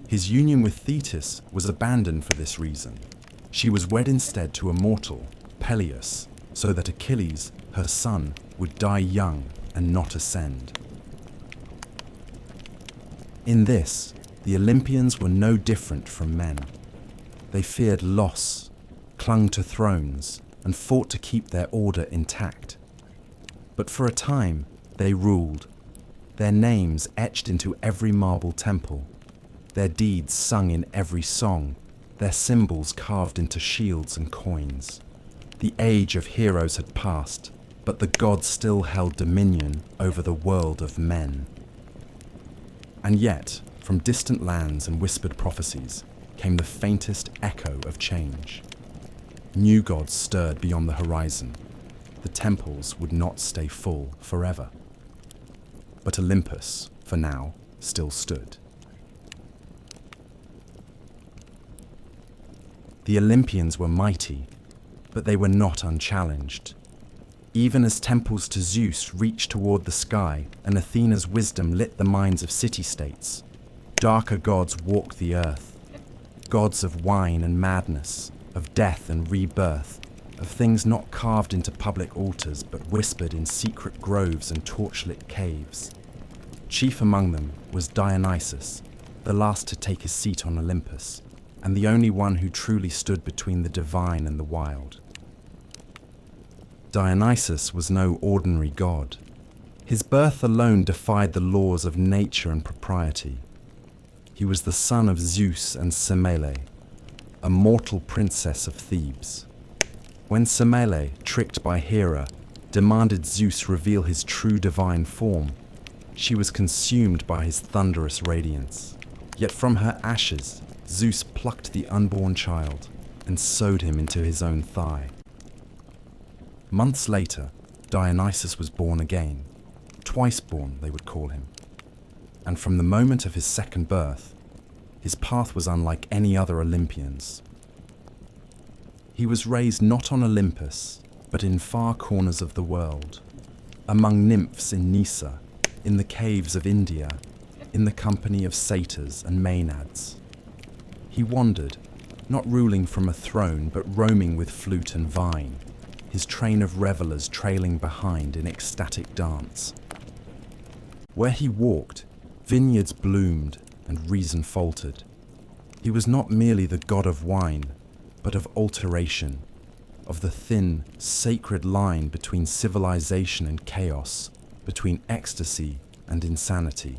His union with Thetis was abandoned for this reason. She was wed instead to a mortal, Peleus, so that Achilles, her son, would die young and not ascend. In this, the Olympians were no different from men. They feared loss, clung to thrones, and fought to keep their order intact. But for a time, they ruled, their names etched into every marble temple, their deeds sung in every song, their symbols carved into shields and coins. The age of heroes had passed, but the gods still held dominion over the world of men. And yet, from distant lands and whispered prophecies, came the faintest echo of change. New gods stirred beyond the horizon. The temples would not stay full forever. But Olympus, for now, still stood. The Olympians were mighty, but they were not unchallenged. Even as temples to Zeus reached toward the sky and Athena's wisdom lit the minds of city-states, darker gods walked the earth, gods of wine and madness, of death and rebirth, of things not carved into public altars but whispered in secret groves and torchlit caves. Chief among them was Dionysus, the last to take his seat on Olympus, and the only one who truly stood between the divine and the wild. Dionysus was no ordinary god. His birth alone defied the laws of nature and propriety. He was the son of Zeus and Semele, a mortal princess of Thebes. When Semele, tricked by Hera, demanded Zeus reveal his true divine form, she was consumed by his thunderous radiance. Yet from her ashes, Zeus plucked the unborn child and sewed him into his own thigh. Months later, Dionysus was born again. Twice born, they would call him. And from the moment of his second birth, his path was unlike any other Olympian's. He was raised not on Olympus, but in far corners of the world, among nymphs in Nysa, in the caves of India, in the company of satyrs and maenads. He wandered, not ruling from a throne, but roaming with flute and vine, his train of revelers trailing behind in ecstatic dance. Where he walked, vineyards bloomed and reason faltered. He was not merely the god of wine, but of alteration, of the thin, sacred line between civilization and chaos, between ecstasy and insanity.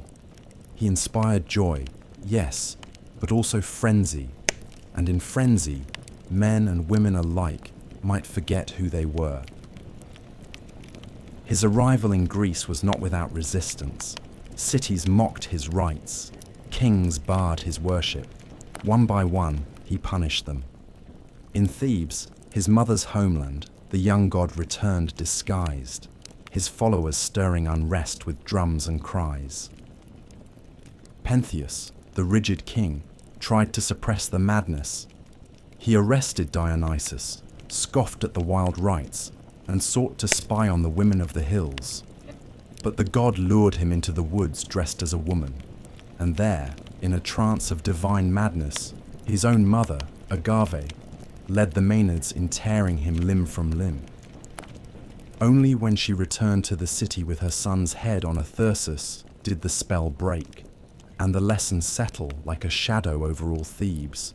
He inspired joy, yes, but also frenzy, and in frenzy, men and women alike might forget who they were. His arrival in Greece was not without resistance. Cities mocked his rites. Kings barred his worship. One by one, he punished them. In Thebes, his mother's homeland, the young god returned disguised, his followers stirring unrest with drums and cries. Prometheus, the rigid king, tried to suppress the madness. He arrested Dionysus, scoffed at the wild rites, and sought to spy on the women of the hills. But the god lured him into the woods dressed as a woman, and there, in a trance of divine madness, his own mother, Agave, led the maenads in tearing him limb from limb. Only when she returned to the city with her son's head on a theseus did the spell break, and the lesson settle like a shadow over all Thebes.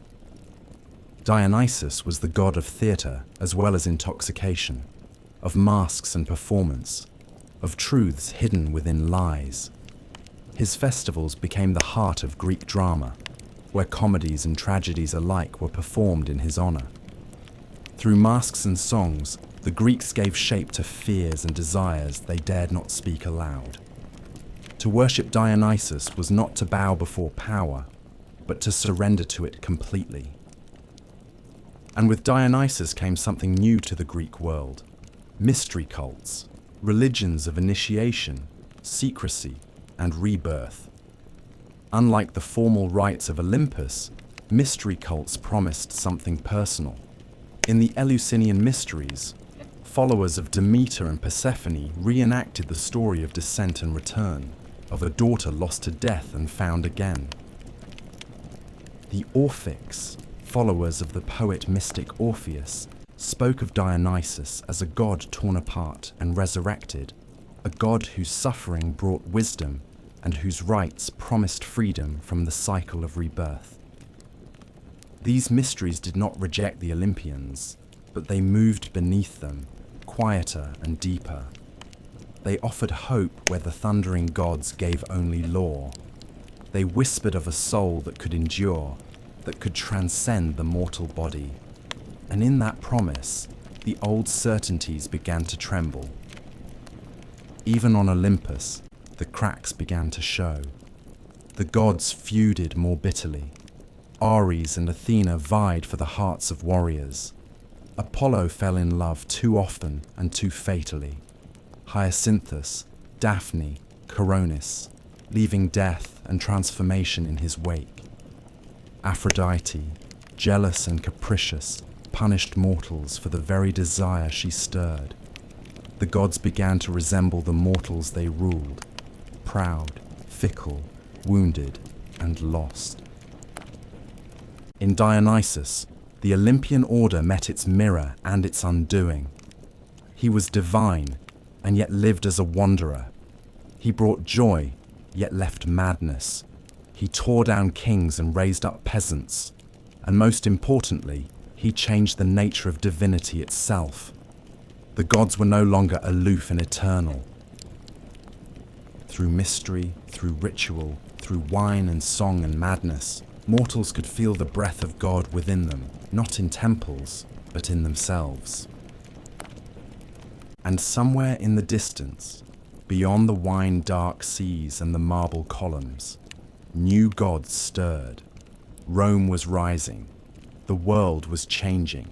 Dionysus was the god of theatre as well as intoxication, of masks and performance, of truths hidden within lies. His festivals became the heart of Greek drama, where comedies and tragedies alike were performed in his honor. Through masks and songs, the Greeks gave shape to fears and desires they dared not speak aloud. To worship Dionysus was not to bow before power, but to surrender to it completely. And with Dionysus came something new to the Greek world: mystery cults, religions of initiation, secrecy, and rebirth. Unlike the formal rites of Olympus, mystery cults promised something personal. In the Eleusinian mysteries, followers of Demeter and Persephone reenacted the story of descent and return, of a daughter lost to death and found again. The Orphics, followers of the poet-mystic Orpheus, spoke of Dionysus as a god torn apart and resurrected, a god whose suffering brought wisdom and whose rites promised freedom from the cycle of rebirth. These mysteries did not reject the Olympians, but they moved beneath them, quieter and deeper. They offered hope where the thundering gods gave only law. They whispered of a soul that could endure, that could transcend the mortal body. And in that promise, the old certainties began to tremble. Even on Olympus, the cracks began to show. The gods feuded more bitterly. Ares and Athena vied for the hearts of warriors. Apollo fell in love too often and too fatally. Hyacinthus, Daphne, Coronis, leaving death and transformation in his wake. Aphrodite, jealous and capricious, punished mortals for the very desire she stirred. The gods began to resemble the mortals they ruled, proud, fickle, wounded, and lost. In Dionysus, the Olympian order met its mirror and its undoing. He was divine, and yet lived as a wanderer. He brought joy, yet left madness. He tore down kings and raised up peasants. And most importantly, he changed the nature of divinity itself. The gods were no longer aloof and eternal. Through mystery, through ritual, through wine and song and madness, mortals could feel the breath of God within them, not in temples, but in themselves. And somewhere in the distance, beyond the wine-dark seas and the marble columns, new gods stirred. Rome was rising, the world was changing,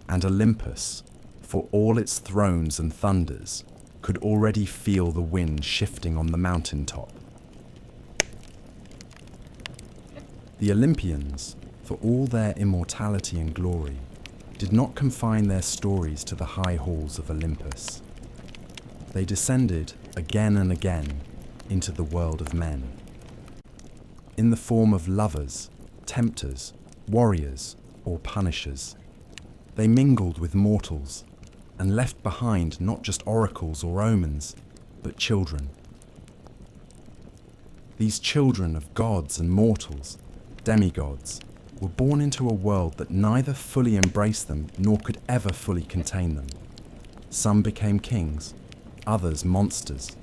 and Olympus, for all its thrones and thunders, could already feel the wind shifting on the mountaintop. The Olympians, for all their immortality and glory, did not confine their stories to the high halls of Olympus. They descended again and again into the world of men. In the form of lovers, tempters, warriors, or punishers, they mingled with mortals and left behind not just oracles or omens, but children. These children of gods and mortals, demigods, were born into a world that neither fully embraced them nor could ever fully contain them. Some became kings, others monsters,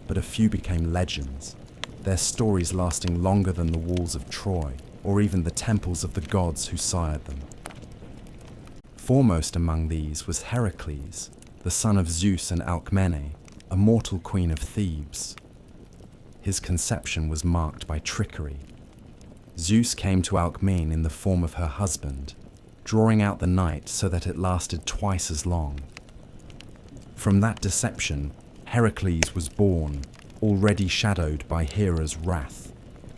but a few became legends, their stories lasting longer than the walls of Troy or even the temples of the gods who sired them. Foremost among these was Heracles, the son of Zeus and Alcmene, a mortal queen of Thebes. His conception was marked by trickery. Zeus came to Alcmene in the form of her husband, drawing out the night so that it lasted twice as long. From that deception, Heracles was born, already shadowed by Hera's wrath.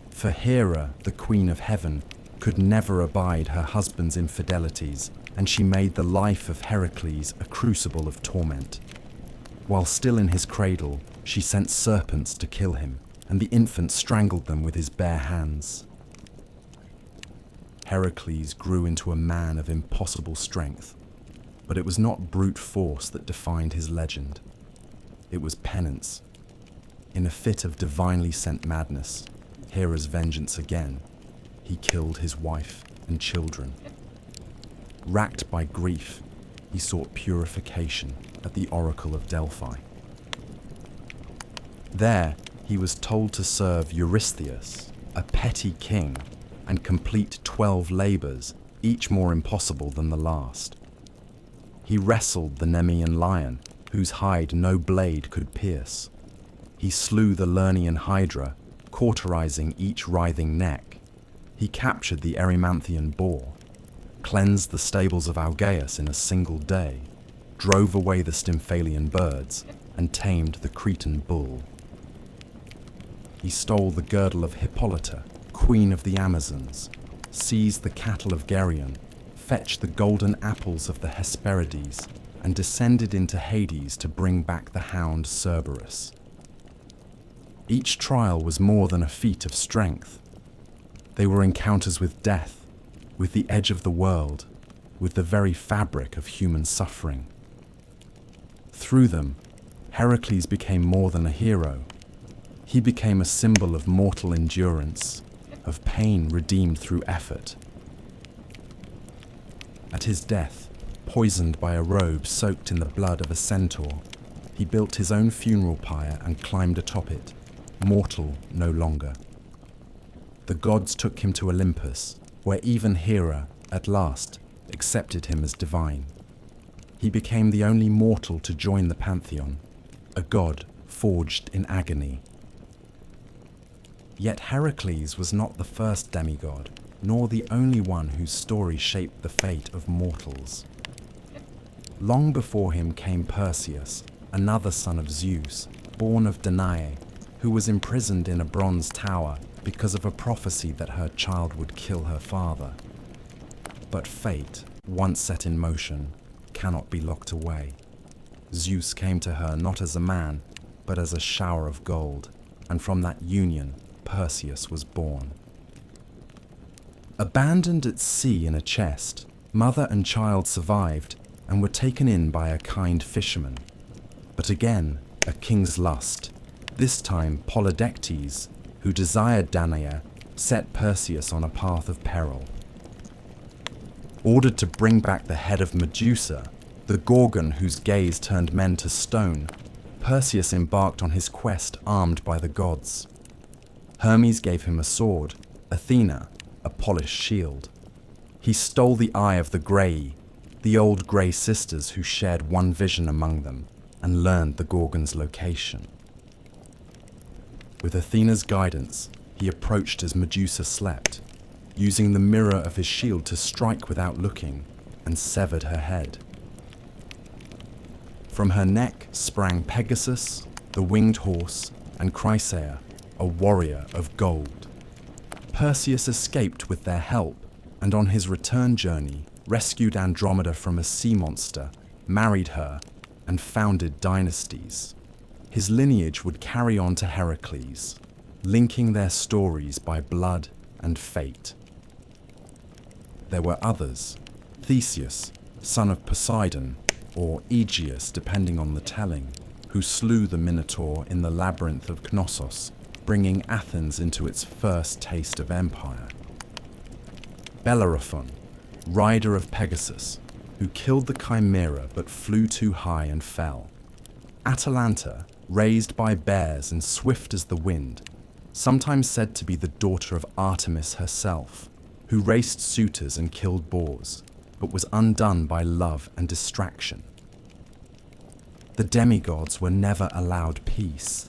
For Hera, the queen of heaven, could never abide her husband's infidelities, and she made the life of Heracles a crucible of torment. While still in his cradle, she sent serpents to kill him, and the infant strangled them with his bare hands. Heracles grew into a man of impossible strength, but it was not brute force that defined his legend. It was penance. In a fit of divinely sent madness, Hera's vengeance again, he killed his wife and children. Racked by grief, he sought purification at the oracle of Delphi. There, he was told to serve Eurystheus, a petty king, and complete 12 labors, each more impossible than the last. He wrestled the Nemean lion, whose hide no blade could pierce. He slew the Lernaean hydra, cauterizing each writhing neck. He captured the Erymanthian boar, cleansed the stables of Algaeus in a single day, drove away the Stymphalian birds, and tamed the Cretan bull. He stole the girdle of Hippolyta, queen of the Amazons, seized the cattle of Geryon, fetched the golden apples of the Hesperides, and descended into Hades to bring back the hound Cerberus. Each trial was more than a feat of strength. They were encounters with death, with the edge of the world, with the very fabric of human suffering. Through them, Heracles became more than a hero. He became a symbol of mortal endurance, of pain redeemed through effort. At his death, poisoned by a robe soaked in the blood of a centaur, he built his own funeral pyre and climbed atop it, mortal no longer. The gods took him to Olympus, where even Hera, at last, accepted him as divine. He became the only mortal to join the pantheon, a god forged in agony. Yet Heracles was not the first demigod, nor the only one whose story shaped the fate of mortals. Long before him came Perseus, another son of Zeus, born of Danae, who was imprisoned in a bronze tower because of a prophecy that her child would kill her father. But fate, once set in motion, cannot be locked away. Zeus came to her not as a man, but as a shower of gold, and from that union, Perseus was born. Abandoned at sea in a chest, mother and child survived and were taken in by a kind fisherman. But again, a king's lust, this time Polydectes, who desired Danae, set Perseus on a path of peril. Ordered to bring back the head of Medusa, the Gorgon whose gaze turned men to stone, Perseus embarked on his quest armed by the gods. Hermes gave him a sword, Athena a polished shield. He stole the eye of the Grey, the old Grey sisters who shared one vision among them, and learned the Gorgon's location. With Athena's guidance, he approached as Medusa slept, using the mirror of his shield to strike without looking, and severed her head. From her neck sprang Pegasus, the winged horse, and Chrysaor, a warrior of gold. Perseus escaped with their help, and on his return journey rescued Andromeda from a sea monster, married her, and founded dynasties. His lineage would carry on to Heracles, linking their stories by blood and fate. There were others: Theseus, son of Poseidon, or Aegeus depending on the telling, who slew the Minotaur in the labyrinth of Knossos, bringing Athens into its first taste of empire. Bellerophon, rider of Pegasus, who killed the Chimera but flew too high and fell. Atalanta, raised by bears and swift as the wind, sometimes said to be the daughter of Artemis herself, who raced suitors and killed boars, but was undone by love and distraction. The demigods were never allowed peace.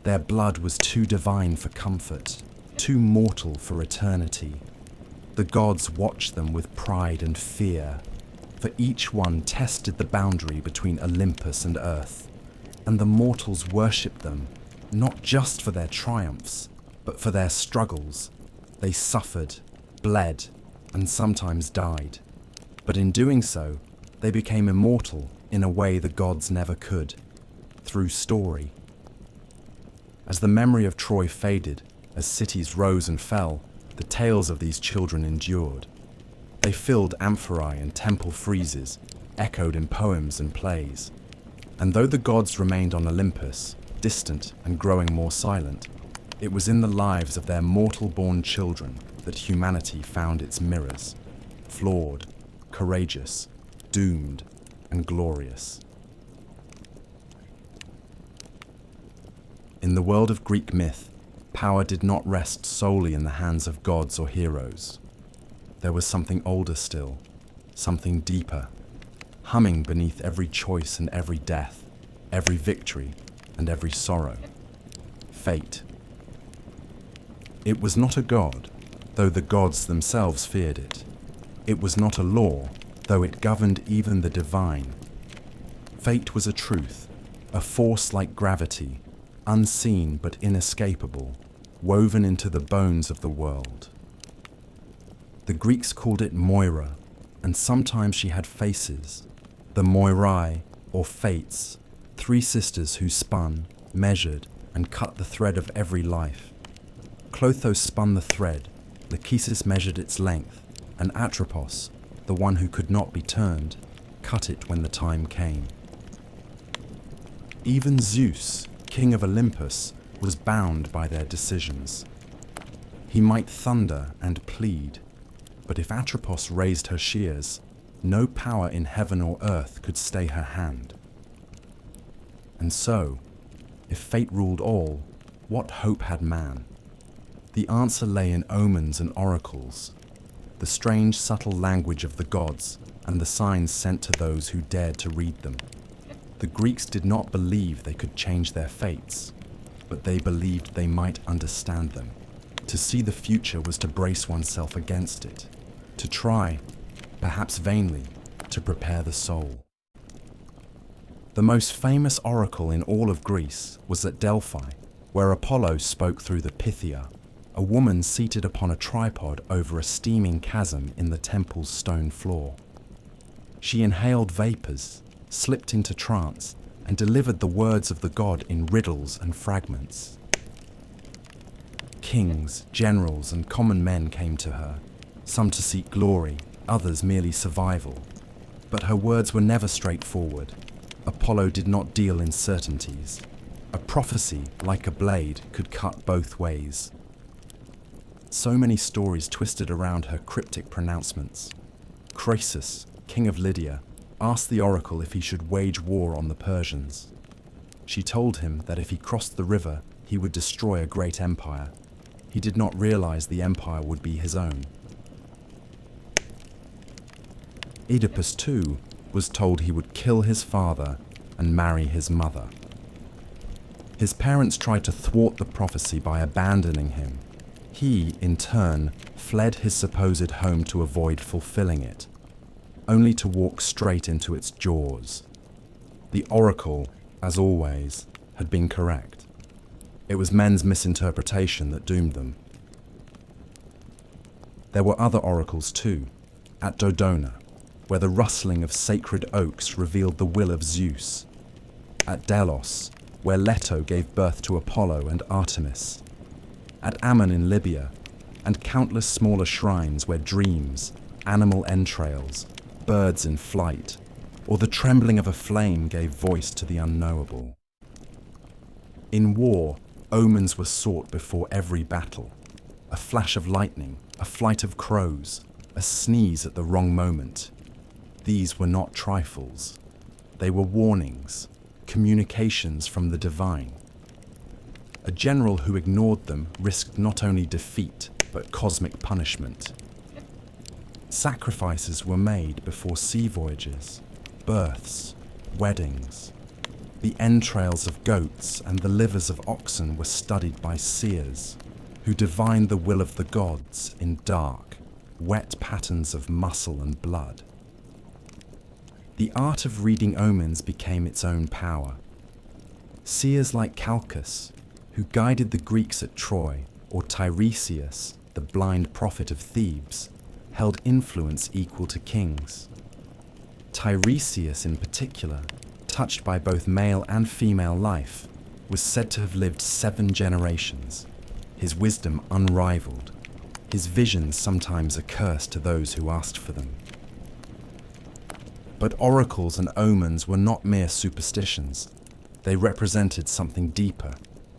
Their blood was too divine for comfort, too mortal for eternity. The gods watched them with pride and fear, for each one tested the boundary between Olympus and earth, and the mortals worshipped them, not just for their triumphs, but for their struggles. They suffered, bled, and sometimes died. But in doing so, they became immortal in a way the gods never could, through story. As the memory of Troy faded, as cities rose and fell, the tales of these children endured. They filled amphorae and temple friezes, echoed in poems and plays. And though the gods remained on Olympus, distant and growing more silent, it was in the lives of their mortal-born children that humanity found its mirrors, flawed, courageous, doomed, and glorious. In the world of Greek myth, power did not rest solely in the hands of gods or heroes. There was something older still, something deeper, humming beneath every choice and every death, every victory and every sorrow. Fate. It was not a god, though the gods themselves feared it. It was not a law, though it governed even the divine. Fate was a truth, a force like gravity, unseen but inescapable, woven into the bones of the world. The Greeks called it Moira, and sometimes she had faces, the Moirai, or Fates, three sisters who spun, measured, and cut the thread of every life. Clotho spun the thread, Lachesis measured its length, and Atropos, the one who could not be turned, cut it when the time came. Even Zeus, king of Olympus, was bound by their decisions. He might thunder and plead, but if Atropos raised her shears, no power in heaven or earth could stay her hand. And so, if fate ruled all, what hope had man? The answer lay in omens and oracles, the strange subtle language of the gods and the signs sent to those who dared to read them. The Greeks did not believe they could change their fates, but they believed they might understand them. To see the future was to brace oneself against it, to try, perhaps vainly, to prepare the soul. The most famous oracle in all of Greece was at Delphi, where Apollo spoke through the Pythia, a woman seated upon a tripod over a steaming chasm in the temple's stone floor. She inhaled vapors, slipped into trance, and delivered the words of the god in riddles and fragments. Kings, generals, and common men came to her, some to seek glory, others merely survival. But her words were never straightforward. Apollo did not deal in certainties. A prophecy, like a blade, could cut both ways. So many stories twisted around her cryptic pronouncements. Croesus, king of Lydia, asked the oracle if he should wage war on the Persians. She told him that if he crossed the river, he would destroy a great empire. He did not realize the empire would be his own. Oedipus, too, was told he would kill his father and marry his mother. His parents tried to thwart the prophecy by abandoning him. He, in turn, fled his supposed home to avoid fulfilling it, only to walk straight into its jaws. The oracle, as always, had been correct. It was men's misinterpretation that doomed them. There were other oracles too, at Dodona, where the rustling of sacred oaks revealed the will of Zeus, at Delos, where Leto gave birth to Apollo and Artemis, at Ammon in Libya, and countless smaller shrines where dreams, animal entrails, birds in flight, or the trembling of a flame gave voice to the unknowable. In war, omens were sought before every battle. A flash of lightning, a flight of crows, a sneeze at the wrong moment. These were not trifles. They were warnings, communications from the divine. A general who ignored them risked not only defeat, but cosmic punishment. Sacrifices were made before sea voyages, births, weddings. The entrails of goats and the livers of oxen were studied by seers, who divined the will of the gods in dark, wet patterns of muscle and blood. The art of reading omens became its own power. Seers like Calchas, who guided the Greeks at Troy, or Tiresias, the blind prophet of Thebes, held influence equal to kings. Tiresias in particular, touched by both male and female life, was said to have lived 7 generations, his wisdom unrivaled, his visions sometimes a curse to those who asked for them. But oracles and omens were not mere superstitions. They represented something deeper,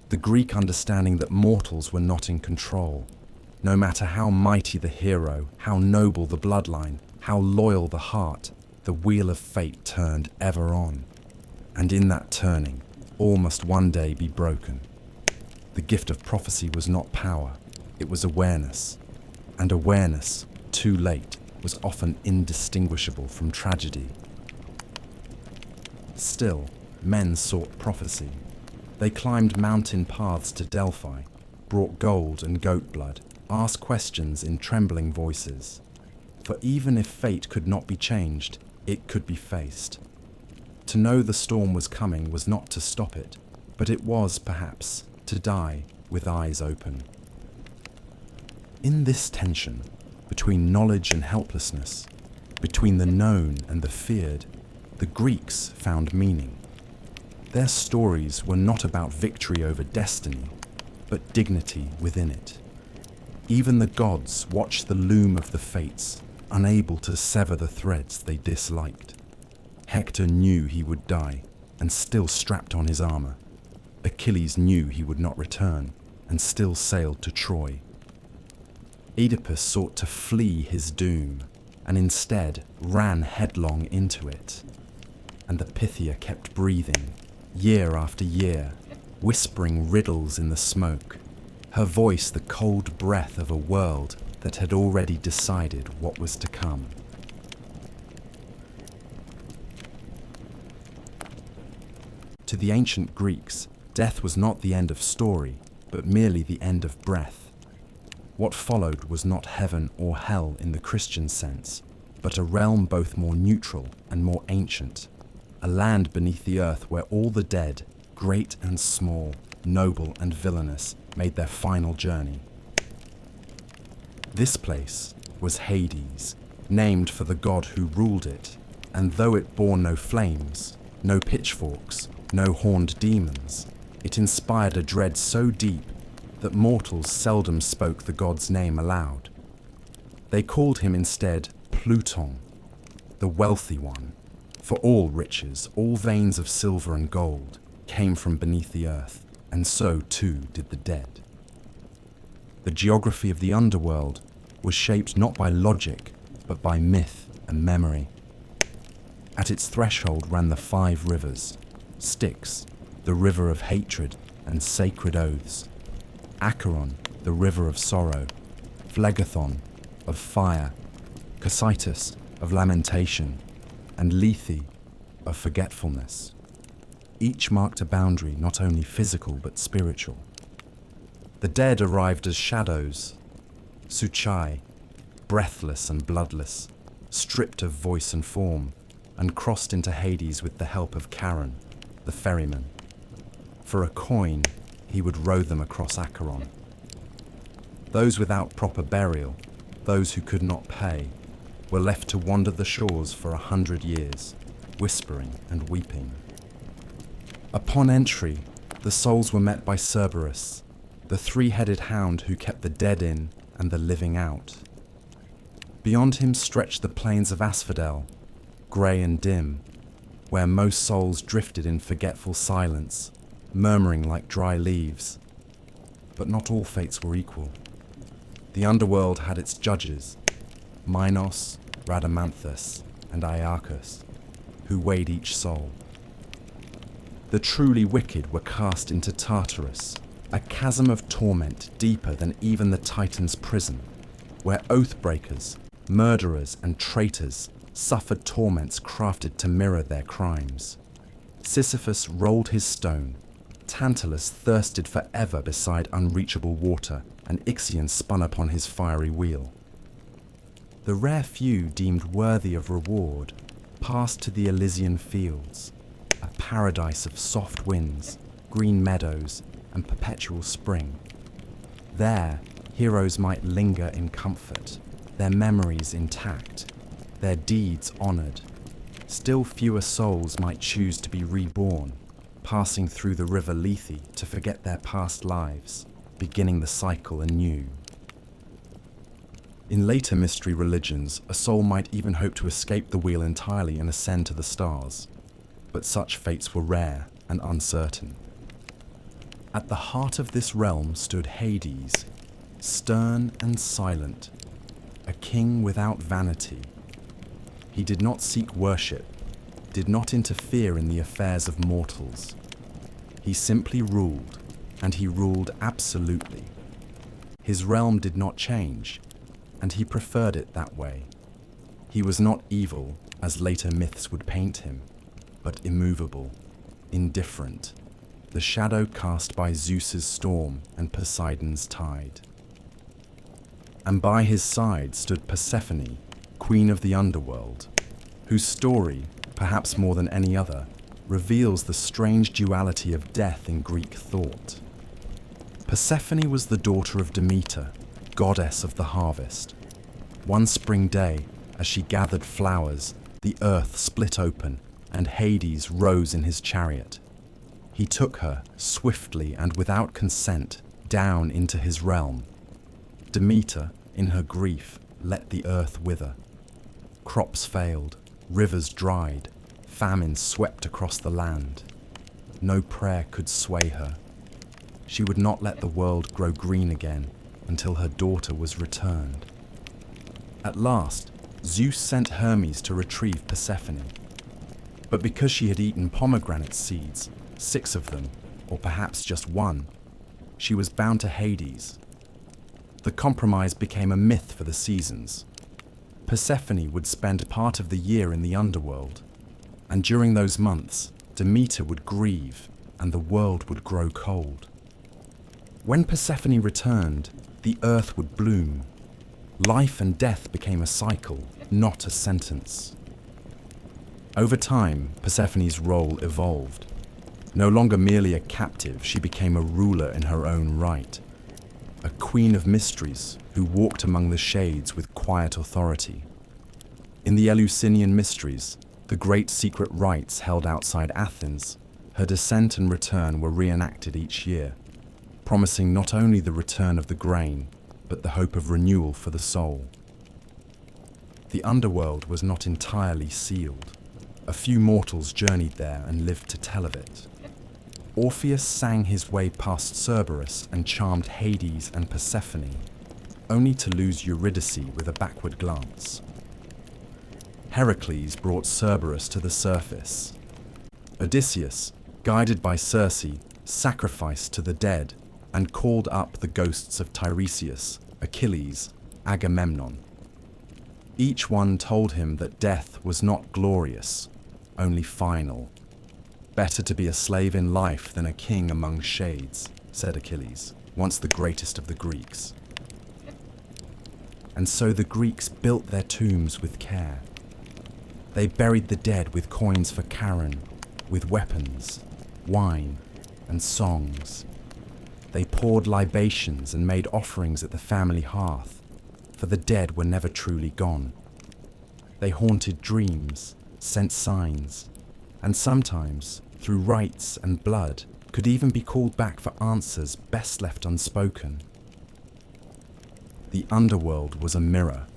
the Greek understanding that mortals were not in control. No matter how mighty the hero, how noble the bloodline, how loyal the heart, the wheel of fate turned ever on. And in that turning, all must one day be broken. The gift of prophecy was not power, it was awareness. And awareness, too late, was often indistinguishable from tragedy. Still, men sought prophecy. They climbed mountain paths to Delphi, brought gold and goat blood, asked questions in trembling voices. For even if fate could not be changed, it could be faced. To know the storm was coming was not to stop it, but it was, perhaps, to die with eyes open. In this tension, between knowledge and helplessness, between the known and the feared, the Greeks found meaning. Their stories were not about victory over destiny, but dignity within it. Even the gods watched the loom of the fates, unable to sever the threads they disliked. Hector knew he would die, and still strapped on his armor. Achilles knew he would not return, and still sailed to Troy. Oedipus sought to flee his doom, and instead ran headlong into it. And the Pythia kept breathing, year after year, whispering riddles in the smoke, her voice the cold breath of a world that had already decided what was to come. To the ancient Greeks, death was not the end of story, but merely the end of breath. What followed was not heaven or hell in the Christian sense, but a realm both more neutral and more ancient, a land beneath the earth where all the dead, great and small, noble and villainous, made their final journey. This place was Hades, named for the god who ruled it, and though it bore no flames, no pitchforks, no horned demons, it inspired a dread so deep that mortals seldom spoke the god's name aloud. They called him instead Pluton, the wealthy one, for all riches, all veins of silver and gold, came from beneath the earth, and so too did the dead. The geography of the underworld was shaped not by logic, but by myth and memory. At its threshold ran the 5 rivers: Styx, the river of hatred and sacred oaths; Acheron, the river of sorrow; Phlegethon, of fire; Cocytus, of lamentation; and Lethe, of forgetfulness. Each marked a boundary not only physical but spiritual. The dead arrived as shadows, Suchai, breathless and bloodless, stripped of voice and form, and crossed into Hades with the help of Charon, the ferryman. For a coin, he would row them across Acheron. Those without proper burial, those who could not pay, were left to wander the shores for 100 years, whispering and weeping. Upon entry, the souls were met by Cerberus, the 3-headed hound who kept the dead in and the living out. Beyond him stretched the plains of Asphodel, grey and dim, where most souls drifted in forgetful silence, murmuring like dry leaves. But not all fates were equal. The underworld had its judges, Minos, Rhadamanthus, and Iarchus, who weighed each soul. The truly wicked were cast into Tartarus, a chasm of torment deeper than even the Titan's prison, where oath-breakers, murderers, and traitors suffered torments crafted to mirror their crimes. Sisyphus rolled his stone, Tantalus thirsted forever beside unreachable water, and Ixion spun upon his fiery wheel. The rare few deemed worthy of reward passed to the Elysian fields, a paradise of soft winds, green meadows, and perpetual spring. There, heroes might linger in comfort, their memories intact, their deeds honored. Still fewer souls might choose to be reborn, passing through the river Lethe to forget their past lives, beginning the cycle anew. In later mystery religions, a soul might even hope to escape the wheel entirely and ascend to the stars, but such fates were rare and uncertain. At the heart of this realm stood Hades, stern and silent, a king without vanity. He did not seek worship, did not interfere in the affairs of mortals. He simply ruled, and he ruled absolutely. His realm did not change, and he preferred it that way. He was not evil, as later myths would paint him, but immovable, indifferent, the shadow cast by Zeus's storm and Poseidon's tide. And by his side stood Persephone, queen of the underworld, whose story, perhaps more than any other, reveals the strange duality of death in Greek thought. Persephone was the daughter of Demeter, goddess of the harvest. One spring day, as she gathered flowers, the earth split open, and Hades rose in his chariot. He took her, swiftly and without consent, down into his realm. Demeter, in her grief, let the earth wither. Crops failed, rivers dried, famine swept across the land. No prayer could sway her. She would not let the world grow green again until her daughter was returned. At last, Zeus sent Hermes to retrieve Persephone. But because she had eaten pomegranate seeds, 6 of them, or perhaps just 1, she was bound to Hades. The compromise became a myth for the seasons. Persephone would spend part of the year in the underworld, and during those months, Demeter would grieve and the world would grow cold. When Persephone returned, the earth would bloom. Life and death became a cycle, not a sentence. Over time, Persephone's role evolved. No longer merely a captive, she became a ruler in her own right. A queen of mysteries who walked among the shades with quiet authority. In the Eleusinian mysteries, the great secret rites held outside Athens, her descent and return were reenacted each year, promising not only the return of the grain, but the hope of renewal for the soul. The underworld was not entirely sealed. A few mortals journeyed there and lived to tell of it. Orpheus sang his way past Cerberus and charmed Hades and Persephone, only to lose Eurydice with a backward glance. Heracles brought Cerberus to the surface. Odysseus, guided by Circe, sacrificed to the dead and called up the ghosts of Tiresias, Achilles, Agamemnon. Each one told him that death was not glorious, only final. Better to be a slave in life than a king among shades, said Achilles, once the greatest of the Greeks. And so the Greeks built their tombs with care. They buried the dead with coins for Charon, with weapons, wine, and songs. They poured libations and made offerings at the family hearth, for the dead were never truly gone. They haunted dreams, sent signs, and sometimes, through rites and blood, could even be called back for answers best left unspoken. The underworld was a mirror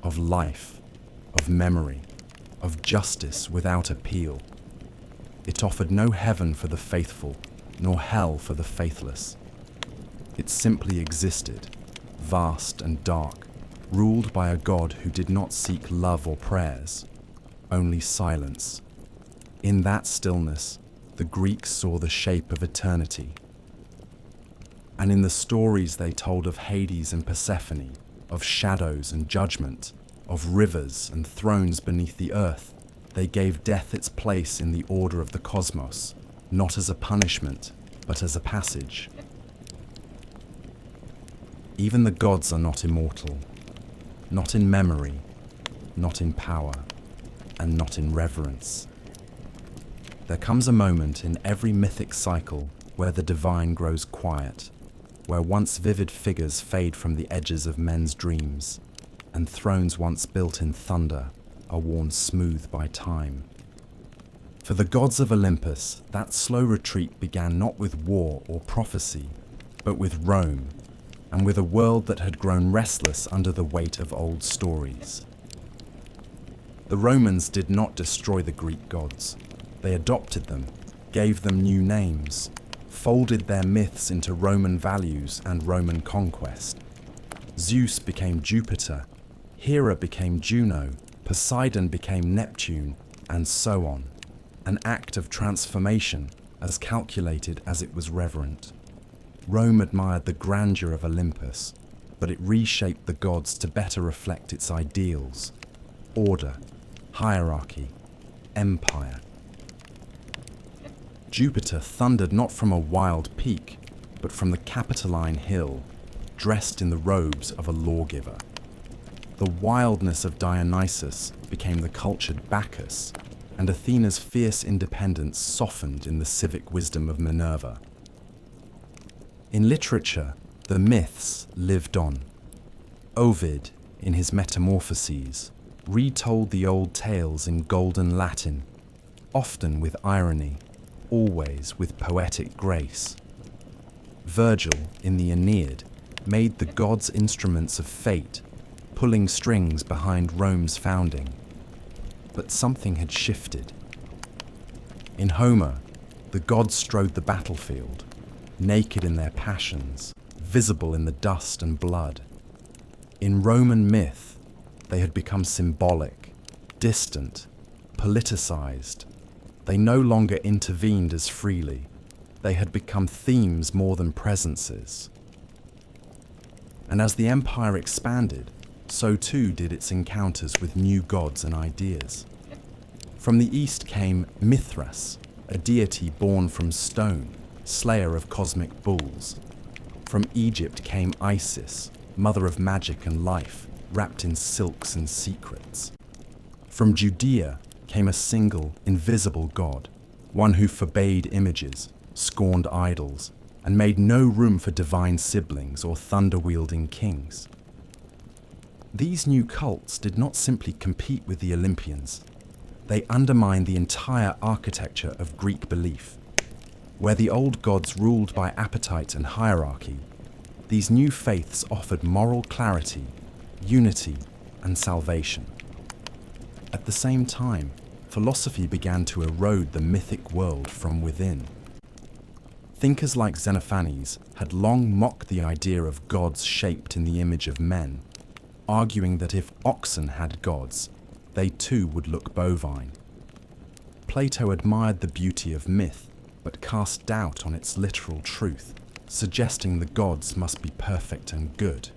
of life, of memory, of justice without appeal. It offered no heaven for the faithful, nor hell for the faithless. It simply existed, vast and dark, ruled by a god who did not seek love or prayers, only silence. In that stillness, the Greeks saw the shape of eternity. And in the stories they told of Hades and Persephone, of shadows and judgment, of rivers and thrones beneath the earth, they gave death its place in the order of the cosmos, not as a punishment, but as a passage. Even the gods are not immortal, not in memory, not in power, and not in reverence. There comes a moment in every mythic cycle where the divine grows quiet, where once vivid figures fade from the edges of men's dreams, and thrones once built in thunder are worn smooth by time. For the gods of Olympus, that slow retreat began not with war or prophecy, but with Rome, and with a world that had grown restless under the weight of old stories. The Romans did not destroy the Greek gods. They adopted them, gave them new names, folded their myths into Roman values and Roman conquest. Zeus became Jupiter, Hera became Juno, Poseidon became Neptune, and so on. An act of transformation, as calculated as it was reverent. Rome admired the grandeur of Olympus, but it reshaped the gods to better reflect its ideals: order, hierarchy, empire. Jupiter thundered not from a wild peak, but from the Capitoline hill, dressed in the robes of a lawgiver. The wildness of Dionysus became the cultured Bacchus, and Athena's fierce independence softened in the civic wisdom of Minerva. In literature, the myths lived on. Ovid, in his Metamorphoses, retold the old tales in golden Latin, often with irony, always with poetic grace. Virgil, in the Aeneid, made the gods instruments of fate, pulling strings behind Rome's founding. But something had shifted. In Homer, the gods strode the battlefield, naked in their passions, visible in the dust and blood. In Roman myth, they had become symbolic, distant, politicized. They no longer intervened as freely. They had become themes more than presences. And as the empire expanded, so too did its encounters with new gods and ideas. From the east came Mithras, a deity born from stone, slayer of cosmic bulls. From Egypt came Isis, mother of magic and life, wrapped in silks and secrets. From Judea came a single, invisible god, one who forbade images, scorned idols, and made no room for divine siblings or thunder-wielding kings. These new cults did not simply compete with the Olympians. They undermined the entire architecture of Greek belief. Where the old gods ruled by appetite and hierarchy, these new faiths offered moral clarity, unity, and salvation. At the same time, philosophy began to erode the mythic world from within. Thinkers like Xenophanes had long mocked the idea of gods shaped in the image of men, arguing that if oxen had gods, they too would look bovine. Plato admired the beauty of myth, but cast doubt on its literal truth, suggesting the gods must be perfect and good,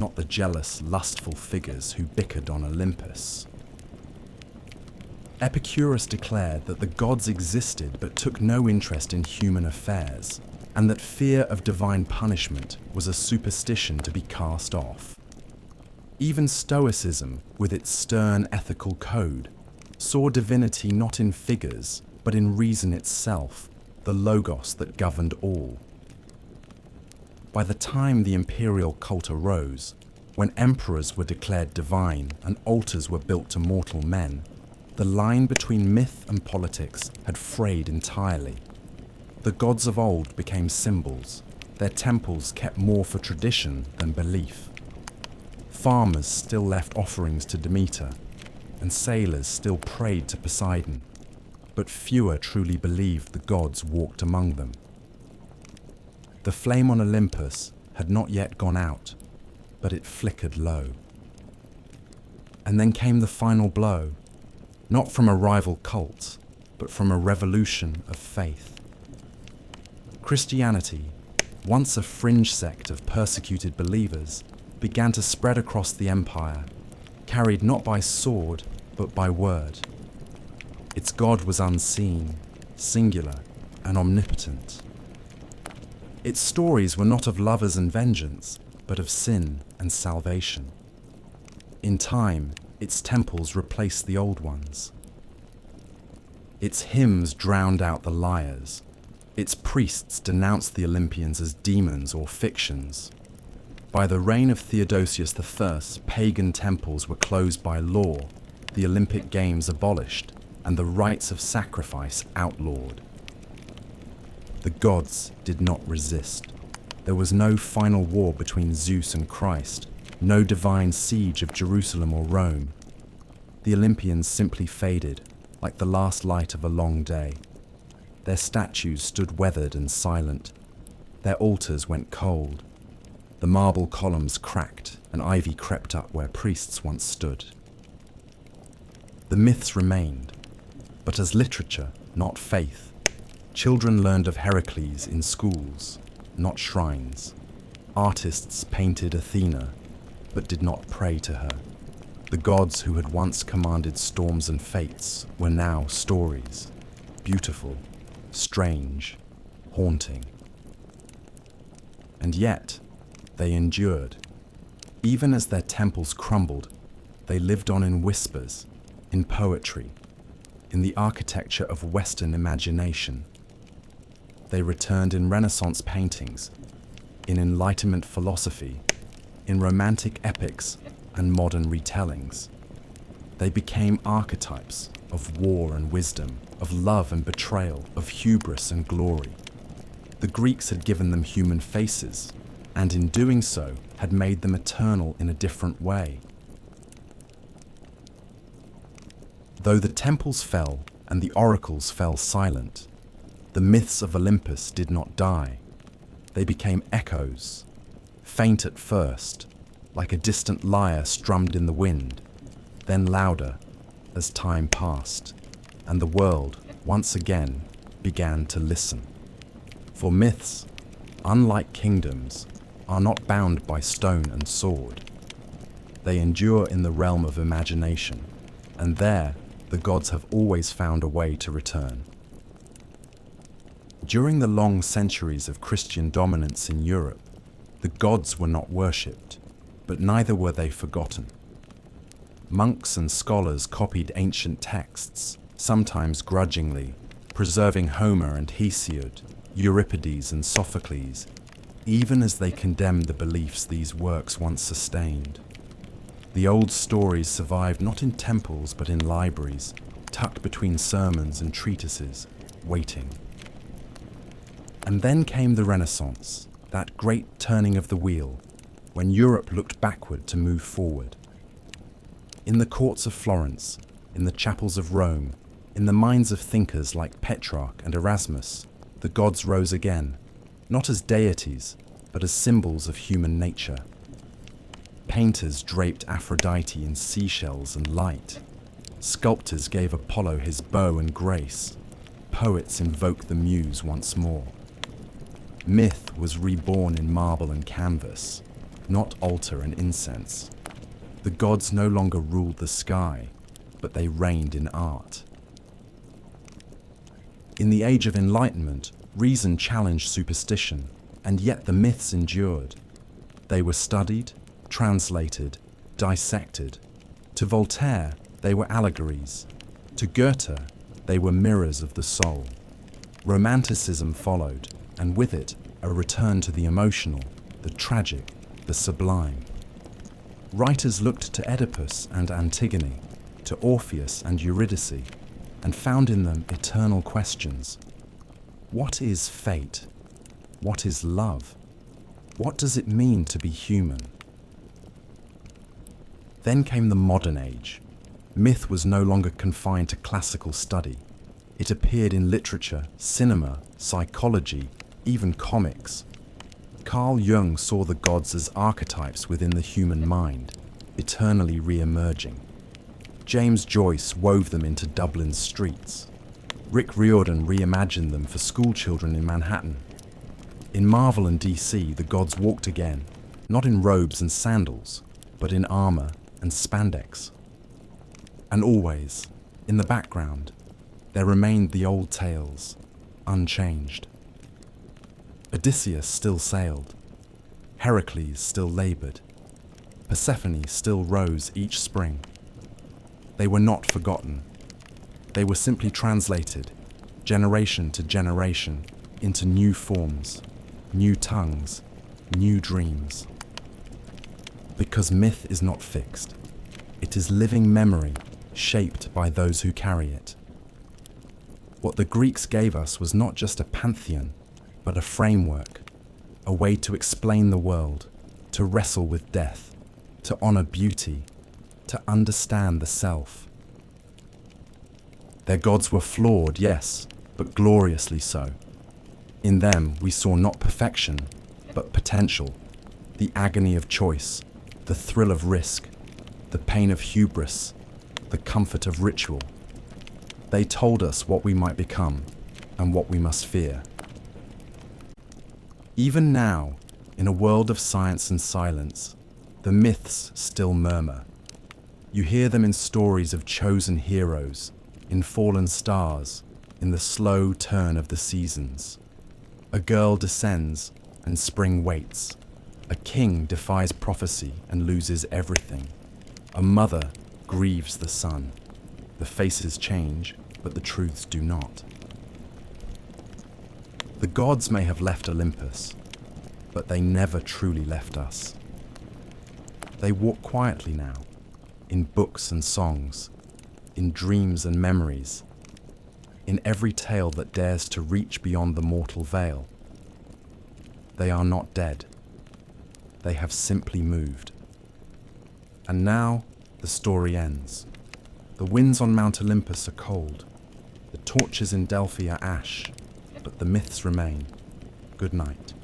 not the jealous, lustful figures who bickered on Olympus. Epicurus declared that the gods existed but took no interest in human affairs, and that fear of divine punishment was a superstition to be cast off. Even Stoicism, with its stern ethical code, saw divinity not in figures, but in reason itself, the logos that governed all. By the time the imperial cult arose, when emperors were declared divine and altars were built to mortal men, the line between myth and politics had frayed entirely. The gods of old became symbols, their temples kept more for tradition than belief. Farmers still left offerings to Demeter, and sailors still prayed to Poseidon, but fewer truly believed the gods walked among them. The flame on Olympus had not yet gone out, but it flickered low. And then came the final blow, not from a rival cult, but from a revolution of faith. Christianity, once a fringe sect of persecuted believers, began to spread across the empire, carried not by sword, but by word. Its God was unseen, singular, and omnipotent. Its stories were not of lovers and vengeance, but of sin and salvation. In time, its temples replaced the old ones. Its hymns drowned out the liars. Its priests denounced the Olympians as demons or fictions. By the reign of Theodosius I, pagan temples were closed by law, the Olympic Games abolished, and the rites of sacrifice outlawed. The gods did not resist. There was no final war between Zeus and Christ, no divine siege of Jerusalem or Rome. The Olympians simply faded, like the last light of a long day. Their statues stood weathered and silent. Their altars went cold. The marble columns cracked, and ivy crept up where priests once stood. The myths remained, but as literature, not faith. Children learned of Heracles in schools, not shrines. Artists painted Athena, but did not pray to her. The gods who had once commanded storms and fates were now stories, beautiful, strange, haunting. And yet, they endured. Even as their temples crumbled, they lived on in whispers, in poetry, in the architecture of Western imagination. They returned in Renaissance paintings, in Enlightenment philosophy, in romantic epics and modern retellings. They became archetypes of war and wisdom, of love and betrayal, of hubris and glory. The Greeks had given them human faces, and in doing so had made them eternal in a different way. Though the temples fell and the oracles fell silent, the myths of Olympus did not die. They became echoes, faint at first, like a distant lyre strummed in the wind, then louder as time passed, and the world once again began to listen. For myths, unlike kingdoms, are not bound by stone and sword. They endure in the realm of imagination, and there the gods have always found a way to return. During the long centuries of Christian dominance in Europe, the gods were not worshipped, but neither were they forgotten. Monks and scholars copied ancient texts, sometimes grudgingly, preserving Homer and Hesiod, Euripides and Sophocles, even as they condemned the beliefs these works once sustained. The old stories survived not in temples but in libraries, tucked between sermons and treatises, waiting. And then came the Renaissance, that great turning of the wheel, when Europe looked backward to move forward. In the courts of Florence, in the chapels of Rome, in the minds of thinkers like Petrarch and Erasmus, the gods rose again, not as deities, but as symbols of human nature. Painters draped Aphrodite in seashells and light. Sculptors gave Apollo his bow and grace. Poets invoked the muse once more. Myth was reborn in marble and canvas, not altar and incense. The gods no longer ruled the sky, but they reigned in art. In the age of enlightenment, reason challenged superstition, and yet the myths endured. They were studied, translated, dissected. To Voltaire, they were allegories. To Goethe, they were mirrors of the soul. Romanticism followed, and with it, a return to the emotional, the tragic, the sublime. Writers looked to Oedipus and Antigone, to Orpheus and Eurydice, and found in them eternal questions. What is fate? What is love? What does it mean to be human? Then came the modern age. Myth was no longer confined to classical study. It appeared in literature, cinema, psychology, even comics. Carl Jung saw the gods as archetypes within the human mind, eternally re-emerging. James Joyce wove them into Dublin's streets. Rick Riordan reimagined them for schoolchildren in Manhattan. In Marvel and DC, the gods walked again, not in robes and sandals, but in armor and spandex. And always, in the background, there remained the old tales, unchanged. Odysseus still sailed. Heracles still labored. Persephone still rose each spring. They were not forgotten. They were simply translated, generation to generation, into new forms, new tongues, new dreams. Because myth is not fixed. It is living memory, shaped by those who carry it. What the Greeks gave us was not just a pantheon, but a framework, a way to explain the world, to wrestle with death, to honor beauty, to understand the self. Their gods were flawed, yes, but gloriously so. In them we saw not perfection, but potential, the agony of choice, the thrill of risk, the pain of hubris, the comfort of ritual. They told us what we might become and what we must fear. Even now, in a world of science and silence, the myths still murmur. You hear them in stories of chosen heroes, in fallen stars, in the slow turn of the seasons. A girl descends and spring waits. A king defies prophecy and loses everything. A mother grieves the son. The faces change, but the truths do not. The gods may have left Olympus, but they never truly left us. They walk quietly now, in books and songs, in dreams and memories, in every tale that dares to reach beyond the mortal veil. They are not dead. They have simply moved. And now the story ends. The winds on Mount Olympus are cold. The torches in Delphi are ash, but the myths remain. Good night.